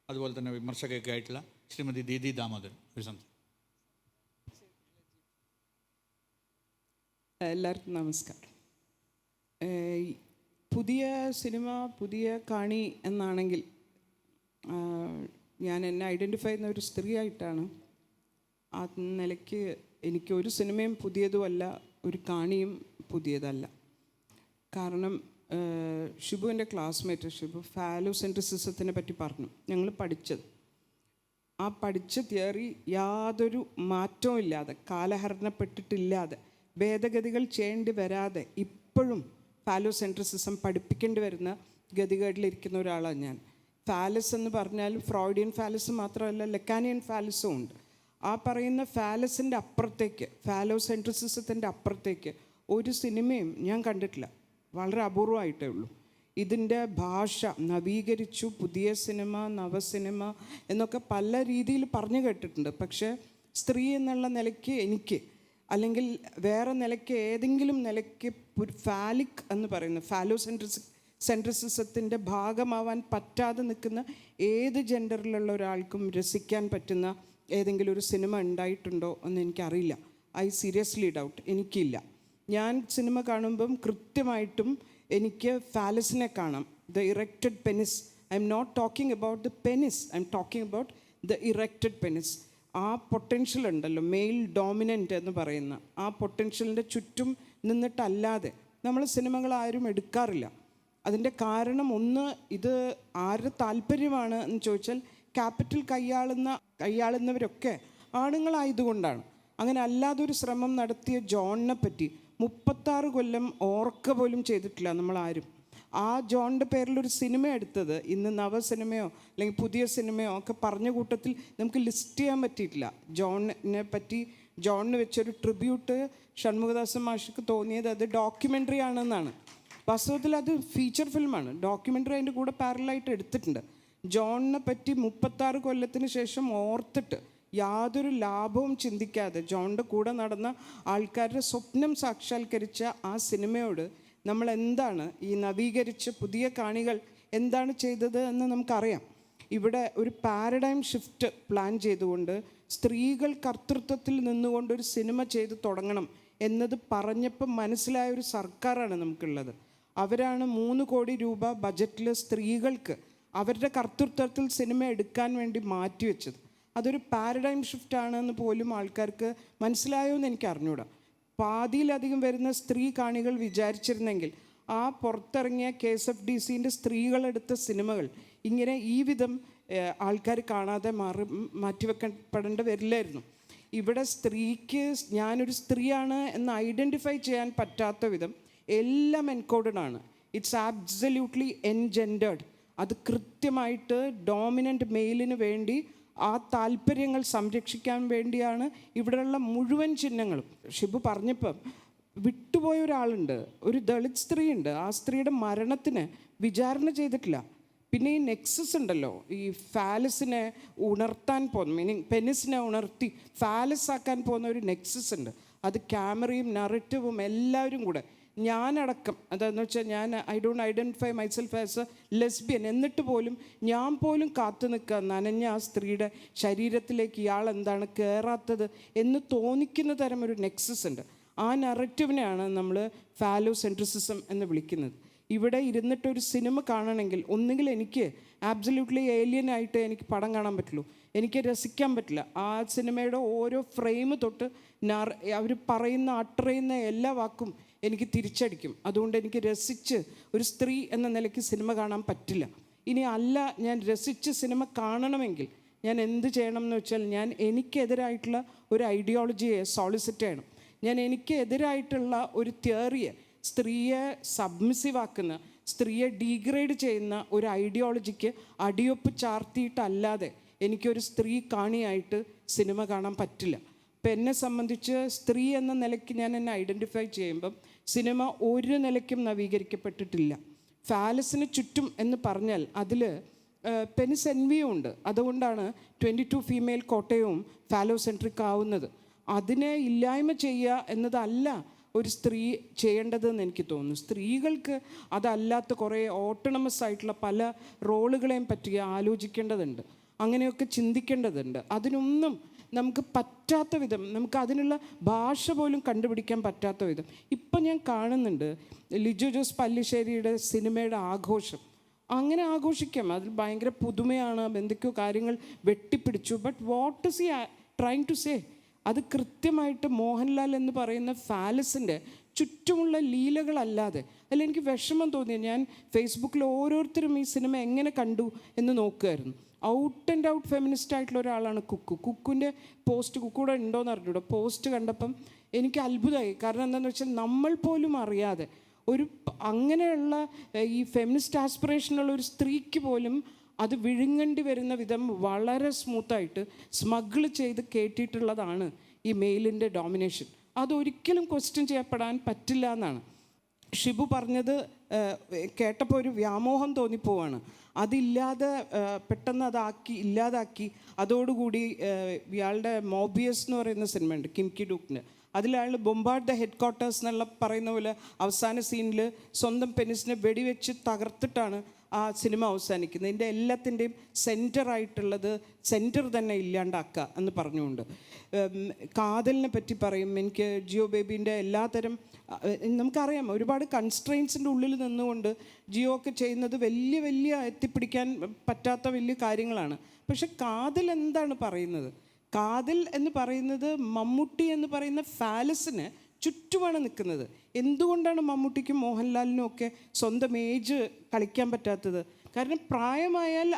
അതുപോലെ തന്നെ വിമർശകയൊക്കെ ആയിട്ടുള്ള ശ്രീമതി ദീദി ദാമോദരൻ ഒരു സംസാരം. എല്ലാവർക്കും നമസ്കാരം. പുതിയ സിനിമ പുതിയ കാണി എന്നാണെങ്കിൽ ഞാൻ എന്നെ ഐഡൻറ്റിഫൈ ചെയ്യുന്ന ഒരു സ്ത്രീയായിട്ടാണ്. ആ നിലയ്ക്ക് എനിക്ക് ഒരു സിനിമയും പുതിയതുമല്ല, ഒരു കാണിയും പുതിയതല്ല. കാരണം ഷിബുവിൻ്റെ ക്ലാസ്മേറ്റ് ഷിബു ഫാലോസെൻട്രിസിസത്തിനെ പറ്റി പറഞ്ഞു. ഞങ്ങൾ പഠിച്ചത് ആ പഠിച്ച തിയറി യാതൊരു മാറ്റവും ഇല്ലാതെ, കാലഹരണപ്പെട്ടിട്ടില്ലാതെ, ഭേദഗതികൾ ചെയ്യേണ്ടി വരാതെ ഇപ്പോഴും ഫാലോസെൻട്രിസിസം പഠിപ്പിക്കേണ്ടി വരുന്ന ഗതികേടിലിരിക്കുന്ന ഒരാളാണ് ഞാൻ. ഫാലസ് എന്ന് പറഞ്ഞാൽ ഫ്രോയിഡിയൻ ഫാലസ് മാത്രമല്ല, ലെക്കാനിയൻ ഫാലസും ഉണ്ട്. ആ പറയുന്ന ഫാലസിൻ്റെ അപ്പുറത്തേക്ക്, ഫാലോസെൻട്രിസിസത്തിൻ്റെ അപ്പുറത്തേക്ക് ഒരു സിനിമയും ഞാൻ കണ്ടിട്ടില്ല. വളരെ അപൂർവമായിട്ടേ ഉള്ളൂ. ഇതിൻ്റെ ഭാഷ നവീകരിച്ചു, പുതിയ സിനിമ, നവസിനിമ എന്നൊക്കെ പല രീതിയിൽ പറഞ്ഞു കേട്ടിട്ടുണ്ട്. പക്ഷേ സ്ത്രീ എന്നുള്ള നിലയ്ക്ക് എനിക്ക്, അല്ലെങ്കിൽ വേറെ നിലയ്ക്ക്, ഏതെങ്കിലും നിലയ്ക്ക് ഫാലിക് എന്ന് പറയുന്ന സെൻട്രിസിസത്തിൻ്റെ ഭാഗമാവാൻ പറ്റാതെ നിൽക്കുന്ന ഏത് ജെൻഡറിലുള്ള ഒരാൾക്കും രസിക്കാൻ പറ്റുന്ന ഏതെങ്കിലും ഒരു സിനിമ ഉണ്ടായിട്ടുണ്ടോ എന്ന് എനിക്കറിയില്ല. I seriously doubt. എനിക്കില്ല. ഞാൻ സിനിമ കാണുമ്പം കൃത്യമായിട്ടും എനിക്ക് ഫാലസിനെ കാണാം. The erected penis. I am not talking about the penis, I am talking about the erected penis. ആ പൊട്ടൻഷ്യൽ ഉണ്ടല്ലോ, മെയിൽ ഡോമിനൻ്റ് എന്ന് പറയുന്ന ആ പൊട്ടൻഷ്യലിൻ്റെ ചുറ്റും നിന്നിട്ടല്ലാതെ നമ്മൾ സിനിമകൾ ആരും എടുക്കാറില്ല. അതിൻ്റെ കാരണം ഒന്ന്, ഇത് ആരുടെ താല്പര്യമാണ് എന്ന് ചോദിച്ചാൽ ക്യാപിറ്റൽ കൈയാളുന്നവരൊക്കെ ആണുങ്ങളായതുകൊണ്ടാണ്. അങ്ങനെ അല്ലാതൊരു ശ്രമം നടത്തിയ ജോണിനെ പറ്റി 36 കൊല്ലം ഓർക്ക പോലും ചെയ്തിട്ടില്ല നമ്മളാരും. ആ ജോണിൻ്റെ പേരിലൊരു സിനിമ എടുത്തത് ഇന്ന് നവസിനിമയോ അല്ലെങ്കിൽ പുതിയ സിനിമയോ ഒക്കെ പറഞ്ഞ കൂട്ടത്തിൽ നമുക്ക് ലിസ്റ്റ് ചെയ്യാൻ പറ്റിയിട്ടില്ല. ജോണിനെ പറ്റി, ജോണിന് വെച്ചൊരു ട്രിബ്യൂട്ട് ഷൺമുഖദാസൻ മാഷിക്ക് തോന്നിയത് അത് ഡോക്യുമെൻ്ററി ആണെന്നാണ്. വാസ്തവത്തിൽ അത് ഫീച്ചർ ഫിലിമാണ്. ഡോക്യുമെൻ്ററി അതിൻ്റെ കൂടെ പാരലായിട്ട് എടുത്തിട്ടുണ്ട്. ജോണിനെ പറ്റി 36 കൊല്ലത്തിന് ശേഷം ഓർത്തിട്ട് യാതൊരു ലാഭവും ചിന്തിക്കാതെ ജോണിൻ്റെ കൂടെ നടന്ന ആൾക്കാരുടെ സ്വപ്നം സാക്ഷാത്കരിച്ച ആ സിനിമയോട് നമ്മൾ എന്താണ്, ഈ നവീകരിച്ച പുതിയ കാണികൾ എന്താണ് ചെയ്തത് എന്ന് നമുക്കറിയാം. ഇവിടെ ഒരു പാരഡൈം ഷിഫ്റ്റ് പ്ലാൻ ചെയ്തുകൊണ്ട് സ്ത്രീകൾ കർത്തൃത്വത്തിൽ നിന്നുകൊണ്ടൊരു സിനിമ ചെയ്ത് തുടങ്ങണം എന്നത് പറഞ്ഞപ്പോൾ മനസ്സിലായ ഒരു സർക്കാരാണ് നമുക്കുള്ളത്. അവരാണ് 3 കോടി രൂപ ബജറ്റിൽ സ്ത്രീകൾക്ക് അവരുടെ കർത്തൃത്വത്തിൽ സിനിമ എടുക്കാൻ വേണ്ടി മാറ്റിവെച്ചത്. അതൊരു പാരഡൈം ഷിഫ്റ്റ് ആണെന്ന് പോലും ആൾക്കാർക്ക് മനസ്സിലായോ എന്ന് എനിക്ക് അറിഞ്ഞൂടാ. പാതിയിലധികം വരുന്ന സ്ത്രീ കാണികൾ വിചാരിച്ചിരുന്നെങ്കിൽ ആ പുറത്തിറങ്ങിയ KSFDCൻ്റെ സ്ത്രീകളെടുത്ത സിനിമകൾ ഇങ്ങനെ ഈ വിധം ആൾക്കാർ കാണാതെ മാറ്റിവെക്കപ്പെടേണ്ട വരില്ലായിരുന്നു. ഇവിടെ സ്ത്രീക്ക് ഞാനൊരു സ്ത്രീയാണ് എന്ന് ഐഡൻറ്റിഫൈ ചെയ്യാൻ പറ്റാത്ത വിധം എല്ലാം എൻകോഡഡ് ആണ്. It's absolutely engendered. അത് കൃത്യമായിട്ട് ഡോമിനൻ്റ് മെയിലിന് വേണ്ടി ആ താല്പര്യങ്ങൾ സംരക്ഷിക്കാൻ വേണ്ടിയാണ് ഇവിടെയുള്ള മുഴുവൻ ചിഹ്നങ്ങളും. ഷിബു പറഞ്ഞപ്പം വിട്ടുപോയ ഒരാളുണ്ട്, ഒരു ദളിത് സ്ത്രീയുണ്ട്. ആ സ്ത്രീയുടെ മരണത്തിന് വിചാരണ ചെയ്തിട്ടില്ല. പിന്നെ ഈ നെക്സസ് ഉണ്ടല്ലോ, ഈ ഫാലസിനെ ഉണർത്താൻ പോകുന്ന, മീനിങ് പെനിസിനെ ഉണർത്തി ഫാലസ് ആക്കാൻ പോകുന്ന ഒരു നെക്സസ് ഉണ്ട്. അത് ക്യാമറയും നറേറ്റീവും എല്ലാവരും കൂടെ, ഞാനടക്കം, അതെന്ന് വെച്ചാൽ ഞാൻ I don't identify myself as A lesbian, എന്നിട്ട് പോലും ഞാൻ പോലും കാത്തു നിൽക്കുക നനഞ്ഞ ആ സ്ത്രീയുടെ ശരീരത്തിലേക്ക് ഇയാൾ എന്താണ് കയറാത്തത് എന്ന് തോന്നിക്കുന്ന തരം ഒരു നെക്സസ് ഉണ്ട്. ആ നറേറ്റീവിനെയാണ് നമ്മൾ ഫാലോസെൻട്രിസിസം എന്ന് വിളിക്കുന്നത്. ഇവിടെ ഇരുന്നിട്ടൊരു സിനിമ കാണണമെങ്കിൽ ഒന്നുകിൽ എനിക്ക് ആബ്സല്യൂട്ട്ലി ഏലിയനായിട്ട് എനിക്ക് പടം കാണാൻ പറ്റുള്ളൂ, എനിക്ക് രസിക്കാൻ പറ്റില്ല. ആ സിനിമയുടെ ഓരോ ഫ്രെയിം തൊട്ട് അവർ പറയുന്ന അട്ടർ ചെയ്യുന്ന എല്ലാ വാക്കും എനിക്ക് തിരിച്ചടിക്കും. അതുകൊണ്ട് എനിക്ക് രസിച്ച് ഒരു സ്ത്രീ എന്ന നിലയ്ക്ക് സിനിമ കാണാൻ പറ്റില്ല. ഇനി അല്ല, ഞാൻ രസിച്ച് സിനിമ കാണണമെങ്കിൽ ഞാൻ എന്ത് ചെയ്യണം എന്ന് വെച്ചാൽ, ഞാൻ എനിക്കെതിരായിട്ടുള്ള ഒരു ഐഡിയോളജിയെ സോളിസിറ്റ് ചെയ്യണം. ഞാൻ എനിക്കെതിരായിട്ടുള്ള ഒരു തിയറിയെ, സ്ത്രീയെ സബ്മിസീവ് ആക്കുന്ന, സ്ത്രീയെ ഡീഗ്രേഡ് ചെയ്യുന്ന ഒരു ഐഡിയോളജിക്ക് അടിയൊപ്പ് ചാർത്തിയിട്ടല്ലാതെ എനിക്കൊരു സ്ത്രീ കാണിയായിട്ട് സിനിമ കാണാൻ പറ്റില്ല. ഇപ്പം എന്നെ സംബന്ധിച്ച് സ്ത്രീ എന്ന നിലയ്ക്ക് ഞാൻ എന്നെ ഐഡൻറ്റിഫൈ ചെയ്യുമ്പം സിനിമ ഒരു നിലയ്ക്കും നവീകരിക്കപ്പെട്ടിട്ടില്ല. ഫാലസിന് ചുറ്റും എന്ന് പറഞ്ഞാൽ അതിൽ പെനിസ് എൻവിയും ഉണ്ട്. അതുകൊണ്ടാണ് 22 ഫീമെയിൽ കോട്ടയവും ഫാലോസെൻട്രിക് ആവുന്നത്. അതിനെ ഇല്ലായ്മ ചെയ്യുക എന്നതല്ല ഒരു സ്ത്രീ ചെയ്യേണ്ടതെന്ന് എനിക്ക് തോന്നുന്നു. സ്ത്രീകൾക്ക് അതല്ലാത്ത കുറേ ഓട്ടോണമസ് ആയിട്ടുള്ള പല റോളുകളെയും പറ്റി ആലോചിക്കേണ്ടതുണ്ട്, അങ്ങനെയൊക്കെ ചിന്തിക്കേണ്ടതുണ്ട്. അതിനൊന്നും നമുക്ക് പറ്റാത്ത വിധം, നമുക്ക് അതിനുള്ള ഭാഷ പോലും കണ്ടുപിടിക്കാൻ പറ്റാത്ത വിധം ഇപ്പം ഞാൻ കാണുന്നുണ്ട് ലിജോ ജോസ് പല്ലിശ്ശേരിയുടെ സിനിമയുടെ ആഘോഷം. അങ്ങനെ ആഘോഷിക്കാം, അതിൽ ഭയങ്കര പുതുമയാണ്, എന്തൊക്കെയോ കാര്യങ്ങൾ വെട്ടിപ്പിടിച്ചു. But what is he trying to say? അത് കൃത്യമായിട്ട് മോഹൻലാൽ എന്ന് പറയുന്ന ഫാലസിൻ്റെ ചുറ്റുമുള്ള ലീലകളല്ലാതെ. അതിൽ എനിക്ക് വിഷമം തോന്നി. ഞാൻ ഫേസ്ബുക്കിൽ ഓരോരുത്തരും ഈ സിനിമ എങ്ങനെ കണ്ടു എന്ന് നോക്കുമായിരുന്നു. ഔട്ട് ആൻഡ് ഔട്ട് ഫെമിനിസ്റ്റ് ആയിട്ടുള്ള ഒരാളാണ് കുക്കുവിൻ്റെ പോസ്റ്റ്, കുക്കൂടെ ഉണ്ടോയെന്ന് അറിഞ്ഞൂടെ, പോസ്റ്റ് കണ്ടപ്പം എനിക്ക് അത്ഭുതമായി. കാരണം എന്താണെന്ന് വെച്ചാൽ നമ്മൾ പോലും അറിയാതെ അങ്ങനെയുള്ള ഈ ഫെമിനിസ്റ്റ് ആസ്പിറേഷനുള്ള ഒരു സ്ത്രീക്ക് പോലും അത് വിഴുങ്ങേണ്ടി വരുന്ന വിധം വളരെ സ്മൂത്തായിട്ട് സ്മഗിൾ ചെയ്ത് കേട്ടിട്ടുള്ളതാണ് ഈ മെയിലിൻ്റെ ഡോമിനേഷൻ. അതൊരിക്കലും ക്വസ്റ്റ്യൻ ചെയ്യപ്പെടാൻ പറ്റില്ല എന്നാണ്. ഷിബു പറഞ്ഞത് കേട്ടപ്പോൾ ഒരു വ്യാമോഹം തോന്നിപ്പോവാണ്. അതില്ലാതെ പെട്ടെന്ന് ഇല്ലാതാക്കി അതോടുകൂടി ഇയാളുടെ മോബിയസ് എന്ന് പറയുന്ന സിനിമയുണ്ട് കിംകി ഡൂക്കിന്, അതിലയാൾ ബൊംബാർഡ് ദ ഹെഡ് ക്വാർട്ടേഴ്സ് എന്നുള്ള പറയുന്ന പോലെ അവസാന സീനിൽ സ്വന്തം പെനിസിനെ വെടിവെച്ച് തകർത്തിട്ടാണ് ആ സിനിമ അവസാനിക്കുന്നത്. ഇതിൻ്റെ എല്ലാത്തിൻ്റെയും സെൻറ്ററായിട്ടുള്ളത് സെൻറ്റർ തന്നെ ഇല്ലാണ്ടാക്കുക എന്ന് പറഞ്ഞുകൊണ്ട് കാതലിനെ പറ്റി പറയും. എനിക്ക് ജിയോ ബേബീൻ്റെ എല്ലാത്തരം നമുക്കറിയാം ഒരുപാട് കൺസ്ട്രെയിൻസിൻ്റെ ഉള്ളിൽ നിന്നുകൊണ്ട് ജിയോ ഒക്കെ ചെയ്യുന്നത് വലിയ എത്തിപ്പിടിക്കാൻ പറ്റാത്ത വലിയ കാര്യങ്ങളാണ്. പക്ഷെ കാതൽ എന്താണ് പറയുന്നത്? കാതൽ എന്ന് പറയുന്നത് മമ്മൂട്ടി എന്ന് പറയുന്ന ഫാലസിന് ചുറ്റുമാണ് നിൽക്കുന്നത്. എന്തുകൊണ്ടാണ് മമ്മൂട്ടിക്കും മോഹൻലാലിനും ഒക്കെ സ്വന്തം ഏജ് കളിക്കാൻ പറ്റാത്തത്? കാരണം പ്രായമായാൽ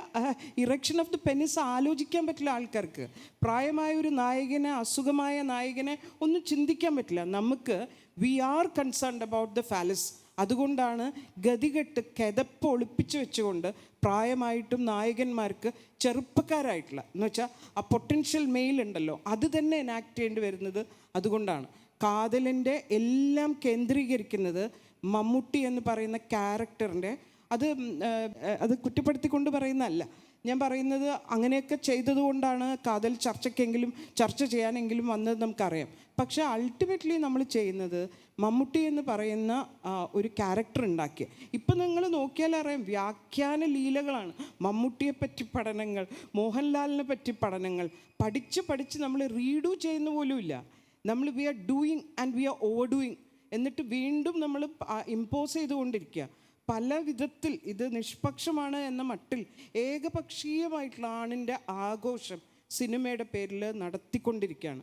ഇറക്ഷൻ ഓഫ് ദി പെനിസ് ആലോചിക്കാൻ പറ്റില്ല ആൾക്കാർക്ക്. പ്രായമായ ഒരു നായകനെ, അസുഖമായ നായകനെ ഒന്നും ചിന്തിക്കാൻ പറ്റില്ല. നമുക്ക് we are concerned about the phallus. അതുകൊണ്ടാണ് ഗതികെട്ട് കിതപ്പ് ഒളിപ്പിച്ച് വെച്ചുകൊണ്ട് പ്രായമായിട്ടും നായകന്മാർക്ക് ചെറുപ്പക്കാരായിട്ടുള്ള എന്ന് വെച്ചാൽ ആ പൊട്ടൻഷ്യൽ മെയിൽ ഉണ്ടല്ലോ അത് തന്നെ എനാക്ട് ചെയ്യേണ്ടി വരുന്നത്. അതുകൊണ്ടാണ് കാതലിൻ്റെ എല്ലാം കേന്ദ്രീകരിക്കുന്നത് മമ്മൂട്ടി എന്ന് പറയുന്ന ക്യാരക്ടറിൻ്റെ. അത് കുറ്റപ്പെടുത്തിക്കൊണ്ട് പറയുന്നതല്ല, ഞാൻ പറയുന്നത് അങ്ങനെയൊക്കെ ചെയ്തതുകൊണ്ടാണ് കാതൽ ചർച്ച ചെയ്യാനെങ്കിലും വന്നത് നമുക്കറിയാം. പക്ഷേ അൾട്ടിമേറ്റ്ലി നമ്മൾ ചെയ്യുന്നത് മമ്മൂട്ടി എന്ന് പറയുന്ന ഒരു ക്യാരക്ടർ ഉണ്ടാക്കിയ. ഇപ്പം നിങ്ങൾ നോക്കിയാൽ അറിയാം വ്യാഖ്യാന ലീലകളാണ്. മമ്മൂട്ടിയെ പറ്റി പഠനങ്ങൾ, മോഹൻലാലിനെ പറ്റി പഠനങ്ങൾ പഠിച്ച് നമ്മൾ റീഡു ചെയ്യുന്ന പോലും ഇല്ല. നമ്മൾ we are doing and we are overdoing. എന്നിട്ട് വീണ്ടും നമ്മൾ ഇമ്പോസ് ചെയ്തുകൊണ്ടിരിക്കുക. പല വിധത്തിൽ ഇത് നിഷ്പക്ഷമാണ് എന്ന മട്ടിൽ ഏകപക്ഷീയമായിട്ടുള്ള ആണിൻ്റെ ആഘോഷം സിനിമയുടെ പേരിൽ നടത്തിക്കൊണ്ടിരിക്കുകയാണ്.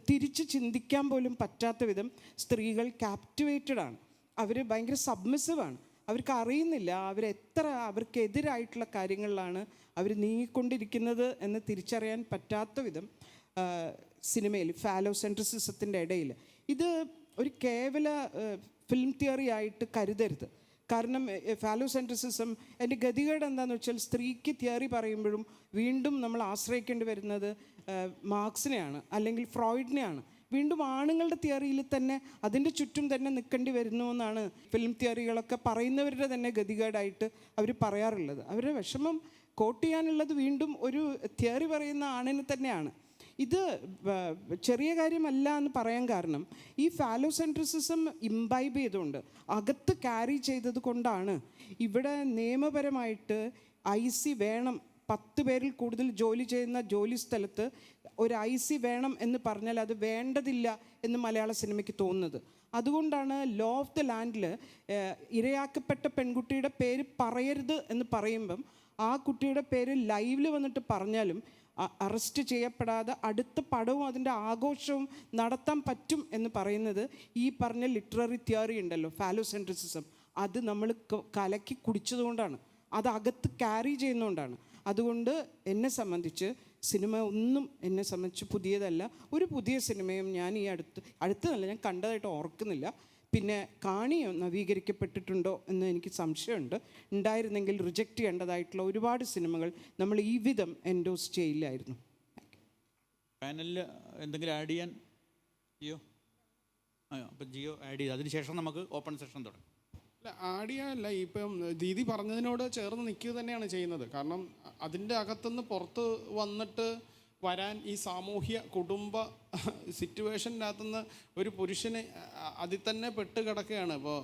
തിരിച്ച് ചിന്തിക്കാൻ പോലും പറ്റാത്ത വിധം സ്ത്രീകൾ ക്യാപ്റ്റിവേറ്റഡാണ്. അവർ ഭയങ്കര സബ്മിസീവാണ്. അവർക്ക് അറിയുന്നില്ല അവർക്കെതിരായിട്ടുള്ള കാര്യങ്ങളിലാണ് അവർ നീങ്ങിക്കൊണ്ടിരിക്കുന്നത് എന്ന് തിരിച്ചറിയാൻ പറ്റാത്ത വിധം സിനിമയിൽ ഫാലോസെൻട്രിസിസത്തിൻ്റെ ഇടയിൽ ഇത് ഒരു കേവല ഫിലിം തിയറി ആയിട്ട് കരുതരുത്. കാരണം ഫാലോസെൻട്രിസിസം എൻ്റെ ഗതികേട് എന്താണെന്ന് വെച്ചാൽ സ്ത്രീക്ക് തിയറി പറയുമ്പോഴും വീണ്ടും നമ്മൾ ആശ്രയിക്കേണ്ടി വരുന്നത് മാർക്സിനെയാണ് അല്ലെങ്കിൽ ഫ്രോയിഡിനെയാണ്. വീണ്ടും ആണുങ്ങളുടെ തിയറിയിൽ തന്നെ അതിൻ്റെ ചുറ്റും തന്നെ നിൽക്കേണ്ടി വരുന്നു എന്നാണ് ഫിലിം തിയറികളൊക്കെ പറയുന്നവരുടെ തന്നെ ഗതികേടായിട്ട് അവർ പറയാറുള്ളത്. അവരുടെ വിഷമം കോട്ട് ചെയ്യാനുള്ളത് വീണ്ടും ഒരു തിയറി പറയുന്ന ആണിന് തന്നെയാണ്. ഇത് ചെറിയ കാര്യമല്ല എന്ന് പറയാൻ കാരണം ഈ ഫാലോസെൻട്രിസിസം ഇംബൈബ് ചെയ്തുകൊണ്ട് അകത്ത് ക്യാരി ചെയ്തത് കൊണ്ടാണ് ഇവിടെ നിയമപരമായിട്ട് IC വേണം. 10 പേരിൽ കൂടുതൽ ജോലി ചെയ്യുന്ന ജോലി സ്ഥലത്ത് ഒരു IC വേണം എന്ന് പറഞ്ഞാൽ അത് വേണ്ടതില്ല എന്ന് മലയാള സിനിമയ്ക്ക് തോന്നുന്നത്. അതുകൊണ്ടാണ് ലോ ഓഫ് ദ ലാൻഡിൽ ഇരയാക്കപ്പെട്ട പെൺകുട്ടിയുടെ പേര് പറയരുത് എന്ന് പറയുമ്പം ആ കുട്ടിയുടെ പേര് ലൈവിൽ വന്നിട്ട് പറഞ്ഞാലും അറസ്റ്റ് ചെയ്യപ്പെടാതെ അടുത്ത പടവും അതിൻ്റെ ആഘോഷവും നടത്താൻ പറ്റും എന്ന് പറയുന്നത് ഈ പറഞ്ഞ ലിറ്റററി തിയറി ഉണ്ടല്ലോ ഫാലോസെൻട്രിസിസം, അത് നമ്മൾ കലക്കി കുടിച്ചതുകൊണ്ടാണ്, അത് അകത്ത് ക്യാരി ചെയ്യുന്നതുകൊണ്ടാണ്. അതുകൊണ്ട് എന്നെ സംബന്ധിച്ച് സിനിമ ഒന്നും എന്നെ സംബന്ധിച്ച് പുതിയതല്ല. ഒരു പുതിയ സിനിമയും ഞാൻ ഈ അടുത്തതല്ല ഞാൻ കണ്ടതായിട്ട് ഓർക്കുന്നില്ല. പിന്നെ കാണിയോ നവീകരിക്കപ്പെട്ടിട്ടുണ്ടോ എന്ന് എനിക്ക് സംശയമുണ്ട്. ഉണ്ടായിരുന്നെങ്കിൽ റിജക്റ്റ് ചെയ്യേണ്ടതായിട്ടുള്ള ഒരുപാട് സിനിമകൾ നമ്മൾ ഈ വിധം എൻഡോസ് ചെയ്യില്ലായിരുന്നു. പാനലിൽ എന്തെങ്കിലും ആഡ് ചെയ്യാൻ ജിയോ? അപ്പം ജിയോ ആഡ് ചെയ്ത് അതിനുശേഷം നമുക്ക് ഓപ്പൺ സെഷൻ തുടങ്ങാം. അല്ല, ആഡ് ചെയ്യാനല്ല, ഇപ്പം ദീദി പറഞ്ഞതിനോട് ചേർന്ന് നിൽക്കുക തന്നെയാണ് ചെയ്യുന്നത്. കാരണം അതിൻ്റെ അകത്തുനിന്ന് പുറത്ത് വന്നിട്ട് വരാൻ ഈ സാമൂഹ്യ കുടുംബ സിറ്റുവേഷൻ്റെ അകത്തുനിന്ന് ഒരു പുരുഷന് അതിൽ തന്നെ പെട്ട് കിടക്കുകയാണ്. അപ്പോൾ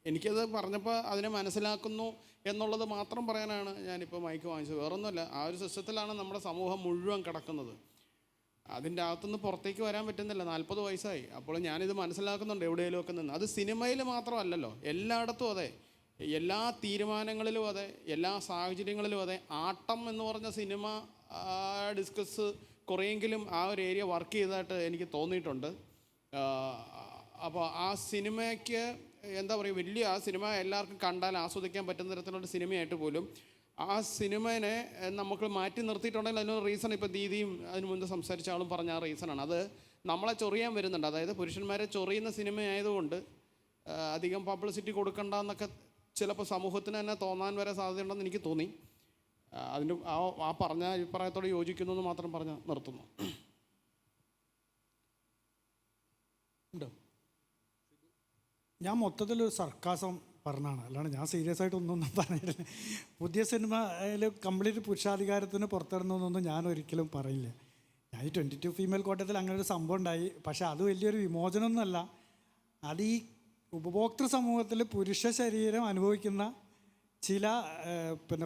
എനിക്കത് പറഞ്ഞപ്പോൾ അതിനെ മനസ്സിലാക്കുന്നു എന്നുള്ളത് മാത്രം പറയാനാണ് ഞാനിപ്പോൾ മൈക്ക് വാങ്ങിച്ചത്. വേറൊന്നുമല്ല, ആ ഒരു സിസ്റ്റത്തിലാണ് നമ്മുടെ സമൂഹം മുഴുവൻ കിടക്കുന്നത്. അതിൻ്റെ അകത്തുനിന്ന് പുറത്തേക്ക് വരാൻ പറ്റുന്നില്ല. 40 വയസ്സായി. അപ്പോൾ ഞാനിത് മനസ്സിലാക്കുന്നുണ്ട് എവിടെയെങ്കിലുമൊക്കെ നിന്ന്. അത് സിനിമയിൽ മാത്രമല്ലല്ലോ, എല്ലായിടത്തും അതെ, എല്ലാ തീരുമാനങ്ങളിലും അതെ, എല്ലാ സാഹചര്യങ്ങളിലും അതെ. ആട്ടം എന്ന് പറഞ്ഞ സിനിമ ഡിസ്കസ് കുറേയെങ്കിലും ആ ഒരു ഏരിയ വർക്ക് ചെയ്തതായിട്ട് എനിക്ക് തോന്നിയിട്ടുണ്ട്. അപ്പോൾ ആ സിനിമയ്ക്ക് എന്താ പറയുക, വലിയ ആ സിനിമ എല്ലാവർക്കും കണ്ടാൽ ആസ്വദിക്കാൻ പറ്റുന്ന തരത്തിലുള്ള സിനിമയായിട്ട് പോലും ആ സിനിമയെ നമുക്ക് മാറ്റി നിർത്തിയിട്ടുണ്ടെങ്കിൽ അതിനൊരു റീസൺ ഇപ്പോൾ ദീദിയും അതിന് മുൻപ് സംസാരിച്ച ആളും പറഞ്ഞ ആ റീസണാണ്. അത് നമ്മളെ ചൊറിയാൻ വരുന്നുണ്ട്. അതായത് പുരുഷന്മാരെ ചൊറിയുന്ന സിനിമയായതുകൊണ്ട് അധികം പബ്ലിസിറ്റി കൊടുക്കണ്ട എന്നൊക്കെ ചിലപ്പോൾ സമൂഹത്തിന് തന്നെ തോന്നാൻ വരെ സാധ്യതയുണ്ടെന്ന് എനിക്ക് തോന്നി. അതിൻ്റെ ആ പറഞ്ഞ അഭിപ്രായത്തോട് യോജിക്കുന്നു എന്ന് മാത്രം പറഞ്ഞ് നിർത്തുന്നു. ഞാൻ മൊത്തത്തിലൊരു സർക്കാസം പറഞ്ഞാണ്, അല്ലാണ്ട് ഞാൻ സീരിയസ് ആയിട്ട് ഒന്നും പറഞ്ഞിട്ടില്ല. പുതിയ സിനിമയിൽ കംപ്ലീറ്റ് പുരുഷാധികാരത്തിന് പുറത്തിടുന്നതൊന്നും ഞാൻ ഒരിക്കലും പറയില്ല. ഞാൻ ഈ 22 ഫീമെയിൽ കോട്ടയത്തിൽ അങ്ങനെ ഒരു സംഭവം ഉണ്ടായി. പക്ഷേ അത് വലിയൊരു വിമോചനമൊന്നുമല്ല. അത് ഈ ഉപഭോക്തൃ സമൂഹത്തിൽ പുരുഷ ശരീരം അനുഭവിക്കുന്ന ചില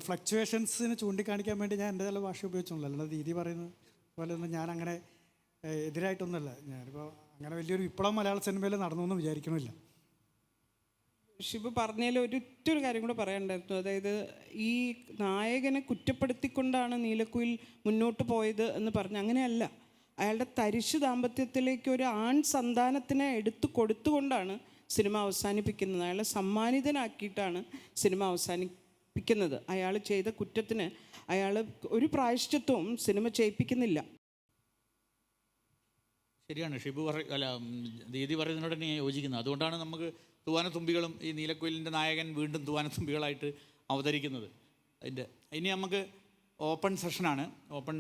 ഫ്ലക്ച്വേഷൻസിന് ചൂണ്ടിക്കാണിക്കാൻ വേണ്ടി ഞാൻ എൻ്റെ ചില ഭാഷ ഉപയോഗിച്ചിട്ടുള്ളൂ. അല്ലാണ്ട് ദീദി പറയുന്നത് പോലെ ഒന്നും ഞാൻ അങ്ങനെ എതിരായിട്ടൊന്നുമല്ല. ഞാനിപ്പോൾ അങ്ങനെ വലിയൊരു വിപ്ലവം മലയാള സിനിമയിൽ നടന്നു എന്ന് വിചാരിക്കണമില്ല. ഷിബു പറഞ്ഞതിൽ ഒരൊറ്റൊരു കാര്യം കൂടെ പറയാനുണ്ടായിരുന്നു. അതായത് ഈ നായകനെ കുറ്റപ്പെടുത്തിക്കൊണ്ടാണ് നീലക്കുയിൽ മുന്നോട്ട് പോയത് എന്ന് പറഞ്ഞ് അങ്ങനെയല്ല. അയാളുടെ തരിശു ദാമ്പത്യത്തിലേക്ക് ഒരു ആൺ സന്താനത്തിനെ എടുത്തു കൊടുത്തുകൊണ്ടാണ് സിനിമ അവസാനിപ്പിക്കുന്നത്. അയാളെ സമ്മാനിതനാക്കിയിട്ടാണ് സിനിമ അവസാനിപ്പിക്കുന്നത്. അയാൾ ചെയ്ത കുറ്റത്തിന് അയാൾ ഒരു പ്രായശ്ചിത്വവും സിനിമ ചെയ്യിപ്പിക്കുന്നില്ല. ശരിയാണ് ഷിബു ദീദി പറയുന്നതിനോട് തന്നെ ഞാൻ യോജിക്കുന്നത്. അതുകൊണ്ടാണ് നമുക്ക് തൂവാനത്തുമ്പികളും ഈ നീലക്കുയിലിൻ്റെ നായകൻ വീണ്ടും തൂവാനത്തുമ്പികളായിട്ട് അവതരിക്കുന്നത്. അതിൻ്റെ ഇനി നമുക്ക് ഓപ്പൺ സെഷനാണ്. ഓപ്പൺ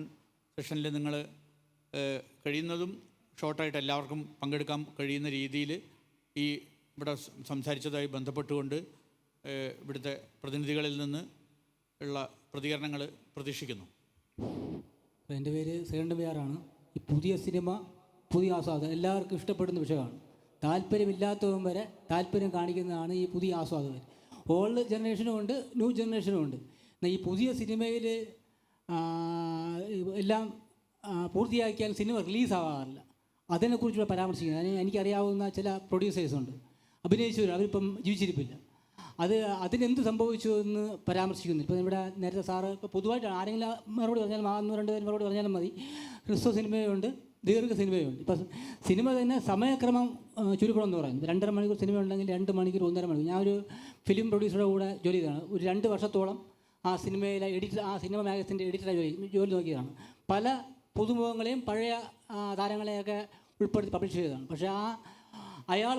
സെഷനിൽ നിങ്ങൾ കഴിയുന്നതും ഷോർട്ടായിട്ട് എല്ലാവർക്കും പങ്കെടുക്കാൻ കഴിയുന്ന രീതിയിൽ ഈ ഇവിടെ സംസാരിച്ചതായി ബന്ധപ്പെട്ടുകൊണ്ട് ഇവിടുത്തെ പ്രതിനിധികളിൽ നിന്ന് ഉള്ള പ്രതികരണങ്ങൾ പ്രതീക്ഷിക്കുന്നു. എൻ്റെ പേര് ശ്രീകണ്ഠൻ വിയാറാണ്. ഈ പുതിയ സിനിമ പുതിയ ആസ്വാദകർ എല്ലാവർക്കും ഇഷ്ടപ്പെടുന്ന വിഷയമാണ്. താല്പര്യമില്ലാത്തവരും വരെ താല്പര്യം കാണിക്കുന്നതാണ് ഈ പുതിയ ആസ്വാദകർ. ഓൾഡ് ജനറേഷനും ഉണ്ട്, ന്യൂ ജനറേഷനും ഉണ്ട്. എന്നാൽ ഈ പുതിയ സിനിമയിൽ എല്ലാം പൂർത്തിയാക്കിയാൽ സിനിമ റിലീസാവാറില്ല. അതിനെക്കുറിച്ചുള്ള പരാമർശിക്കുന്നത് എനിക്കറിയാവുന്ന ചില പ്രൊഡ്യൂസേഴ്സുണ്ട്, അഭിനയിച്ചവർ, അവരിപ്പം ജീവിച്ചിരിപ്പില്ല. അതിനെന്ത് സംഭവിച്ചു എന്ന് പരാമർശിക്കുന്നു. ഇപ്പോൾ ഇവിടെ നേരത്തെ സാറ് ഇപ്പോൾ പൊതുവായിട്ടാണ് ആരെങ്കിലും മറുപടി പറഞ്ഞാൽ 1-2 പേര് മറുപടി പറഞ്ഞാലും മതി. ഹ്രസ്വ സിനിമയുണ്ട്, ദീർഘ സിനിമയുണ്ട്. ഇപ്പം സിനിമ തന്നെ സമയക്രമം ചുരുക്കണമെന്ന് പറയുന്നത് 2.5 മണിക്കൂർ സിനിമ ഉണ്ടെങ്കിൽ 2 മണിക്കൂർ 1.5 മണിക്കൂർ. ഞാനൊരു ഫിലിം പ്രൊഡ്യൂസറുടെ കൂടെ ജോലി ചെയ്തതാണ്. ഒരു 2 വർഷത്തോളം ആ സിനിമയിലെ ആ സിനിമ മാഗസിൻ്റെ എഡിറ്ററായി ജോലി നോക്കിയതാണ്. പല പുതുമുഖങ്ങളെയും താരങ്ങളെയൊക്കെ ഉൾപ്പെടുത്തി പബ്ലിഷ് ചെയ്തതാണ്. പക്ഷേ അയാൾ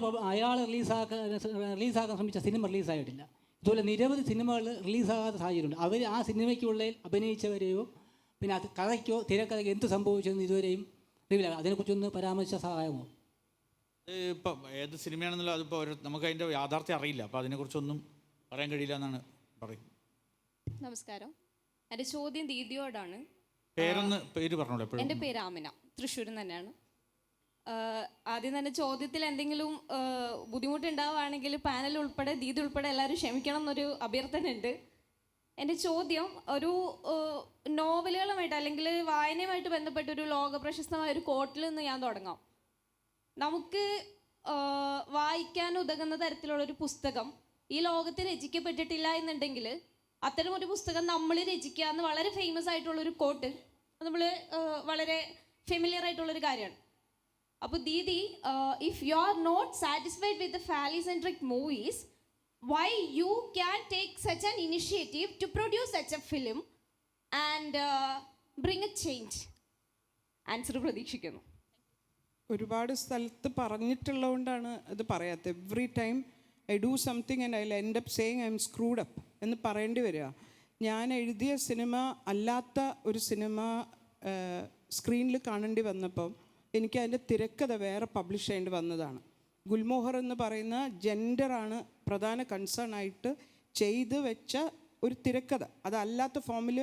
റിലീസാക്കാൻ ശ്രമിച്ച സിനിമ റിലീസായിട്ടില്ല. ഇതുപോലെ നിരവധി സിനിമകൾ റിലീസാകാത്ത സാഹചര്യമുണ്ട്. അവർ ആ സിനിമയ്ക്കുള്ളിൽ അഭിനയിച്ചവരെയോ പിന്നെ അത് കഥയ്ക്കോ തിരക്കഥയ്ക്കോ എന്ത് സംഭവിച്ചതെന്ന് ഇതുവരെയും അറിയില്ല. അതിനെക്കുറിച്ചൊന്ന് പരാമർശിച്ച സഹായമോ? ഇപ്പം ഏത് സിനിമയാണെന്നല്ലോ അതിപ്പോൾ നമുക്ക് അതിൻ്റെ യാഥാർത്ഥ്യം അറിയില്ല. അപ്പോൾ അതിനെക്കുറിച്ചൊന്നും പറയാൻ കഴിയില്ല എന്നാണ് പറയുന്നത്. നമസ്കാരം, എൻ്റെ ചോദ്യം ദീദിയോടാണ്. പേര് പറഞ്ഞോളൂ. എൻ്റെ പേര് ആമിന, തൃശ്ശൂരിൽ തന്നെയാണ്. ആദ്യം തന്നെ ചോദ്യത്തിൽ എന്തെങ്കിലും ബുദ്ധിമുട്ടുണ്ടാവുകയാണെങ്കിൽ പാനൽ ഉൾപ്പെടെ ദീദി ഉൾപ്പെടെ എല്ലാവരും ക്ഷമിക്കണം എന്നൊരു അഭ്യർത്ഥന ഉണ്ട്. എൻ്റെ ചോദ്യം ഒരു നോവലുകളുമായിട്ട് അല്ലെങ്കിൽ വായനയുമായിട്ട് ബന്ധപ്പെട്ട ഒരു ലോകപ്രശസ്തമായ ഒരു കോട്ടിൽ നിന്ന് ഞാൻ തുടങ്ങാം. നമുക്ക് വായിക്കാൻ ഉതകുന്ന തരത്തിലുള്ളൊരു പുസ്തകം ഈ ലോകത്ത് രചിക്കപ്പെട്ടിട്ടില്ല എന്നുണ്ടെങ്കിൽ അത്തരമൊരു പുസ്തകം നമ്മൾ രചിക്കുക എന്ന് വളരെ ഫേമസ് ആയിട്ടുള്ളൊരു കോട്ട് നമ്മൾ വളരെ ഫെമിലിയർ ആയിട്ടുള്ളൊരു കാര്യമാണ്. അപ്പോൾ ദീദി, if you are not satisfied with the phallocentric movies, why you can take such an initiative to produce such a film and bring a change? Answer പ്രതീക്ഷിക്കുന്നു. ഒരുപാട് സ്ഥലത്ത് പറഞ്ഞിട്ടുള്ളതുകൊണ്ടാണ് അത് പറയാത്തത്. Every time I do something and I end up saying I M screwed up എന്ന് പറയേണ്ടി വരിക. ഞാൻ എഴുതിയ സിനിമ അല്ലാത്ത ഒരു സിനിമ സ്ക്രീനിൽ കാണേണ്ടി വന്നപ്പം എനിക്ക് അതിൻ്റെ തിരക്കഥ വേറെ പബ്ലിഷ് ചെയ്യേണ്ടി വന്നതാണ്. ഗുൽമോഹർ എന്ന് പറയുന്ന ജെൻഡറാണ് പ്രധാന കൺസേൺ ആയിട്ട് ചെയ്ത് വെച്ച ഒരു തിരക്കഥ. അതല്ലാത്ത ഫോമിൽ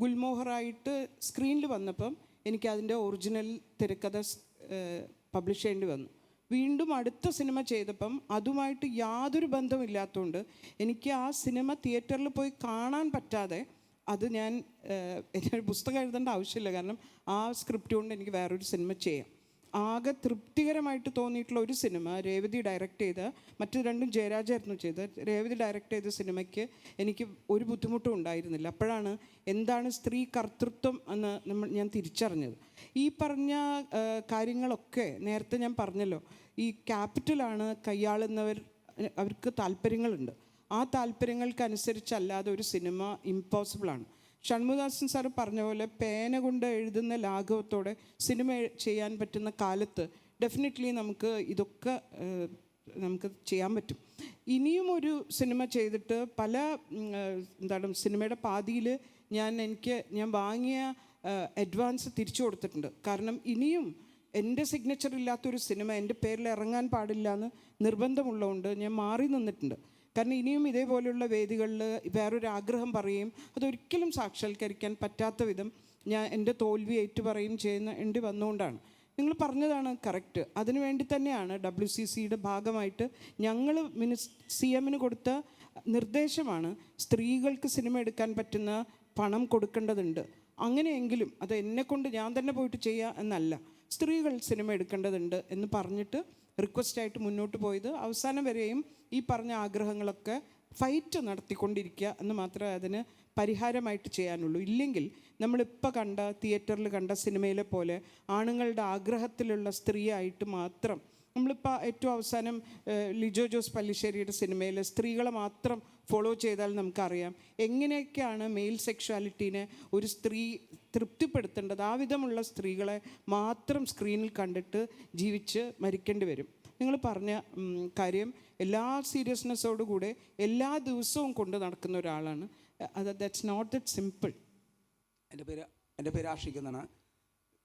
ഗുൽമോഹറായിട്ട് സ്ക്രീനിൽ വന്നപ്പം എനിക്ക് അതിൻ്റെ ഒറിജിനൽ തിരക്കഥ പബ്ലിഷ് ചെയ്യേണ്ടി വന്നു. വീണ്ടും അടുത്ത സിനിമ ചെയ്തപ്പം അതുമായിട്ട് യാതൊരു ബന്ധമില്ലാത്തതുകൊണ്ട് എനിക്ക് ആ സിനിമ തിയേറ്ററിൽ പോയി കാണാൻ പറ്റാതെ ഞാൻ എനിക്ക് പുസ്തകം എഴുതേണ്ട ആവശ്യമില്ല. കാരണം ആ സ്ക്രിപ്റ്റ് കൊണ്ട് എനിക്ക് വേറൊരു സിനിമ ചെയ്യാം. ആകെ തൃപ്തികരമായിട്ട് തോന്നിയിട്ടുള്ള ഒരു സിനിമ രേവതി ഡയറക്റ്റ് ചെയ്ത, മറ്റു രണ്ടും ജയരാജായിരുന്നു ചെയ്തത്. രേവതി ഡയറക്റ്റ് ചെയ്ത സിനിമയ്ക്ക് എനിക്ക് ഒരു ബുദ്ധിമുട്ടും ഉണ്ടായിരുന്നില്ല. അപ്പോഴാണ് എന്താണ് സ്ത്രീ കർത്തൃത്വം എന്ന് ഞാൻ തിരിച്ചറിഞ്ഞത്. ഈ പറഞ്ഞ കാര്യങ്ങളൊക്കെ നേരത്തെ ഞാൻ പറഞ്ഞല്ലോ, ഈ ക്യാപിറ്റലാണ് കൈയാളുന്നവർ, അവർക്ക് താല്പര്യങ്ങളുണ്ട്. ആ താല്പര്യങ്ങൾക്കനുസരിച്ചല്ലാതെ ഒരു സിനിമ ഇമ്പോസിബിളാണ്. ഷൺമുഖദാസൻ സാറ് പറഞ്ഞ പോലെ പേന കൊണ്ട് എഴുതുന്ന ലാഘവത്തോടെ സിനിമ ചെയ്യാൻ പറ്റുന്ന കാലത്ത് ഡെഫിനറ്റ്ലി നമുക്ക് ഇതൊക്കെ നമുക്ക് ചെയ്യാൻ പറ്റും. ഇനിയും ഒരു സിനിമ ചെയ്തിട്ട് പല എന്താണ് സിനിമയുടെ പാതിയിൽ ഞാൻ വാങ്ങിയ അഡ്വാൻസ് തിരിച്ചു കൊടുത്തിട്ടുണ്ട്. കാരണം ഇനിയും എൻ്റെ സിഗ്നേച്ചർ ഇല്ലാത്തൊരു സിനിമ എൻ്റെ പേരിൽ ഇറങ്ങാൻ പാടില്ല എന്ന് നിർബന്ധമുള്ളതുകൊണ്ട് ഞാൻ മാറി നിന്നിട്ടുണ്ട്. കാരണം ഇനിയും ഇതേപോലെയുള്ള വേദികളിൽ വേറൊരു ആഗ്രഹം പറയുകയും അതൊരിക്കലും സാക്ഷാത്കരിക്കാൻ പറ്റാത്ത വിധം ഞാൻ എൻ്റെ തോൽവി ഏറ്റുപറയും ചെയ്യേണ്ടി വന്നുകൊണ്ടാണ്. നിങ്ങൾ പറഞ്ഞതാണ് കറക്റ്റ്. അതിനുവേണ്ടി തന്നെയാണ് WCCയുടെ ഭാഗമായിട്ട് ഞങ്ങൾ CM കൊടുത്ത നിർദ്ദേശമാണ് സ്ത്രീകൾക്ക് സിനിമ എടുക്കാൻ പറ്റുന്ന പണം കൊടുക്കേണ്ടതുണ്ട്. അങ്ങനെയെങ്കിലും അത് എന്നെക്കൊണ്ട് ഞാൻ തന്നെ പോയിട്ട് ചെയ്യുക എന്നല്ല, സ്ത്രീകൾ സിനിമ എടുക്കേണ്ടതുണ്ട് എന്ന് പറഞ്ഞിട്ട് റിക്വസ്റ്റായിട്ട് മുന്നോട്ട് പോയത്. അവസാനം വരെയും ഈ പറഞ്ഞ ആഗ്രഹങ്ങളൊക്കെ ഫൈറ്റ് നടത്തിക്കൊണ്ടിരിക്കുക എന്ന് മാത്രമേ അതിന് പരിഹാരമായിട്ട് ചെയ്യാനുള്ളൂ. ഇല്ലെങ്കിൽ നമ്മളിപ്പോൾ കണ്ട തിയേറ്ററിൽ കണ്ട സിനിമയിലെ പോലെ ആണുങ്ങളുടെ ആഗ്രഹത്തിലുള്ള സ്ത്രീയായിട്ട് മാത്രം നമ്മളിപ്പോൾ ഏറ്റവും അവസാനം ലിജോ ജോസ് പല്ലിശ്ശേരിയുടെ സിനിമയിൽ സ്ത്രീകളെ മാത്രം ഫോളോ ചെയ്താൽ നമുക്കറിയാം എങ്ങനെയൊക്കെയാണ് മെയിൽ സെക്ഷുവാലിറ്റീനെ ഒരു സ്ത്രീ തൃപ്തിപ്പെടുത്തേണ്ടത്. ആ വിധമുള്ള സ്ത്രീകളെ മാത്രം സ്ക്രീനിൽ കണ്ടിട്ട് ജീവിച്ച് മരിക്കേണ്ടി വരും. നിങ്ങൾ പറഞ്ഞ കാര്യം എല്ലാ സീരിയസ്നെസ്സോടുകൂടെ എല്ലാ ദിവസവും കൊണ്ട് നടക്കുന്ന ഒരാളാണ്. That's not that simple. എൻ്റെ പേര് ആഷിഖ് എന്നാണ്.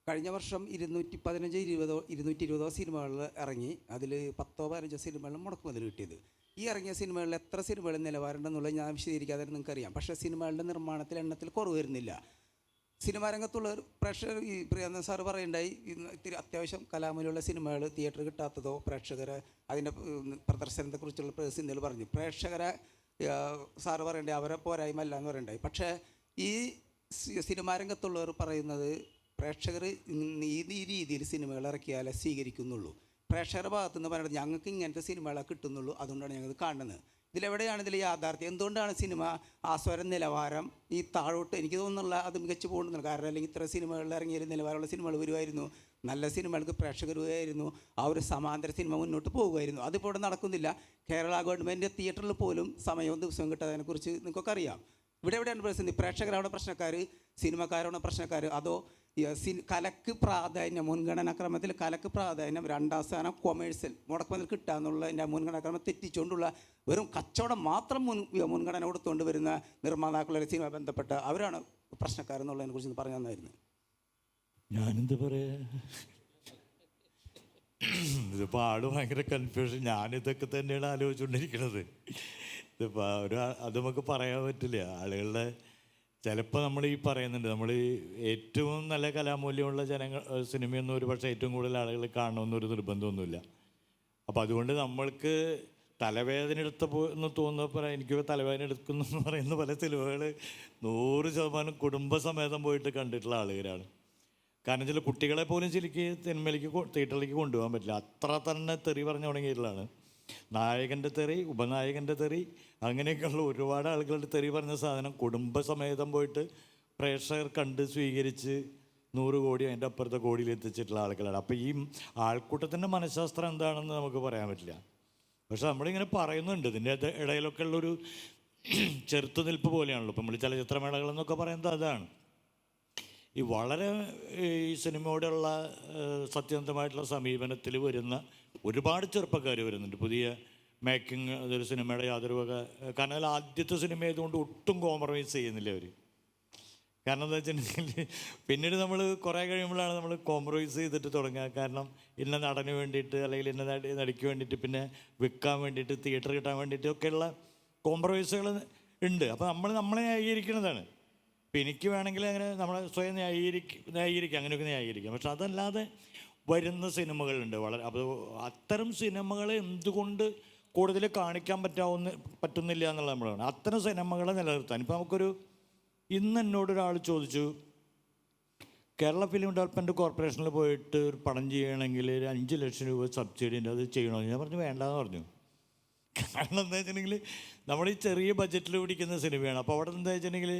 കഴിഞ്ഞ വർഷം 220 സിനിമകളിൽ ഇറങ്ങി. അതിൽ 10-15 സിനിമകളിൽ മുടക്കുമുതൽ കിട്ടിയത്. ഈ ഇറങ്ങിയ സിനിമകളിൽ എത്ര സിനിമകൾ നിലവാരമുണ്ടെന്നുള്ളത് ഞാൻ വിശദീകരിക്കാതെ നിങ്ങൾക്കറിയാം. പക്ഷേ സിനിമകളുടെ നിർമ്മാണത്തിൽ എണ്ണത്തിൽ കുറവ് വരുന്നില്ല. സിനിമാ രംഗത്തുള്ള പ്രേക്ഷകർ, ഈ പ്രിയാനന്ദൻ സാറ് പറയുണ്ടായി, ഇത്തിരി അത്യാവശ്യം കലാമൂല്യമുള്ള സിനിമകൾ തിയേറ്റർ കിട്ടാത്തതോ പ്രേക്ഷകരെ അതിൻ്റെ പ്രദർശനത്തെക്കുറിച്ചുള്ള പ്രതിസന്ധികൾ പറഞ്ഞു. പ്രേക്ഷകരെ സാറ് പറയണ്ടായി അവരെ പോരായ്മ അല്ല എന്ന് പറയണ്ടായി. പക്ഷേ ഈ സിനിമാ രംഗത്തുള്ളവർ പറയുന്നത് പ്രേക്ഷകർ ഈ രീതിയിൽ സിനിമകൾ ഇറക്കിയാലേ സ്വീകരിക്കുന്നുള്ളൂ. പ്രേക്ഷകരുടെ ഭാഗത്തുനിന്ന് പറയുന്നത് ഞങ്ങൾക്ക് ഇങ്ങനത്തെ സിനിമകളെ കിട്ടുന്നുള്ളൂ, അതുകൊണ്ടാണ് ഞങ്ങൾ കാണുന്നത്. ഇതിലെവിടെയാണ് ഇതിൽ യാഥാർത്ഥ്യം? എന്തുകൊണ്ടാണ് സിനിമ ആസ്വാദന നിലവാരം ഈ താഴോട്ട് എനിക്ക് തോന്നുന്നില്ല അത് മികച്ചു പോകുന്നില്ല. കാരണം അല്ലെങ്കിൽ ഇത്ര സിനിമകളിൽ ഇറങ്ങിയാലും നിലവാരമുള്ള സിനിമകൾ വരുമായിരുന്നു, നല്ല സിനിമകൾക്ക് പ്രേക്ഷകർ വരുമായിരുന്നു, ആ ഒരു സമാന്തര സിനിമ മുന്നോട്ട് പോകുമായിരുന്നു. അതിപ്പോൾ ഇവിടെ നടക്കുന്നില്ല. കേരള ഗവൺമെൻറ് തിയേറ്ററിൽ പോലും സമയവും ദിവസവും കിട്ടാത്തതിനെക്കുറിച്ച് നിങ്ങൾക്കൊക്കെ അറിയാം. ഇവിടെ എവിടെയാണ് പ്രതിസന്ധി? പ്രേക്ഷകരാണ് പ്രശ്നക്കാർ, സിനിമക്കാരാണ് പ്രശ്നക്കാർ, അതോ കലക്ക് പ്രാധാന്യം, മുൻഗണനാക്രമത്തിൽ കലക്ക് പ്രാധാന്യം, രണ്ടാം സ്ഥാനം കൊമേഴ്സ്യൽ മുടക്കുമുതൽ കിട്ടുക എന്നുള്ളതിൻ്റെ മുൻഗണനാക്രമം തെറ്റിച്ചുകൊണ്ടുള്ള വെറും കച്ചവടം മാത്രം മുൻഗണന കൊടുത്തുകൊണ്ട് വരുന്ന നിർമ്മാതാക്കളുടെ സിനിമ ബന്ധപ്പെട്ട അവരാണ് പ്രശ്നക്കാരെന്നുള്ളതിനെ കുറിച്ച് പറഞ്ഞു തന്നായിരുന്നു. ഞാനെന്ത് പറയാ, ഇതിപ്പോൾ ആള് ഭയങ്കര കൺഫ്യൂഷൻ. ഞാനിതൊക്കെ തന്നെയാണ് ആലോചിച്ചുകൊണ്ടിരിക്കുന്നത്. ഇതിപ്പോൾ അത് നമുക്ക് പറയാൻ പറ്റില്ല. ആളുകളുടെ ചിലപ്പോൾ നമ്മൾ ഈ പറയുന്നുണ്ട്, നമ്മൾ ഏറ്റവും നല്ല കലാമൂല്യമുള്ള സിനിമയൊന്നും ഒരു പക്ഷേ ഏറ്റവും കൂടുതൽ ആളുകൾ കാണണമെന്നൊരു നിർബന്ധമൊന്നുമില്ല. അപ്പോൾ അതുകൊണ്ട് നമ്മൾക്ക് തലവേദന എന്ന് തോന്നുന്നപ്പോൾ എനിക്ക് തലവേദന എടുക്കുന്നു എന്ന് പറയുന്ന പല സിനിമകൾ 100% കുടുംബസമേതം പോയിട്ട് കണ്ടിട്ടുള്ള ആളുകളാണ്. കാരണം ചില കുട്ടികളെ പോലും ശരിക്ക് തിയേറ്ററിലേക്ക് കൊണ്ടുപോകാൻ പറ്റില്ല, അത്ര തന്നെ തെറി പറഞ്ഞു തുടങ്ങിയിട്ടുള്ളതാണ്. നായകൻ്റെ തെറി, ഉപനായകൻ്റെ തെറി, അങ്ങനെയൊക്കെയുള്ള ഒരുപാട് ആളുകളുടെ തെറി പറഞ്ഞ സാധനം കുടുംബസമേതം പോയിട്ട് പ്രേക്ഷകർ കണ്ട് സ്വീകരിച്ച് 100 കോടി അതിൻ്റെ അപ്പുറത്തെ കോടിയിൽ എത്തിച്ചിട്ടുള്ള ആളുകളാണ്. അപ്പോൾ ഈ ആൾക്കൂട്ടത്തിൻ്റെ മനഃശാസ്ത്രം എന്താണെന്ന് നമുക്ക് പറയാൻ പറ്റില്ല. പക്ഷെ നമ്മളിങ്ങനെ പറയുന്നുണ്ട്, ഇതിൻ്റെ ഇടയിലൊക്കെ ഉള്ളൊരു ചെറുത്തുനിൽപ്പ് പോലെയാണല്ലോ. ഇപ്പം നമ്മൾ ചലച്ചിത്രമേളകളെന്നൊക്കെ പറയുന്നത് അതാണ്. ഈ വളരെ ഈ സിനിമയോടുള്ള സത്യസന്ധമായിട്ടുള്ള സമീപനത്തിൽ വരുന്ന ഒരുപാട് ചെറുപ്പക്കാർ വരുന്നുണ്ട്. പുതിയ മേക്കിംഗ് അതൊരു സിനിമയുടെ യാതൊരു വക, കാരണം അതിൽ ആദ്യത്തെ സിനിമ ആയതുകൊണ്ട് ഒട്ടും കോംപ്രമൈസ് ചെയ്യുന്നില്ല അവർ. കാരണം എന്താ വെച്ചിട്ടുണ്ടെങ്കിൽ പിന്നീട് നമ്മൾ കുറേ കഴിയുമ്പോഴാണ് നമ്മൾ കോംപ്രമൈസ് ചെയ്തിട്ട് തുടങ്ങുക. കാരണം ഇന്ന നടന് വേണ്ടിയിട്ട് അല്ലെങ്കിൽ ഇന്ന നടിക്ക് വേണ്ടിയിട്ട്, പിന്നെ വിൽക്കാൻ വേണ്ടിയിട്ട്, തിയേറ്റർ കിട്ടാൻ വേണ്ടിയിട്ടൊക്കെയുള്ള കോംപ്രമൈസുകൾ ഉണ്ട്. അപ്പോൾ നമ്മളെ ന്യായീകരിക്കുന്നതാണ്. ഇപ്പം എനിക്ക് വേണമെങ്കിൽ അങ്ങനെ നമ്മളെ സ്വയം ന്യായീകരിക്കാം, അങ്ങനെയൊക്കെ ന്യായീകരിക്കാം. പക്ഷെ അതല്ലാതെ വരുന്ന സിനിമകളുണ്ട് വളരെ. അപ്പോൾ അത്തരം സിനിമകളെ എന്തുകൊണ്ട് കൂടുതൽ കാണിക്കാൻ പറ്റുന്നില്ല എന്നുള്ളത് നമ്മളാണ്. അത്തരം സിനിമകളെ നിലനിർത്താൻ ഇപ്പം നമുക്കൊരു ഇന്ന് എന്നോടൊരാൾ ചോദിച്ചു, കേരള ഫിലിം ഡെവലപ്മെൻറ്റ് കോർപ്പറേഷനിൽ പോയിട്ട് ഒരു പടം ചെയ്യണമെങ്കിൽ 5 ലക്ഷം രൂപ സബ്സിഡി ഉണ്ട്, അത് ചെയ്യണമെന്ന് ഞാൻ പറഞ്ഞു. വേണ്ടാന്ന് പറഞ്ഞു. കാരണം എന്താ വെച്ചിട്ടുണ്ടെങ്കിൽ നമ്മൾ ഈ ചെറിയ ബഡ്ജറ്റിൽ പിടിക്കുന്ന സിനിമയാണ്. അപ്പോൾ അവിടെ എന്താ വെച്ചിട്ടുണ്ടെങ്കിൽ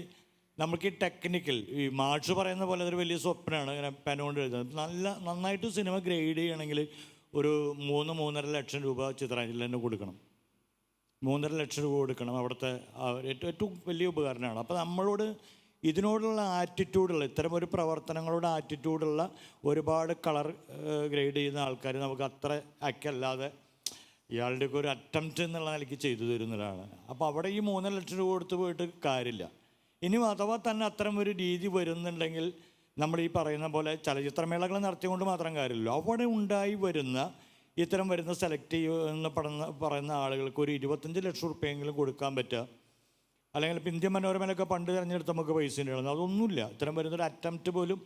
നമുക്ക് ഈ ടെക്നിക്കൽ, ഈ മാഷ് പറയുന്ന പോലെ അതൊരു വലിയ സ്വപ്നമാണ് ഇങ്ങനെ പെൻ കൊണ്ട് എഴുതുന്നത്. നന്നായിട്ട് സിനിമ ഗ്രേഡ് ചെയ്യണമെങ്കിൽ ഒരു 3-3.5 ലക്ഷം രൂപ ചിത്രാഞ്ജലി തന്നെ കൊടുക്കണം. 3.5 ലക്ഷം രൂപ കൊടുക്കണം. അവിടുത്തെ ഏറ്റവും വലിയ ഉപകരണമാണ്. അപ്പോൾ നമ്മളോട് ഇതിനോടുള്ള ആറ്റിറ്റ്യൂഡുള്ള, ഇത്തരം ഒരു പ്രവർത്തനങ്ങളോട് ആറ്റിറ്റ്യൂഡുള്ള ഒരുപാട് കളർ ഗ്രേഡ് ചെയ്യുന്ന ആൾക്കാർ നമുക്ക് അത്ര അക്കല്ലാതെ ഇയാളുടെയൊക്കെ ഒരു അറ്റംപ്റ്റ് എന്നുള്ള നിലയ്ക്ക് ചെയ്തു തരുന്നതാണ്. അപ്പോൾ അവിടെ ഈ 3 ലക്ഷം രൂപ കൊടുത്ത് പോയിട്ട് കാര്യമില്ല. ഇനി അഥവാ തന്നെ അത്തരം ഒരു രീതി വരുന്നുണ്ടെങ്കിൽ നമ്മൾ ഈ പറയുന്ന പോലെ ചലച്ചിത്രമേളകൾ നടത്തിക്കൊണ്ട് മാത്രം കാര്യമില്ലല്ലോ. അവിടെ ഉണ്ടായി വരുന്ന ഇത്തരം വരുന്ന സെലക്ട് ചെയ്യുന്ന പറയുന്ന ആളുകൾക്ക് ഒരു 25 ലക്ഷം റുപ്യെങ്കിലും കൊടുക്കാൻ പറ്റുക. അല്ലെങ്കിൽ ഇപ്പം ഇന്ത്യൻ മനോരമയിലൊക്കെ പണ്ട് തിരഞ്ഞെടുത്ത് നമുക്ക് പൈസ ഉണ്ടായിരുന്നു. അതൊന്നുമില്ല. ഇത്തരം വരുന്നൊരു അറ്റംപ്റ്റ് പോലും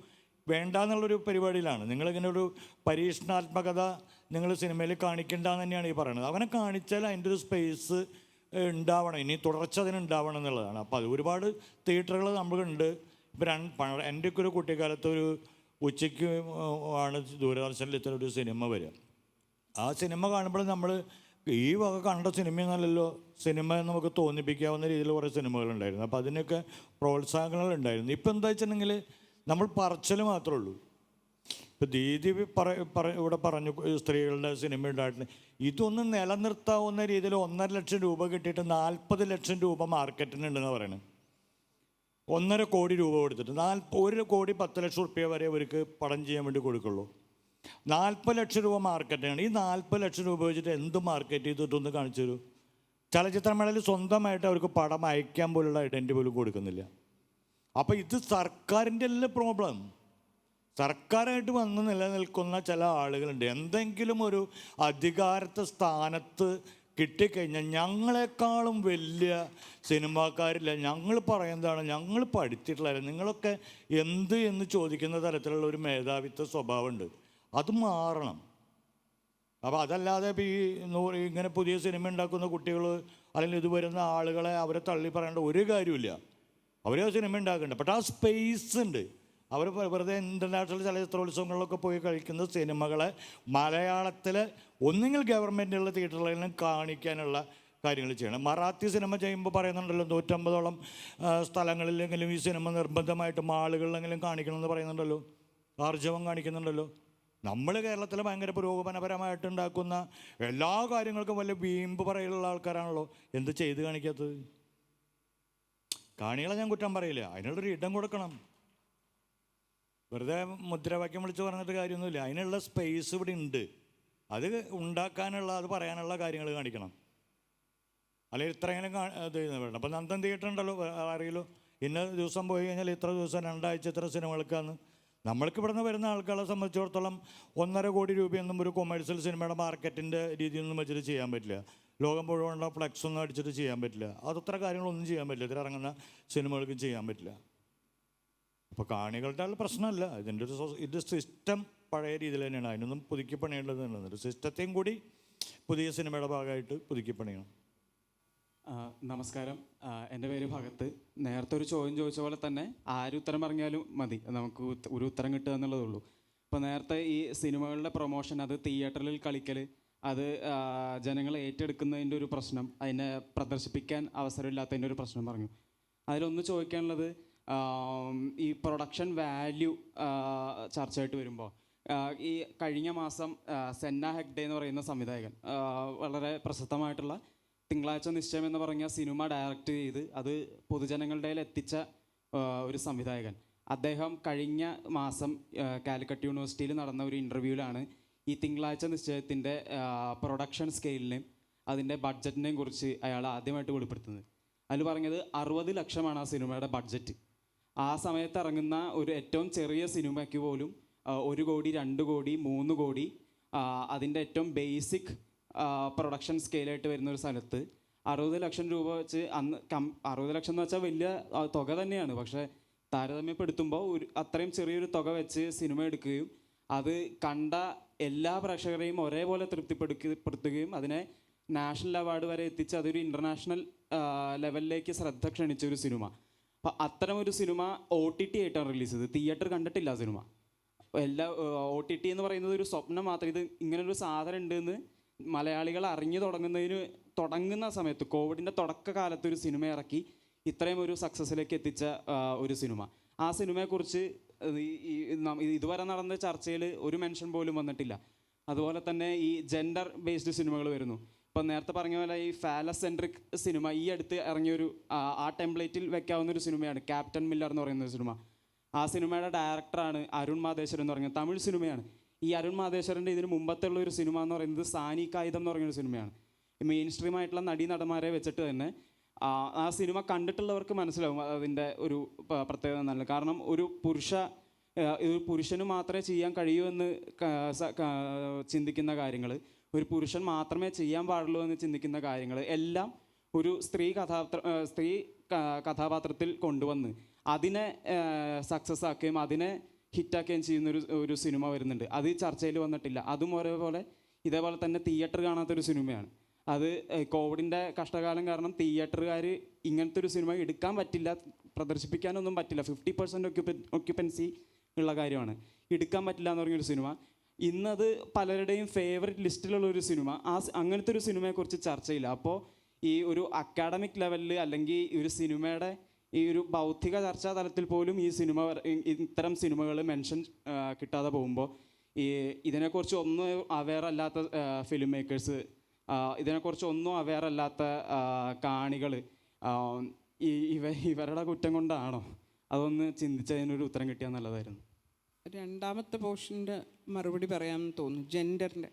വേണ്ട എന്നുള്ളൊരു പരിപാടിയിലാണ്. നിങ്ങളിങ്ങനെ ഒരു പരീക്ഷണാത്മകത നിങ്ങൾ സിനിമയിൽ കാണിക്കേണ്ടെന്ന് തന്നെയാണ് ഈ പറയുന്നത്. അവനെ കാണിച്ചാൽ അതിൻ്റെ ഒരു സ്പേസ് ഉണ്ടാവണം, ഇനി തുടർച്ച അതിന് ഉണ്ടാവണം എന്നുള്ളതാണ്. അപ്പോൾ അത് ഒരുപാട് തിയേറ്ററുകൾ നമ്മളുണ്ട്. ഇപ്പം എൻ്റെയൊക്കെ ഒരു കുട്ടിക്കാലത്ത് ഒരു ഉച്ചയ്ക്ക് ആണ് ദൂരദർശനിൽ ഇത്തരം ഒരു സിനിമ വരിക. ആ സിനിമ കാണുമ്പോൾ നമ്മൾ ഈ വക കണ്ട സിനിമയെന്നല്ലല്ലോ സിനിമ എന്ന് നമുക്ക് തോന്നിപ്പിക്കാവുന്ന രീതിയിൽ കുറേ സിനിമകളുണ്ടായിരുന്നു. അപ്പോൾ അതിനൊക്കെ പ്രോത്സാഹനങ്ങളുണ്ടായിരുന്നു. ഇപ്പം എന്താ വെച്ചിട്ടുണ്ടെങ്കിൽ നമ്മൾ പറച്ചൽ മാത്രമേ ഉള്ളൂ. ഇപ്പോൾ ദീദി ഇവിടെ പറഞ്ഞു സ്ത്രീകളുടെ സിനിമ ഉണ്ടായിട്ടുണ്ട്. ഇതൊന്നും നിലനിർത്താവുന്ന രീതിയിൽ 1.5 ലക്ഷം രൂപ കിട്ടിയിട്ട് 40 ലക്ഷം രൂപ മാർക്കറ്റിനുണ്ടെന്ന് പറയുന്നത്. 1.5 കോടി രൂപ കൊടുത്തിട്ട് 1 കോടി 10 ലക്ഷം റുപ്യ വരെ അവർക്ക് പടം ചെയ്യാൻ വേണ്ടി കൊടുക്കുള്ളൂ. 40 ലക്ഷം രൂപ മാർക്കറ്റാണ്. ഈ 40 ലക്ഷം രൂപ വെച്ചിട്ട് എന്ത് മാർക്കറ്റ് ചെയ്തിട്ടൊന്ന് കാണിച്ചു തരൂ. ചലച്ചിത്രമേളയിൽ സ്വന്തമായിട്ട് അവർക്ക് പടം അയക്കാൻ പോലുള്ള ഐഡൻറ്റി പോലും കൊടുക്കുന്നില്ല. അപ്പോൾ ഇത് സർക്കാരിൻ്റെ എല്ലാ പ്രോബ്ലം. സർക്കാരായിട്ട് വന്ന് നിലനിൽക്കുന്ന ചില ആളുകളുണ്ട്. എന്തെങ്കിലും ഒരു അധികാരത്തെ സ്ഥാനത്ത് കിട്ടിക്കഴിഞ്ഞാൽ ഞങ്ങളെക്കാളും വലിയ സിനിമാക്കാരില്ല, ഞങ്ങൾ പറയുന്നതാണ്, ഞങ്ങൾ പഠിച്ചിട്ടുള്ള, നിങ്ങളൊക്കെ എന്ത് എന്ന് ചോദിക്കുന്ന തരത്തിലുള്ള ഒരു മേധാവിത്വ സ്വഭാവമുണ്ട്. അത് മാറണം. അപ്പോൾ അതല്ലാതെ ഇപ്പോൾ ഇങ്ങനെ പുതിയ സിനിമ ഉണ്ടാക്കുന്ന കുട്ടികൾ അല്ലെങ്കിൽ ഇത് വരുന്ന ആളുകളെ അവരെ തള്ളി പറയേണ്ട ഒരു കാര്യമില്ല. അവർ സിനിമ ഉണ്ടാക്കുന്നുണ്ട്, പക്ഷേ ആ സ്പേസ് ഉണ്ട്. അവർ വെറുതെ ഇൻ്റർനാഷണൽ ചലച്ചിത്രോത്സവങ്ങളിലൊക്കെ പോയി കളിക്കുന്ന സിനിമകളെ മലയാളത്തിൽ ഒന്നുകിൽ ഗവൺമെൻറ്റുള്ള തിയേറ്ററുകളിലും കാണിക്കാനുള്ള കാര്യങ്ങൾ ചെയ്യണം. മറാത്തി സിനിമ ചെയ്യുമ്പോൾ പറയുന്നുണ്ടല്ലോ 150ഓളം സ്ഥലങ്ങളിലെങ്കിലും ഈ സിനിമ നിർബന്ധമായിട്ട് മാളുകളിലെങ്കിലും കാണിക്കണമെന്ന് പറയുന്നുണ്ടല്ലോ, ആർജവം കാണിക്കുന്നുണ്ടല്ലോ. നമ്മൾ കേരളത്തിൽ ഭയങ്കര പുരോഗമനപരമായിട്ട് ഉണ്ടാക്കുന്ന എല്ലാ കാര്യങ്ങൾക്കും വലിയ വീമ്പ് പറയുള്ള ആൾക്കാരാണല്ലോ. എന്ത് ചെയ്ത് കാണിക്കാത്തത്? കാണികളെ ഞാൻ കുറ്റം പറയില്ല, അതിനുള്ളൊരു ഇടം കൊടുക്കണം. വെറുതെ മുദ്രാവാക്യം വിളിച്ച് പറഞ്ഞിട്ട് കാര്യമൊന്നുമില്ല. അതിനുള്ള സ്പേസ് ഇവിടെ ഉണ്ട്. അത് ഉണ്ടാക്കാനുള്ള, അത് പറയാനുള്ള കാര്യങ്ങൾ കാണിക്കണം. അല്ലെങ്കിൽ ഇത്രയെങ്കിലും ഇത് വേണം. അപ്പം നന്ദൻ തിയേറ്റർ ഉണ്ടല്ലോ, അറിയില്ലോ, ഇന്ന ദിവസം പോയി കഴിഞ്ഞാൽ ഇത്ര ദിവസം 2 ആഴ്ച ഇത്ര സിനിമകൾക്കാന്ന്. നമ്മൾക്ക് ഇവിടെ നിന്ന് വരുന്ന ആൾക്കാരെ സംബന്ധിച്ചിടത്തോളം 1.5 കോടി രൂപയൊന്നും ഒരു കൊമേഴ്സ്യൽ സിനിമയുടെ മാർക്കറ്റിൻ്റെ രീതിയൊന്നും വെച്ചിട്ട് ചെയ്യാൻ പറ്റില്ല. ലോകം മുഴുവനുള്ള ഫ്ലെക്സ് ഒന്നും അടിച്ചിട്ട് ചെയ്യാൻ പറ്റില്ല. അതത്ര കാര്യങ്ങളൊന്നും ചെയ്യാൻ പറ്റില്ല. ഇതിലിറങ്ങുന്ന സിനിമകൾക്കും ചെയ്യാൻ പറ്റില്ല. അപ്പോൾ കാണികളുടെ പ്രശ്നമല്ല, ഇതിൻ്റെ ഇത് സിസ്റ്റം പഴയ രീതിയിൽ തന്നെയാണ്. അതിനൊന്നും പുതുക്കി പണിയേണ്ടത് തന്നെയാണ്. ഒരു സിസ്റ്റത്തെയും കൂടി പുതിയ സിനിമയുടെ ഭാഗമായിട്ട് പുതുക്കി പണിയണം. നമസ്കാരം, എൻ്റെ പേര് ഭഗത്ത്. നേരത്തെ ഒരു ചോദ്യം ചോദിച്ച പോലെ തന്നെ ആര് ഉത്തരം പറഞ്ഞാലും മതി, നമുക്ക് ഒരു ഉത്തരം കിട്ടുക എന്നുള്ളതേ ഉള്ളൂ. അപ്പോൾ നേരത്തെ ഈ സിനിമകളുടെ പ്രൊമോഷൻ, അത് തിയേറ്ററിൽ കളിക്കൽ, അത് ജനങ്ങൾ ഏറ്റെടുക്കുന്നതിൻ്റെ ഒരു പ്രശ്നം, അതിനെ പ്രദർശിപ്പിക്കാൻ അവസരമില്ലാത്തതിൻ്റെ ഒരു പ്രശ്നം പറഞ്ഞു. അതിലൊന്ന് ചോദിക്കാനുള്ളത്, ഈ പ്രൊഡക്ഷൻ വാല്യൂ ചർച്ചയായിട്ട് വരുമ്പോൾ ഈ കഴിഞ്ഞ മാസം സെന്ന ഹെഗ്ഡെ എന്ന് പറയുന്ന സംവിധായകൻ, വളരെ പ്രശസ്തമായിട്ടുള്ള തിങ്കളാഴ്ച നിശ്ചയം എന്ന് പറഞ്ഞ സിനിമ ഡയറക്റ്റ് ചെയ്ത് അത് പൊതുജനങ്ങളുടെ എത്തിച്ച ഒരു സംവിധായകൻ, അദ്ദേഹം കഴിഞ്ഞ മാസം കാലിക്കറ്റ് യൂണിവേഴ്സിറ്റിയിൽ നടന്ന ഒരു ഇൻ്റർവ്യൂവിലാണ് ഈ തിങ്കളാഴ്ച നിശ്ചയത്തിൻ്റെ പ്രൊഡക്ഷൻ സ്കെയിലിനെയും അതിൻ്റെ ബഡ്ജറ്റിനെയും കുറിച്ച് അയാൾ ആദ്യമായിട്ട് വെളിപ്പെടുത്തുന്നത്. അതിൽ പറഞ്ഞത് 60 ലക്ഷമാണ് ആ സിനിമയുടെ ബഡ്ജറ്റ്. ആ സമയത്ത് ഇറങ്ങുന്ന ഒരു ഏറ്റവും ചെറിയ സിനിമയ്ക്ക് പോലും 1 കോടി, 2 കോടി, 3 കോടി അതിൻ്റെ ഏറ്റവും ബേസിക് പ്രൊഡക്ഷൻ സ്കെയിലായിട്ട് വരുന്ന ഒരു സ്ഥലത്ത് 60 ലക്ഷം രൂപ വെച്ച് അന്ന് 60 ലക്ഷം എന്ന് വെച്ചാൽ വലിയ തുക തന്നെയാണ്. പക്ഷേ താരതമ്യപ്പെടുത്തുമ്പോൾ അത്രയും ചെറിയൊരു തുക വെച്ച് സിനിമ എടുക്കുകയും അത് കണ്ട എല്ലാ പ്രേക്ഷകരെയും ഒരേപോലെ തൃപ്തിപ്പെടുത്തുകയും അതിനെ നാഷണൽ അവാർഡ് വരെ എത്തിച്ച് അതൊരു ഇൻ്റർനാഷണൽ ലെവലിലേക്ക് ശ്രദ്ധ ക്ഷണിച്ച ഒരു സിനിമ. അപ്പോൾ അത്തരമൊരു സിനിമ OTT ആയിട്ടാണ് റിലീസ് ചെയ്തത്. തിയേറ്റർ കണ്ടിട്ടില്ല ആ സിനിമ. എല്ലാ OTT എന്ന് പറയുന്നത് ഒരു സ്വപ്നം മാത്രം. ഇത് ഇങ്ങനൊരു സാധനം ഉണ്ടെന്ന് മലയാളികൾ അറിഞ്ഞു തുടങ്ങുന്ന സമയത്ത്, കോവിഡിൻ്റെ തുടക്കകാലത്ത് ഒരു സിനിമ ഇറക്കി ഇത്രയും ഒരു സക്സസ്സിലേക്ക് എത്തിച്ച ഒരു സിനിമ. ആ സിനിമയെക്കുറിച്ച് ഇതുവരെ നടന്ന ചർച്ചയിൽ ഒരു മെൻഷൻ പോലും വന്നിട്ടില്ല. അതുപോലെ തന്നെ ഈ ജെൻഡർ ബേസ്ഡ് സിനിമകൾ വരുന്നു. ഇപ്പം നേരത്തെ പറഞ്ഞ പോലെ ഈ ഫാലസെൻട്രിക് സിനിമ ഈ അടുത്ത് ഇറങ്ങിയൊരു ആ ടെംപ്ലേറ്റിൽ വെക്കാവുന്നൊരു സിനിമയാണ് ക്യാപ്റ്റൻ മില്ലർ എന്ന് പറയുന്ന ഒരു സിനിമ. ആ സിനിമയുടെ ഡയറക്ടറാണ് അരുൺ മാധേശ്വരൻ എന്ന് പറഞ്ഞ തമിഴ് സിനിമയാണ്. ഈ അരുൺ മാധേശ്വരൻ്റെ ഇതിന് മുമ്പത്തുള്ള ഒരു സിനിമ എന്ന് പറയുന്നത് സാനി കായിതം എന്ന് പറയുന്നൊരു സിനിമയാണ്. മെയിൻ സ്ട്രീം ആയിട്ടുള്ള നടീനടന്മാരെ വെച്ചിട്ട് തന്നെ ആ സിനിമ കണ്ടിട്ടുള്ളവർക്ക് മനസ്സിലാവും അതിൻ്റെ ഒരു പ്രത്യേകത എന്നുള്ളത്. കാരണം ഒരു പുരുഷന് മാത്രമേ ചെയ്യാൻ കഴിയൂ എന്ന് ചിന്തിക്കുന്ന കാര്യങ്ങൾ, ഒരു പുരുഷൻ മാത്രമേ ചെയ്യാൻ പാടുള്ളൂ എന്ന് ചിന്തിക്കുന്ന കാര്യങ്ങൾ എല്ലാം ഒരു സ്ത്രീ കഥാപാത്രത്തിൽ കൊണ്ടുവന്ന് അതിനെ സക്സസ് ആക്കുകയും അതിനെ ഹിറ്റാക്കുകയും ചെയ്യുന്നൊരു ഒരു സിനിമ വരുന്നുണ്ട്. അത് ചർച്ചയിൽ വന്നിട്ടില്ല. അതും ഇതേപോലെ തന്നെ തിയേറ്റർ കാണാത്തൊരു സിനിമയാണ്. അത് കോവിഡിൻ്റെ കഷ്ടകാലം കാരണം തിയേറ്ററുകാർ ഇങ്ങനത്തെ ഒരു സിനിമ എടുക്കാൻ പറ്റില്ല, പ്രദർശിപ്പിക്കാനൊന്നും പറ്റില്ല. 50% ഒക്യുപ്പൻസി ഉള്ള കാര്യമാണ്. എടുക്കാൻ പറ്റില്ല എന്ന് പറഞ്ഞൊരു സിനിമ ഇന്നത് പലരുടെയും ഫേവറേറ്റ് ലിസ്റ്റിലുള്ള ഒരു സിനിമ. അങ്ങനത്തെ ഒരു സിനിമയെക്കുറിച്ച് ചർച്ചയില്ല. അപ്പോൾ ഈ ഒരു അക്കാഡമിക് ലെവലിൽ അല്ലെങ്കിൽ ഒരു സിനിമയുടെ ഈ ഒരു ബൗദ്ധിക ചർച്ചാ തലത്തിൽ പോലും ഇത്തരം സിനിമകൾ മെൻഷൻ കിട്ടാതെ പോകുമ്പോൾ ഇതിനെക്കുറിച്ച് ഒന്നും അവെയർ അല്ലാത്ത ഫിലിം മേക്കേഴ്സ്, ഇതിനെക്കുറിച്ച് ഒന്നും അവെയർ അല്ലാത്ത കാണികൾ ഇവരുടെ കുറ്റം കൊണ്ടാണോ? അതൊന്ന് ചിന്തിച്ചതിനൊരു ഉത്തരം കിട്ടിയാൽ നല്ലതായിരുന്നു. രണ്ടാമത്തെ പോർഷൻ്റെ മറുപടി പറയാമെന്ന് തോന്നുന്നു. ജെൻഡറിൻ്റെ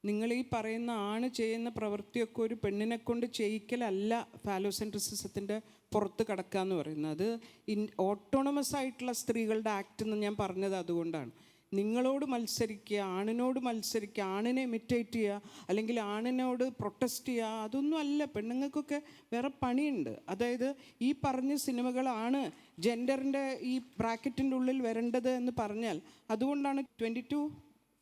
നിങ്ങൾ ഈ പറയുന്ന ആണ് ചെയ്യുന്ന പ്രവൃത്തിയൊക്കെ ഒരു പെണ്ണിനെ കൊണ്ട് ചെയ്യിക്കലല്ല ഫാലോസെൻട്രിസിസത്തിൻ്റെ പുറത്ത് കിടക്കുക എന്ന് പറയുന്നത്. അത് ഓട്ടോണമസ് ആയിട്ടുള്ള സ്ത്രീകളുടെ ആക്ട് എന്ന് ഞാൻ പറഞ്ഞത് അതുകൊണ്ടാണ്. നിങ്ങളോട് മത്സരിക്കുക, ആണിനോട് മത്സരിക്കുക, ആണിനെ ഇമിറ്റേറ്റ് ചെയ്യുക, അല്ലെങ്കിൽ ആണിനോട് പ്രൊട്ടസ്റ്റ് ചെയ്യുക, അതൊന്നും അല്ല. പെണ്ണുങ്ങൾക്കൊക്കെ വേറെ പണിയുണ്ട്. അതായത് ഈ പറഞ്ഞ സിനിമകളാണ് ജെൻഡറിൻ്റെ ഈ ബ്രാക്കറ്റിൻ്റെ ഉള്ളിൽ വരേണ്ടത് എന്ന് പറഞ്ഞാൽ അതുകൊണ്ടാണ് 22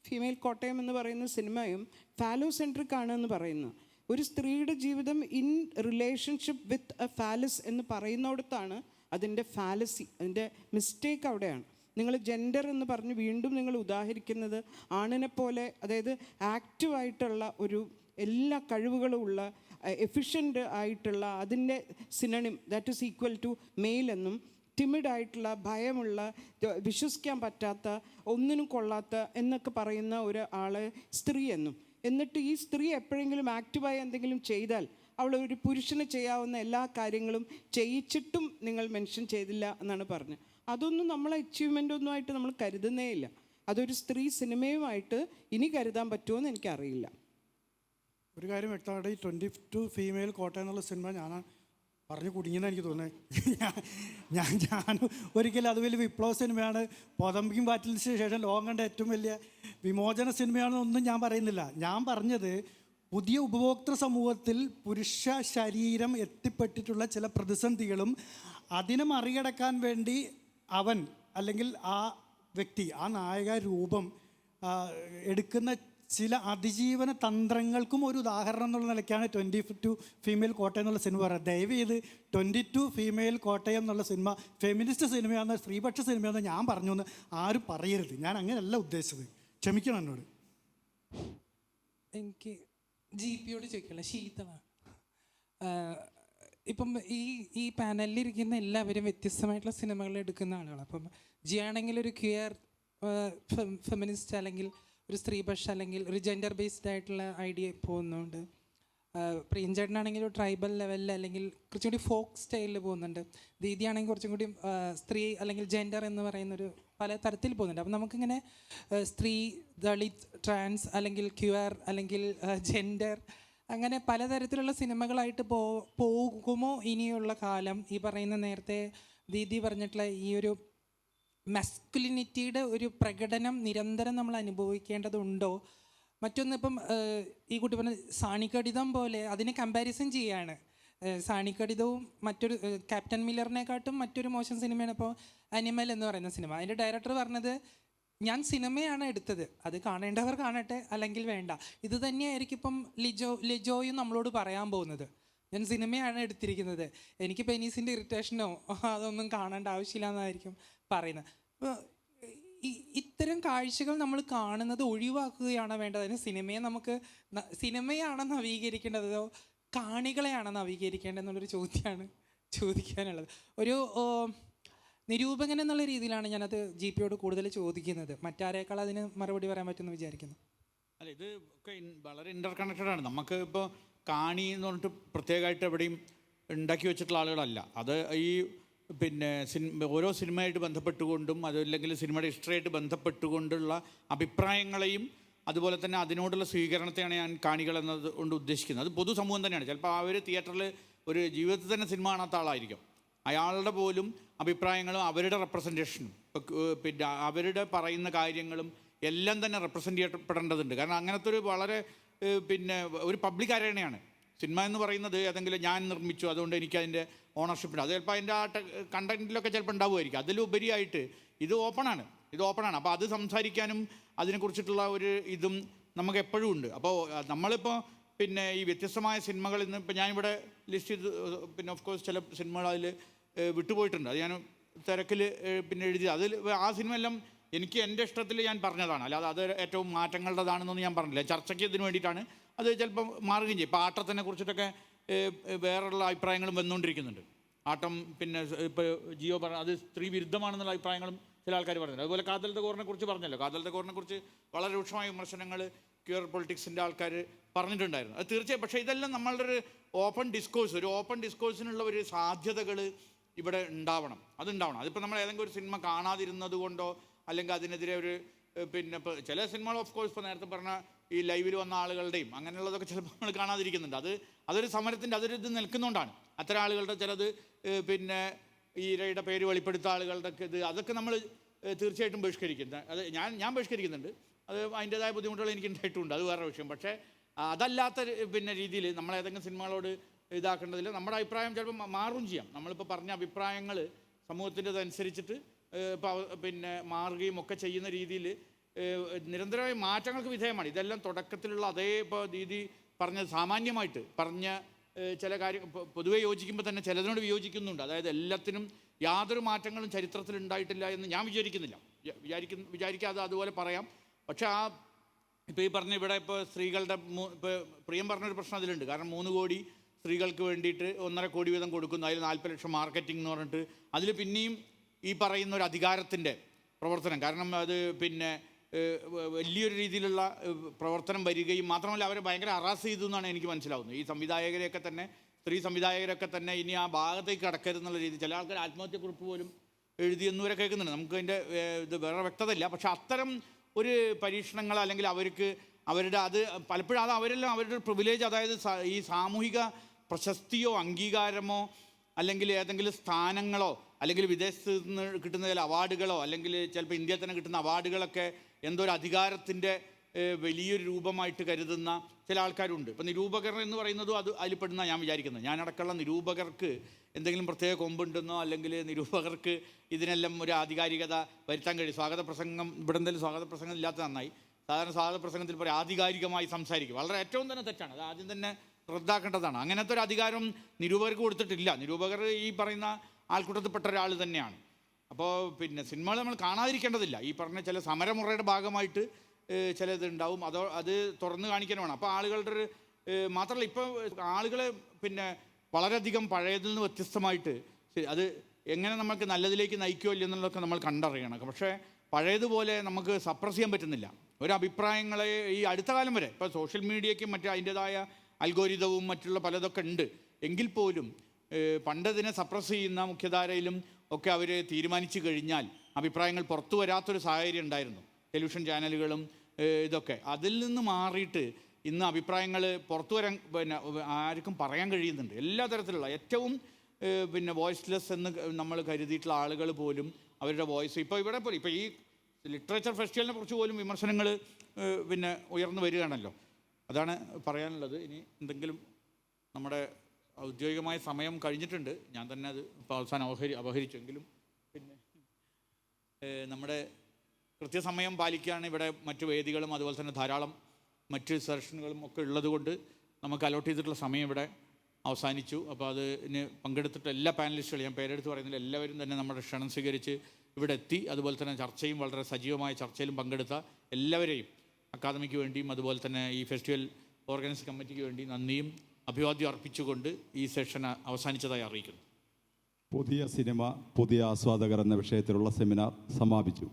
ഫീമെയിൽ കോട്ടയം എന്ന് പറയുന്ന സിനിമയും ഫാലോസെൻട്രിക് ആണ് എന്ന് പറയുന്നത്. ഒരു സ്ത്രീയുടെ ജീവിതം in relationship with a phallus എന്ന് പറയുന്നിടത്താണ് അതിൻ്റെ ഫാലസി, അതിൻ്റെ മിസ്റ്റേക്ക് അവിടെയാണ്. നിങ്ങൾ ജെൻഡർ എന്ന് പറഞ്ഞ് വീണ്ടും നിങ്ങൾ ഉദാഹരിക്കുന്നത് ആണിനെ പോലെ, അതായത് ആക്റ്റീവായിട്ടുള്ള ഒരു എല്ലാ കഴിവുകളും ഉള്ള എഫിഷ്യൻ്റ് ആയിട്ടുള്ള അതിൻ്റെ synonym that is equal to male എന്നും, ടിമിഡായിട്ടുള്ള ഭയമുള്ള വിശ്വസിക്കാൻ പറ്റാത്ത ഒന്നിനും കൊള്ളാത്ത എന്നൊക്കെ പറയുന്ന ഒരു ആളെ സ്ത്രീ എന്നും. എന്നിട്ട് ഈ സ്ത്രീ എപ്പോഴെങ്കിലും ആക്റ്റീവായി എന്തെങ്കിലും ചെയ്താൽ അവൾ ഒരു പുരുഷന് ചെയ്യാവുന്ന എല്ലാ കാര്യങ്ങളും ചെയ്യിച്ചിട്ടും നിങ്ങൾ മെൻഷൻ ചെയ്തില്ല എന്നാണ് പറഞ്ഞത്. അതൊന്നും നമ്മളെ അച്ചീവ്മെൻ്റ് ഒന്നുമായിട്ട് നമ്മൾ കരുതുന്നേ ഇല്ല. അതൊരു സ്ത്രീ സിനിമയുമായിട്ട് ഇനി കരുതാൻ പറ്റുമോ എന്ന് എനിക്കറിയില്ല. ഒരു കാര്യം വ്യക്തമായിട്ട് ഈ 22 ഫീമെയിൽ കോട്ടയം എന്നുള്ള സിനിമ ഞാൻ പറഞ്ഞു കുടുങ്ങിയെന്ന് എനിക്ക് തോന്നുന്നത്. ഞാൻ ഒരിക്കലും അത് വലിയ വിപ്ലവ സിനിമയാണ്, പൊതമ്പിക്കും പാറ്റിന് ശേഷം ലോകം കണ്ട ഏറ്റവും വലിയ വിമോചന സിനിമയാണെന്നൊന്നും ഞാൻ പറയുന്നില്ല. ഞാൻ പറഞ്ഞത് പുതിയ ഉപഭോക്തൃ സമൂഹത്തിൽ പുരുഷ ശരീരം എത്തിപ്പെട്ടിട്ടുള്ള ചില പ്രതിസന്ധികളും അതിനെ മറികടക്കാൻ വേണ്ടി അവൻ അല്ലെങ്കിൽ ആ വ്യക്തി, ആ നായക രൂപം എടുക്കുന്ന ചില അതിജീവന തന്ത്രങ്ങൾക്കും ഒരു ഉദാഹരണം എന്നുള്ള നിലയ്ക്കാണ് 22 ഫീമെയിൽ കോട്ടയം എന്നുള്ള സിനിമ പറയുന്നത്. ദയവ് ചെയ്ത് 22 ഫീമെയിൽ കോട്ടയം എന്നുള്ള സിനിമ ഫെമിനിസ്റ്റ് സിനിമയാണെന്ന്, സ്ത്രീപക്ഷ സിനിമയാണെന്ന് ഞാൻ പറഞ്ഞു എന്ന് ആരും പറയരുത്. ഞാൻ അങ്ങനെയല്ല ഉദ്ദേശിച്ചത്, ക്ഷമിക്കണം എന്നോട്. എനിക്ക് GP-യോട് ചോദിക്കുള്ള ശീതളാണ്. ഇപ്പം ഈ പാനലിലിരിക്കുന്ന എല്ലാവരും വ്യത്യസ്തമായിട്ടുള്ള സിനിമകൾ എടുക്കുന്ന ആളുകളാണ്. അപ്പം ആണെങ്കിൽ ഒരു ക്യൂയർ ഫെമിനിസ്റ്റ്, അല്ലെങ്കിൽ ഒരു സ്ത്രീപക്ഷ, അല്ലെങ്കിൽ ഒരു ജെൻഡർ ബേസ്ഡ് ആയിട്ടുള്ള ഐഡിയ പോകുന്നുണ്ട്. പ്രിയഞ്ചേട്ടനാണെങ്കിൽ ഒരു ട്രൈബൽ ലെവലിൽ അല്ലെങ്കിൽ കുറച്ചും കൂടി ഫോക്ക് സ്റ്റൈലിൽ പോകുന്നുണ്ട്. ദീദിയാണെങ്കിൽ കുറച്ചും കൂടി സ്ത്രീ അല്ലെങ്കിൽ ജെൻഡർ എന്ന് പറയുന്നൊരു പല തരത്തിൽ പോകുന്നുണ്ട്. അപ്പം നമുക്കിങ്ങനെ സ്ത്രീ, ദളിത്, ട്രാൻസ്, അല്ലെങ്കിൽ ക്യൂയർ, അല്ലെങ്കിൽ ജെൻഡർ, അങ്ങനെ പലതരത്തിലുള്ള സിനിമകളായിട്ട് പോകുമോ ഇനിയുള്ള കാലം? ഈ പറയുന്ന നേരത്തെ ദീദി പറഞ്ഞിട്ടുള്ള ഈ ഒരു മസ്കുലിനിറ്റിയുടെ ഒരു പ്രകടനം നിരന്തരം നമ്മൾ അനുഭവിക്കേണ്ടതുണ്ടോ? മറ്റൊന്ന്, ഇപ്പം ഈ കുട്ടി പറഞ്ഞ സാണിക്കടിതം പോലെ അതിനെ കമ്പാരിസൺ ചെയ്യാണ്. സാണിക്കടിതവും മറ്റൊരു ക്യാപ്റ്റൻ മില്ലറിനെക്കാട്ടും മറ്റൊരു മോശം സിനിമയാണ് ഇപ്പോൾ അനിമൽ എന്ന് പറയുന്ന സിനിമ. അതിൻ്റെ ഡയറക്ടർ പറഞ്ഞത്, ഞാൻ സിനിമയാണ് എടുത്തത്, അത് കാണേണ്ടവർ കാണട്ടെ, അല്ലെങ്കിൽ വേണ്ട. ഇത് തന്നെയായിരിക്കും ഇപ്പം ലിജോയും നമ്മളോട് പറയാൻ പോകുന്നത്. ഞാൻ സിനിമയാണ് എടുത്തിരിക്കുന്നത്, എനിക്ക് പെനീസിൻ്റെ ഇറിറ്റേഷനോ അതൊന്നും കാണേണ്ട ആവശ്യമില്ല എന്നായിരിക്കും പറയുന്നത്. അപ്പോൾ ഇത്തരം കാഴ്ചകൾ നമ്മൾ കാണുന്നത് ഒഴിവാക്കുകയാണ് വേണ്ടത്. അതിന് സിനിമയാണ് നവീകരിക്കേണ്ടതോ കാണികളെയാണ് നവീകരിക്കേണ്ടതെന്നുള്ളൊരു ചോദ്യമാണ് ചോദിക്കാനുള്ളത്. ഒരു നിരൂപകൻ എന്നുള്ള രീതിയിലാണ് ഞാനത് GP-യോട് കൂടുതൽ ചോദിക്കുന്നത്. മറ്റാരേക്കാൾ അതിന് മറുപടി പറയാൻ പറ്റുമെന്ന് വിചാരിക്കുന്നു. അല്ല, ഇത് ഒക്കെ വളരെ ഇൻ്റർ കണക്റ്റഡ് ആണ്. നമുക്ക് ഇപ്പോൾ കാണി എന്ന് പറഞ്ഞിട്ട് പ്രത്യേകമായിട്ട് എവിടെയും ഉണ്ടാക്കി വെച്ചിട്ടുള്ള ആളുകളല്ല. അത് ഈ പിന്നെ ഓരോ സിനിമയായിട്ട് ബന്ധപ്പെട്ടുകൊണ്ടും അതല്ലെങ്കിൽ സിനിമയുടെ ഹിസ്റ്ററിയായിട്ട് ബന്ധപ്പെട്ടുകൊണ്ടുള്ള അഭിപ്രായങ്ങളെയും അതുപോലെ തന്നെ അതിനോടുള്ള സ്വീകരണത്തെയാണ് ഞാൻ കാണികൾ എന്നത് കൊണ്ട് ഉദ്ദേശിക്കുന്നത്. അത് പൊതുസമൂഹം തന്നെയാണ്. ചിലപ്പോൾ അവർ തിയേറ്ററിൽ ഒരു ജീവിതത്തിൽ തന്നെ സിനിമ കാണാത്ത ആളായിരിക്കും. അയാളുടെ പോലും അഭിപ്രായങ്ങളും അവരുടെ റെപ്രസെൻറ്റേഷനും പിന്നെ അവരുടെ പറയുന്ന കാര്യങ്ങളും എല്ലാം തന്നെ റെപ്രസെൻ്റ് ചെയ്യപ്പെടേണ്ടതുണ്ട്. കാരണം അങ്ങനത്തെ ഒരു വളരെ പിന്നെ ഒരു പബ്ലിക് അരേണയാണ് സിനിമ എന്ന് പറയുന്നത്. ഏതെങ്കിലും ഞാൻ നിർമ്മിച്ചു അതുകൊണ്ട് എനിക്കതിൻ്റെ ഓണർഷിപ്പ്, അത് ചിലപ്പോൾ അതിൻ്റെ ആ കണ്ടൻറ്റിലൊക്കെ ചിലപ്പോൾ ഉണ്ടാവുമായിരിക്കും. അതിലുപരിയായിട്ട് ഇത് ഓപ്പണാണ്. അപ്പോൾ അത് സംസാരിക്കാനും അതിനെക്കുറിച്ചിട്ടുള്ള ഒരു ഇതും നമുക്ക് എപ്പോഴും ഉണ്ട്. അപ്പോൾ നമ്മളിപ്പോൾ പിന്നെ ഈ വ്യത്യസ്തമായ സിനിമകൾ ഇന്ന് ഇപ്പോൾ ഞാനിവിടെ ലിസ്റ്റ് ചെയ്ത് പിന്നെ ഓഫ് കോഴ്സ് ചില സിനിമകൾ അതിൽ വിട്ടുപോയിട്ടുണ്ട്. അത് ഞാൻ തിരക്കിൽ പിന്നെ എഴുതി. അതിൽ ആ സിനിമ എല്ലാം എനിക്ക് എൻ്റെ ഇഷ്ടത്തിൽ ഞാൻ പറഞ്ഞതാണ്, അല്ലാതെ അത് ഏറ്റവും മാറ്റങ്ങളുടേതാണെന്നൊന്നും ഞാൻ പറഞ്ഞില്ല. ചർച്ചയ്ക്ക് ഇതിന് വേണ്ടിയിട്ടാണ്. അത് ചിലപ്പം മാറുകയും ചെയ്യും. ഇപ്പോൾ ആട്ടത്തിനെ കുറിച്ചിട്ടൊക്കെ വേറെയുള്ള അഭിപ്രായങ്ങളും വന്നുകൊണ്ടിരിക്കുന്നുണ്ട്. ആട്ടം പിന്നെ ഇപ്പോൾ ജിയോ അത് സ്ത്രീ വിരുദ്ധമാണെന്നുള്ള അഭിപ്രായങ്ങളും ചില ആൾക്കാർ പറഞ്ഞിട്ടുണ്ട്. അതുപോലെ കാതലത്തെ കോറിനെ കുറിച്ച് പറഞ്ഞല്ലോ. കാതലത്തെ കോറിനെ കുറിച്ച് വളരെ രൂക്ഷമായ വിമർശനങ്ങൾ ക്യൂർ പൊളിറ്റിക്സിൻ്റെ ആൾക്കാർ പറഞ്ഞിട്ടുണ്ടായിരുന്നു. അത് തീർച്ചയായും. പക്ഷേ ഇതെല്ലാം നമ്മളുടെ ഒരു ഓപ്പൺ ഡിസ്കോഴ്സിനുള്ള ഒരു സാധ്യതകൾ ഇവിടെ ഉണ്ടാവണം. അതിപ്പോൾ നമ്മൾ ഏതെങ്കിലും ഒരു സിനിമ കാണാതിരുന്നത് കൊണ്ടോ അല്ലെങ്കിൽ അതിനെതിരെ ഒരു പിന്നെ ഇപ്പോൾ ചില സിനിമകൾ ഓഫ് കോഴ്സ് ഇപ്പോൾ നേരത്തെ പറഞ്ഞ ഈ ലൈവിൽ വന്ന ആളുകളുടെയും അങ്ങനെയുള്ളതൊക്കെ ചിലപ്പോൾ നമ്മൾ കാണാതിരിക്കുന്നുണ്ട്. അതൊരു സമരത്തിൻ്റെ ഇത് നിൽക്കുന്നതുകൊണ്ടാണ്. അത്തരം ആളുകളുടെ ചിലത് പിന്നെ ഈ ഇരയുടെ പേര് വെളിപ്പെടുത്ത ആളുകളുടെ അതൊക്കെ നമ്മൾ തീർച്ചയായിട്ടും ബഹിഷ്കരിക്കുന്നത്. അത് ഞാൻ ബഹിഷ്കരിക്കുന്നുണ്ട്. അത് അതിൻ്റേതായ ബുദ്ധിമുട്ടുകൾ എനിക്ക് ഉണ്ടായിട്ടുണ്ട്, അത് വേറെ വിഷയം. പക്ഷേ അതല്ലാത്ത പിന്നെ രീതിയിൽ നമ്മൾ ഏതെങ്കിലും സിനിമകളോട് ഇതാക്കേണ്ടതിൽ നമ്മുടെ അഭിപ്രായം ചിലപ്പോൾ മാറുകയും ചെയ്യാം. നമ്മളിപ്പോൾ പറഞ്ഞ അഭിപ്രായങ്ങൾ സമൂഹത്തിൻ്റെതനുസരിച്ചിട്ട് പിന്നെ മാറുകയും ഒക്കെ ചെയ്യുന്ന രീതിയിൽ നിരന്തരമായ മാറ്റങ്ങൾക്ക് വിധേയമാണ്. ഇതെല്ലാം തുടക്കത്തിലുള്ള അതേ ഇപ്പോൾ ദീദി പറഞ്ഞ സാമാന്യമായിട്ട് പറഞ്ഞ ചില കാര്യം പൊതുവെ യോജിക്കുമ്പോൾ തന്നെ ചിലതിനോട് വിയോജിക്കുന്നുണ്ട്. അതായത് എല്ലാത്തിനും യാതൊരു മാറ്റങ്ങളും ചരിത്രത്തിൽ ഉണ്ടായിട്ടില്ല എന്ന് ഞാൻ വിചാരിക്കാതെ അതുപോലെ പറയാം. പക്ഷേ ഇപ്പോൾ ഈ പറഞ്ഞ ഇവിടെ ഇപ്പോൾ സ്ത്രീകളുടെ ഇപ്പോൾ പ്രിയം പറഞ്ഞൊരു പ്രശ്നം അതിലുണ്ട്. കാരണം 3 കോടി സ്ത്രീകൾക്ക് വേണ്ടിയിട്ട് 1.5 കോടി വീതം കൊടുക്കുന്നു. അതിൽ 40 ലക്ഷം മാർക്കറ്റിംഗ് എന്ന് പറഞ്ഞിട്ട് അതിൽ പിന്നെയും ഈ പറയുന്ന ഒരു അധികാരത്തിൻ്റെ പ്രവർത്തനം. കാരണം അത് പിന്നെ വലിയൊരു രീതിയിലുള്ള പ്രവർത്തനം വരികയും മാത്രമല്ല അവരെ ഭയങ്കര ഹറാസ് ചെയ്തു എന്നാണ് എനിക്ക് മനസ്സിലാവുന്നത്. ഈ സംവിധായകരെയൊക്കെ തന്നെ സ്ത്രീ സംവിധായകരൊക്കെ തന്നെ ഇനി ആ ഭാഗത്തേക്ക് കടക്കരുതെന്നുള്ള രീതി ചില ആൾക്കാർ ആത്മഹത്യക്കുറിപ്പ് പോലും എഴുതിയെന്ന് വരെ കേൾക്കുന്നുണ്ട്. നമുക്ക് അതിൻ്റെ ഇത് വേറെ വ്യക്തതയില്ല. പക്ഷെ അത്തരം ഒരു പരീക്ഷണങ്ങൾ അല്ലെങ്കിൽ അവരുടെ അത് പലപ്പോഴും അത് അവരെല്ലാം അവരുടെ പ്രിവിലേജ്, അതായത് ഈ സാമൂഹിക പ്രശസ്തിയോ അംഗീകാരമോ അല്ലെങ്കിൽ ഏതെങ്കിലും സ്ഥാനങ്ങളോ അല്ലെങ്കിൽ വിദേശത്ത് നിന്ന് കിട്ടുന്ന ചില അവാർഡുകളോ അല്ലെങ്കിൽ ചിലപ്പോൾ ഇന്ത്യയിൽ തന്നെ കിട്ടുന്ന അവാർഡുകളൊക്കെ എന്തോ ഒരു അധികാരത്തിൻ്റെ വലിയൊരു രൂപമായിട്ട് കരുതുന്ന ചില ആൾക്കാരുണ്ട്. ഇപ്പോൾ നിരൂപകർ എന്ന് പറയുന്നതും അതിൽ പെടുന്ന ഞാൻ വിചാരിക്കുന്നത്. ഞാനടക്കമുള്ള നിരൂപകർക്ക് എന്തെങ്കിലും പ്രത്യേക കൊമ്പുണ്ടെന്നോ അല്ലെങ്കിൽ നിരൂപകർക്ക് ഇതിനെല്ലാം ഒരു ആധികാരികത വരുത്താൻ കഴിയും. സ്വാഗത പ്രസംഗം ഇവിടെ എന്തെങ്കിലും സ്വാഗത പ്രസംഗം ഇല്ലാത്ത നന്നായി. സാധാരണ സ്വാഗത പ്രസംഗത്തിൽ പറയും ആധികാരികമായി സംസാരിക്കും. വളരെ ഏറ്റവും തന്നെ തെറ്റാണ്. അത് ആദ്യം തന്നെ റദ്ദാക്കേണ്ടതാണ്. അങ്ങനത്തെ ഒരു അധികാരം നിരൂപകർക്ക് കൊടുത്തിട്ടില്ല. നിരൂപകർ ഈ പറയുന്ന ആൾക്കൂട്ടത്തിൽപ്പെട്ട ഒരാൾ തന്നെയാണ്. അപ്പോൾ പിന്നെ സിനിമകൾ നമ്മൾ കാണാതിരിക്കേണ്ടതില്ല. ഈ പറഞ്ഞ ചില സമരമുറയുടെ ഭാഗമായിട്ട് ചിലത് ഉണ്ടാവും. അത് തുറന്നു കാണിക്കാനുമാണ്. അപ്പോൾ ആളുകളുടെ ഒരു മാത്രമല്ല ഇപ്പോൾ ആളുകളെ പിന്നെ വളരെയധികം പഴയതിൽ നിന്ന് വ്യത്യസ്തമായിട്ട് അത് എങ്ങനെ നമുക്ക് നല്ലതിലേക്ക് നയിക്കുമോ ഇല്ലെന്നുള്ളതൊക്കെ നമ്മൾ കണ്ടറിയണം. പക്ഷേ പഴയതുപോലെ നമുക്ക് സപ്രസ് ചെയ്യാൻ പറ്റുന്നില്ല. ഒരു അഭിപ്രായങ്ങളെ ഈ അടുത്ത കാലം വരെ ഇപ്പോൾ സോഷ്യൽ മീഡിയയ്ക്കും മറ്റു അതിൻ്റേതായ അൽഗോരിതവും മറ്റുള്ള പലതൊക്കെ ഉണ്ട്. എങ്കിൽ പോലും പണ്ടതിനെ സപ്രസ് ചെയ്യുന്ന മുഖ്യധാരയിലും ഒക്കെ അവർ തീരുമാനിച്ചു കഴിഞ്ഞാൽ അഭിപ്രായങ്ങൾ പുറത്തു വരാത്തൊരു സാഹചര്യം ഉണ്ടായിരുന്നു. ടെലിവിഷൻ ചാനലുകളും ഇതൊക്കെ അതിൽ നിന്ന് മാറിയിട്ട് ഇന്ന് അഭിപ്രായങ്ങൾ പുറത്തു വരാൻ പിന്നെ ആർക്കും പറയാൻ കഴിയുന്നുണ്ട്. എല്ലാ തരത്തിലുള്ള ഏറ്റവും പിന്നെ വോയിസ്ലെസ് എന്ന് നമ്മൾ കരുതിയിട്ടുള്ള ആളുകൾ പോലും അവരുടെ വോയിസ് ഇപ്പോൾ ഇവിടെ പോലും ഇപ്പോൾ ഈ ലിറ്ററേച്ചർ ഫെസ്റ്റിവലിനെ കുറിച്ച് പോലും വിമർശനങ്ങൾ പിന്നെ ഉയർന്നു വരികയാണല്ലോ. അതാണ് പറയാനുള്ളത്. ഇനി എന്തെങ്കിലും നമ്മുടെ ഔദ്യോഗികമായ സമയം കഴിഞ്ഞിട്ടുണ്ട്. ഞാൻ തന്നെ അത് ഇപ്പോൾ അവസാനം അപഹരിച്ചെങ്കിലും പിന്നെ നമ്മുടെ കൃത്യസമയം പാലിക്കുകയാണ് ഇവിടെ മറ്റു വേദികളും അതുപോലെ തന്നെ ധാരാളം മറ്റ് സെഷനുകളും ഒക്കെ ഉള്ളതുകൊണ്ട് നമുക്ക് അലോട്ട് ചെയ്തിട്ടുള്ള സമയം ഇവിടെ അവസാനിച്ചു. അപ്പോൾ അതിന് പങ്കെടുത്തിട്ട് എല്ലാ പാനലിസ്റ്റുകളും ഞാൻ പേരെടുത്ത് പറയുന്നില്ല, എല്ലാവരും തന്നെ നമ്മുടെ ക്ഷണം സ്വീകരിച്ച് ഇവിടെ എത്തി. അതുപോലെ തന്നെ ചർച്ചയും വളരെ സജീവമായ ചർച്ചയിലും പങ്കെടുത്ത എല്ലാവരെയും അക്കാദമിക്ക് വേണ്ടിയും അതുപോലെ തന്നെ ഈ ഫെസ്റ്റിവൽ ഓർഗനൈസിംഗ് കമ്മിറ്റിക്ക് വേണ്ടി നന്ദിയും അഭിവാദ്യം അർപ്പിച്ചുകൊണ്ട് ഈ സെഷൻ അവസാനിച്ചതായി അറിയിക്കുന്നു. പുതിയ സിനിമ പുതിയ ആസ്വാദകർ എന്ന വിഷയത്തിലുള്ള സെമിനാർ സമാപിച്ചു.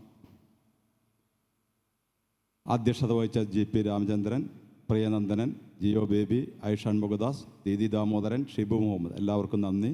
അധ്യക്ഷത വഹിച്ച GP രാമചന്ദ്രൻ, പ്രിയനന്ദനൻ, ജിയോ ബേബി, ഐ ഷൺമുഖദാസ്, ദീദി ദാമോദരൻ, ഷിബു മുഹമ്മദ്, എല്ലാവർക്കും നന്ദി.